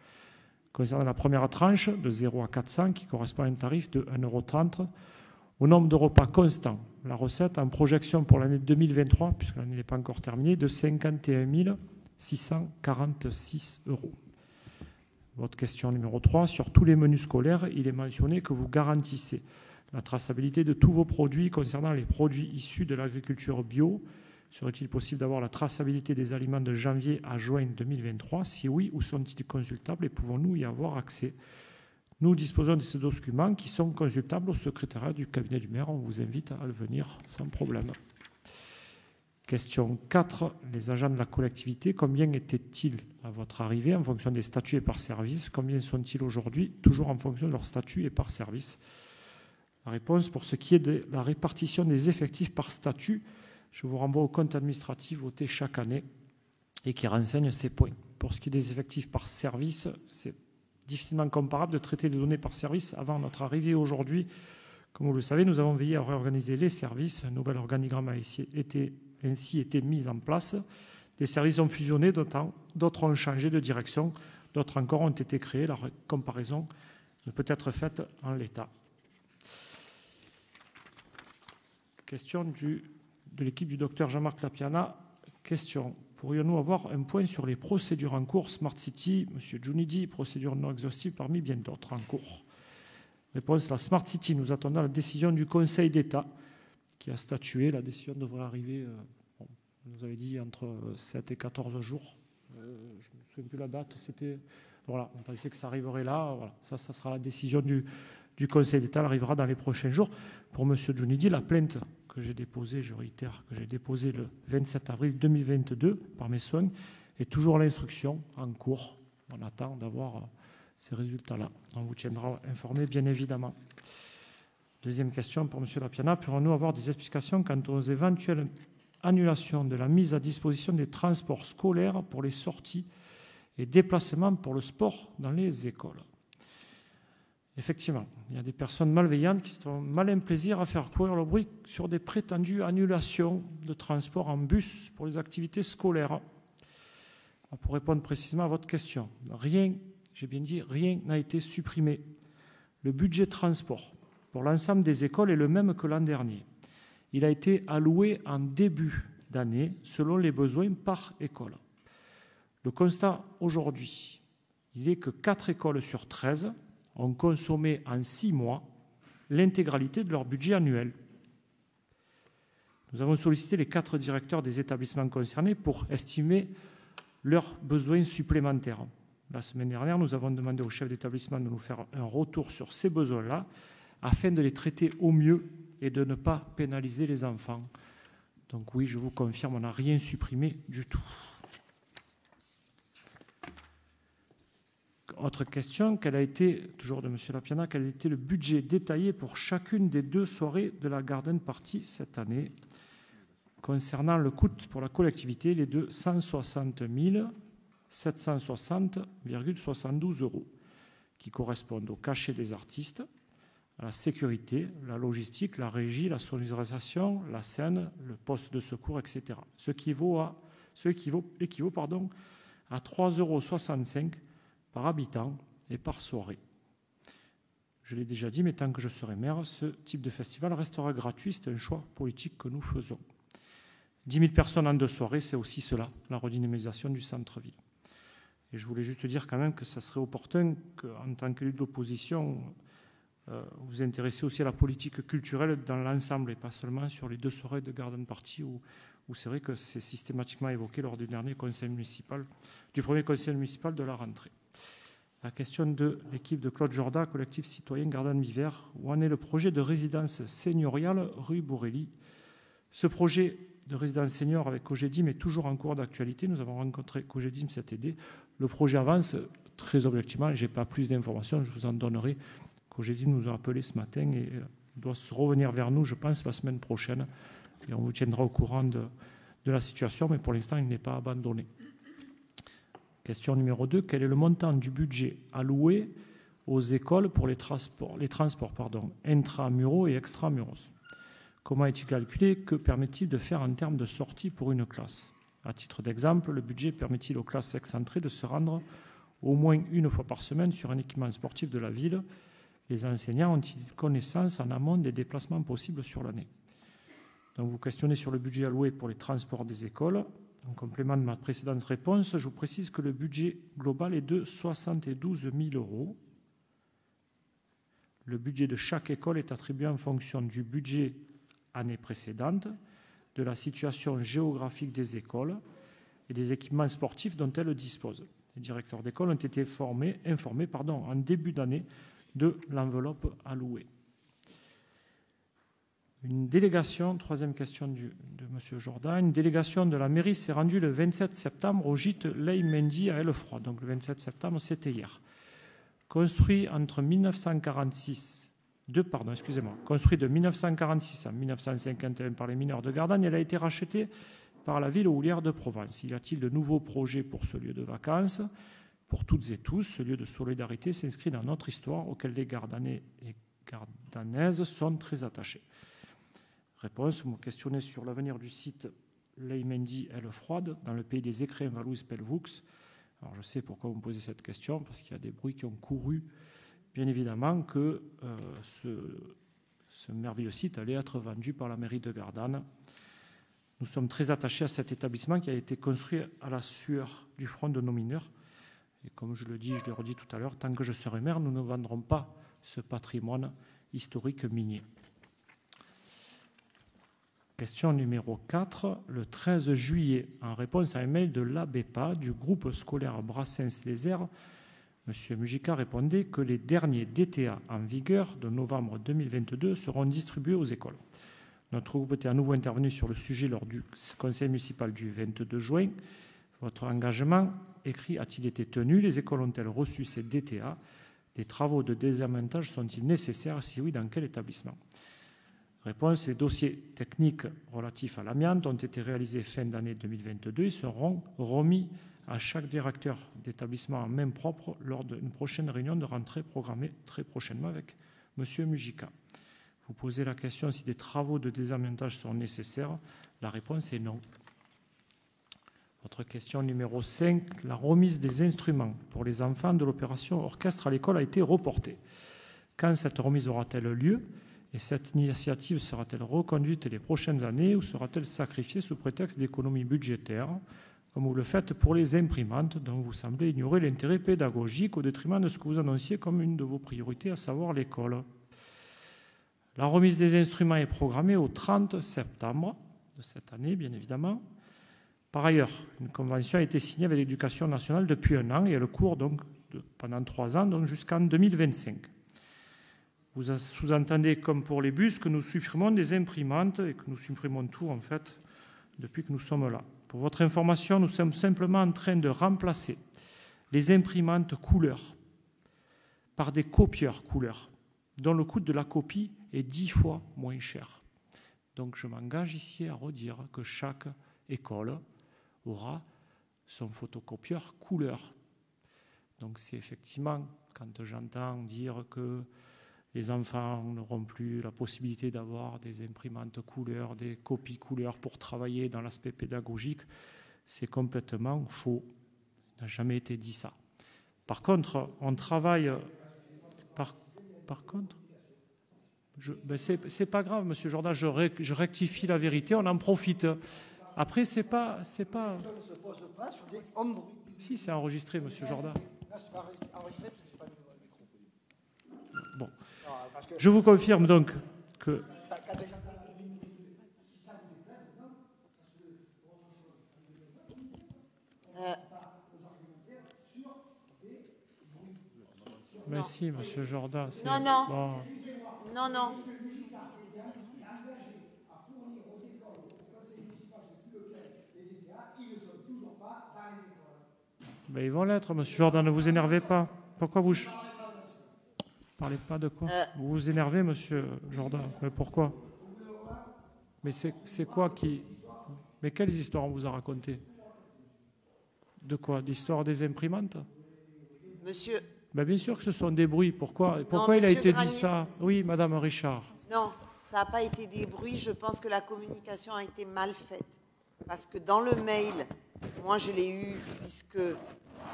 Concernant la première tranche, de 0 à 400, qui correspond à un tarif de 1,30 €, au nombre de repas constants, la recette en projection pour l'année 2023, puisque l'année n'est pas encore terminée, de 51 646 €. Votre question numéro 3, sur tous les menus scolaires, il est mentionné que vous garantissez la traçabilité de tous vos produits concernant les produits issus de l'agriculture bio. Serait-il possible d'avoir la traçabilité des aliments de janvier à juin 2023? Si oui, où sont-ils consultables et pouvons-nous y avoir accès? Nous disposons de ces documents qui sont consultables au secrétariat du cabinet du maire. On vous invite à le venir sans problème. Question 4. Les agents de la collectivité, combien étaient-ils à votre arrivée en fonction des statuts et par service? Combien sont-ils aujourd'hui, toujours en fonction de leur statut et par service? La réponse, pour ce qui est de la répartition des effectifs par statut, je vous renvoie au compte administratif voté chaque année et qui renseigne ces points. Pour ce qui est des effectifs par service, c'est difficilement comparable de traiter les données par service avant notre arrivée aujourd'hui. Comme vous le savez, nous avons veillé à réorganiser les services. Un nouvel organigramme a ainsi été mis en place. Des services ont fusionné, d'autres ont changé de direction, d'autres encore ont été créés. La comparaison ne peut être faite en l'état. Question de l'équipe du docteur Jean-Marc Lapiana. Question. Pourrions-nous avoir un point sur les procédures en cours Smart City, M. Giunidi, procédure non exhaustive parmi bien d'autres en cours. Réponse, la Smart City, nous attendons la décision du Conseil d'État qui a statué. La décision devrait arriver, vous avez dit, entre 7 et 14 jours. Je ne me souviens plus la date. Voilà, on pensait que ça arriverait là. Voilà, ça sera la décision du Conseil d'État. Elle arrivera dans les prochains jours. Pour M. Giunidi, la plainte que j'ai déposée, je réitère, que j'ai déposée le 27 avril 2022 par mes soins, est toujours l'instruction en cours. On attend d'avoir ces résultats-là. On vous tiendra informé, bien évidemment. Deuxième question pour M. Lapiana. Pourrons-nous avoir des explications quant aux éventuelles annulations de la mise à disposition des transports scolaires pour les sorties et déplacements pour le sport dans les écoles? Effectivement, il y a des personnes malveillantes qui se font malin plaisir à faire courir le bruit sur des prétendues annulations de transport en bus pour les activités scolaires. Pour répondre précisément à votre question, rien, j'ai bien dit, rien n'a été supprimé. Le budget transport pour l'ensemble des écoles est le même que l'an dernier. Il a été alloué en début d'année selon les besoins par école. Le constat aujourd'hui, il est que 4 écoles sur 13 ont consommé en 6 mois l'intégralité de leur budget annuel. Nous avons sollicité les 4 directeurs des établissements concernés pour estimer leurs besoins supplémentaires. La semaine dernière, nous avons demandé au chef d'établissement de nous faire un retour sur ces besoins-là afin de les traiter au mieux et de ne pas pénaliser les enfants. Donc oui, je vous confirme, on n'a rien supprimé du tout. Autre question, quel a été, toujours de M. Lapiana, quel a été le budget détaillé pour chacune des 2 soirées de la Garden Party cette année? Concernant le coût pour la collectivité, il est de 160 760,72 €, qui correspondent au cachet des artistes, à la sécurité, la logistique, la régie, la sonorisation, la scène, le poste de secours, etc. Ce qui équivaut à 3,65 € par habitant et par soirée. Je l'ai déjà dit, mais tant que je serai maire, ce type de festival restera gratuit. C'est un choix politique que nous faisons. 10 000 personnes en 2 soirées, c'est aussi cela, la redynamisation du centre-ville. Et je voulais juste dire quand même que ça serait opportun qu'en tant qu'élu de l'opposition, vous intéressez aussi à la politique culturelle dans l'ensemble et pas seulement sur les 2 soirées de Garden Party où c'est vrai que c'est systématiquement évoqué lors du premier conseil municipal de la rentrée. La question de l'équipe de Claude Jorda, collectif citoyen Garden d'hiver. Où en est le projet de résidence seigneuriale rue Bourrelly? Ce projet de résidence senior avec Cogedim est toujours en cours d'actualité. Nous avons rencontré Cogedim cet été. Le projet avance très objectivement. Je n'ai pas plus d'informations, je vous en donnerai. Cogedim nous a appelé ce matin et doit se revenir vers nous, je pense, la semaine prochaine. Et on vous tiendra au courant de la situation, mais pour l'instant, il n'est pas abandonné. Question numéro 2. Quel est le montant du budget alloué aux écoles pour les transports intramuraux et extramuros? Comment est-il calculé? Que permet-il de faire en termes de sortie pour une classe? À titre d'exemple, le budget permet-il aux classes excentrées de se rendre au moins 1 fois par semaine sur un équipement sportif de la ville? Les enseignants ont-ils connaissance en amont des déplacements possibles sur l'année? Donc vous questionnez sur le budget alloué pour les transports des écoles. En complément de ma précédente réponse, je vous précise que le budget global est de 72 000 €. Le budget de chaque école est attribué en fonction du budget année précédente, de la situation géographique des écoles et des équipements sportifs dont elles disposent. Les directeurs d'école ont été informés en début d'année de l'enveloppe allouée. Une délégation, troisième question de M. Jourdain, une délégation de la mairie s'est rendue le 27 septembre au gîte Leï-Mendy à Hellefroide. Donc le 27 septembre, c'était hier. Construit entre 1946, construit de 1946 à 1951 par les mineurs de Gardanne, elle a été rachetée par la ville houlière de Provence. Y a-t-il de nouveaux projets pour ce lieu de vacances? Pour toutes et tous, ce lieu de solidarité s'inscrit dans notre histoire auquel les Gardanais et Gardanaises sont très attachés. Réponse, vous me questionnez sur l'avenir du site Leï-Mendy-Hellefroide, dans le pays des écrins Valois-Pelvoux. Alors je sais pourquoi vous me posez cette question, parce qu'il y a des bruits qui ont couru, bien évidemment, que ce merveilleux site allait être vendu par la mairie de Gardanne. Nous sommes très attachés à cet établissement qui a été construit à la sueur du front de nos mineurs. Et comme je le dis, je le redis tout à l'heure, tant que je serai maire, nous ne vendrons pas ce patrimoine historique minier. Question numéro 4. Le 13 juillet, en réponse à un mail de l'ABEPA du groupe scolaire Brassens-les-Airs, M. Mujica répondait que les derniers DTA en vigueur de novembre 2022 seront distribués aux écoles. Notre groupe était à nouveau intervenu sur le sujet lors du conseil municipal du 22 juin. Votre engagement écrit a-t-il été tenu? Les écoles ont-elles reçu ces DTA? Des travaux de désamiantage sont-ils nécessaires? Si oui, dans quel établissement? Réponse, les dossiers techniques relatifs à l'amiante ont été réalisés fin d'année 2022 et seront remis à chaque directeur d'établissement en main propre lors d'une prochaine réunion de rentrée programmée très prochainement avec M. Mujica. Vous posez la question si des travaux de désamiantage sont nécessaires. La réponse est non. Votre question numéro 5. La remise des instruments pour les enfants de l'opération orchestre à l'école a été reportée. Quand cette remise aura-t-elle lieu? Et cette initiative sera-t-elle reconduite les prochaines années ou sera-t-elle sacrifiée sous prétexte d'économies budgétaires, comme vous le faites pour les imprimantes, dont vous semblez ignorer l'intérêt pédagogique au détriment de ce que vous annonciez comme une de vos priorités, à savoir l'école? La remise des instruments est programmée au 30 septembre de cette année, bien évidemment. Par ailleurs, une convention a été signée avec l'Éducation nationale depuis 1 an et elle court donc pendant 3 ans, donc jusqu'en 2025. Vous sous-entendez, comme pour les bus, que nous supprimons des imprimantes et que nous supprimons tout, en fait, depuis que nous sommes là. Pour votre information, nous sommes simplement en train de remplacer les imprimantes couleur par des copieurs couleur, dont le coût de la copie est 10 fois moins cher. Donc je m'engage ici à redire que chaque école aura son photocopieur couleur. Donc c'est effectivement, quand j'entends dire que les enfants n'auront plus la possibilité d'avoir des imprimantes couleurs, des copies couleurs pour travailler dans l'aspect pédagogique, c'est complètement faux. Il n'a jamais été dit ça. Par contre, on travaille... Par contre, c'est pas grave, Monsieur Jourdain, je rectifie la vérité, on en profite. Après, c'est pas... Si, c'est enregistré, Monsieur Jourdain. Bon. Je vous confirme donc que... Mais si, Monsieur Jourdain... Non, non. Bon. Non, non. Mais ils vont l'être, Monsieur Jourdain, ne vous énervez pas. Pourquoi vous... Parlez pas de quoi? Vous vous énervez, Monsieur Jourdain. Mais pourquoi? Mais c'est quoi qui... Mais quelles histoires on vous a racontées? De quoi? L'histoire des imprimantes? Monsieur... Ben bien sûr que ce sont des bruits. Pourquoi Non, il a été Granier. dit ça? Oui, Madame Richard. Non, ça n'a pas été des bruits. Je pense que la communication a été mal faite. Parce que dans le mail, moi je l'ai eu, puisque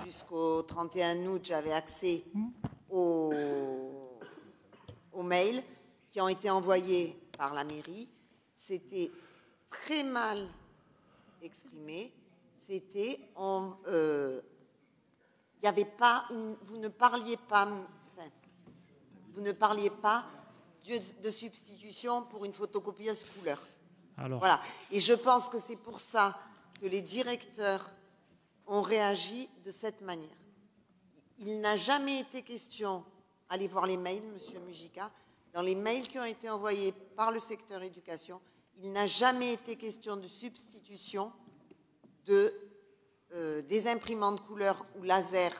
jusqu'au 31 août, j'avais accès aux mails qui ont été envoyés par la mairie. C'était très mal exprimé. C'était... il n'y avait pas, vous ne parliez pas de substitution pour une photocopieuse couleur. Alors. Voilà. Et je pense que c'est pour ça que les directeurs ont réagi de cette manière. Il n'a jamais été question, allez voir les mails, Monsieur Mujica, dans les mails qui ont été envoyés par le secteur éducation, il n'a jamais été question de substitution des imprimantes couleur ou laser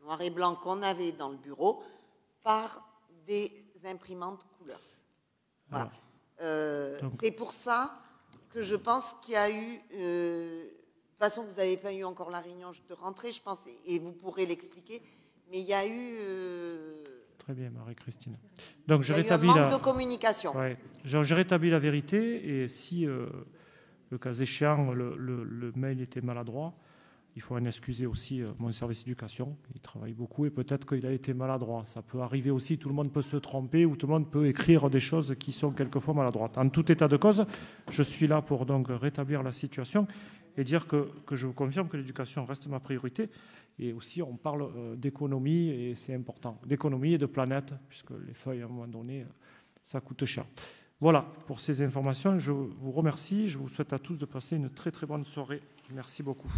noir et blanc qu'on avait dans le bureau par des imprimantes couleur. Voilà. C'est pour ça que je pense qu'il y a eu... de toute façon, vous n'avez pas eu encore la réunion de rentrée, je pense, et vous pourrez l'expliquer, mais il y a eu... Très bien, Marie-Christine. Donc, il y a eu un manque de communication. Ouais. Je rétablis la vérité, et si, le cas échéant, le mail était maladroit, il faut en excuser aussi mon service éducation. Il travaille beaucoup et peut-être qu'il a été maladroit. Ça peut arriver aussi, tout le monde peut se tromper ou tout le monde peut écrire des choses qui sont quelquefois maladroites. En tout état de cause, je suis là pour donc rétablir la situation et dire que je vous confirme que l'éducation reste ma priorité. Et aussi, on parle d'économie et c'est important. D'économie et de planète, puisque les feuilles, à un moment donné, ça coûte cher. Voilà, pour ces informations, je vous remercie. Je vous souhaite à tous de passer une très très bonne soirée. Merci beaucoup.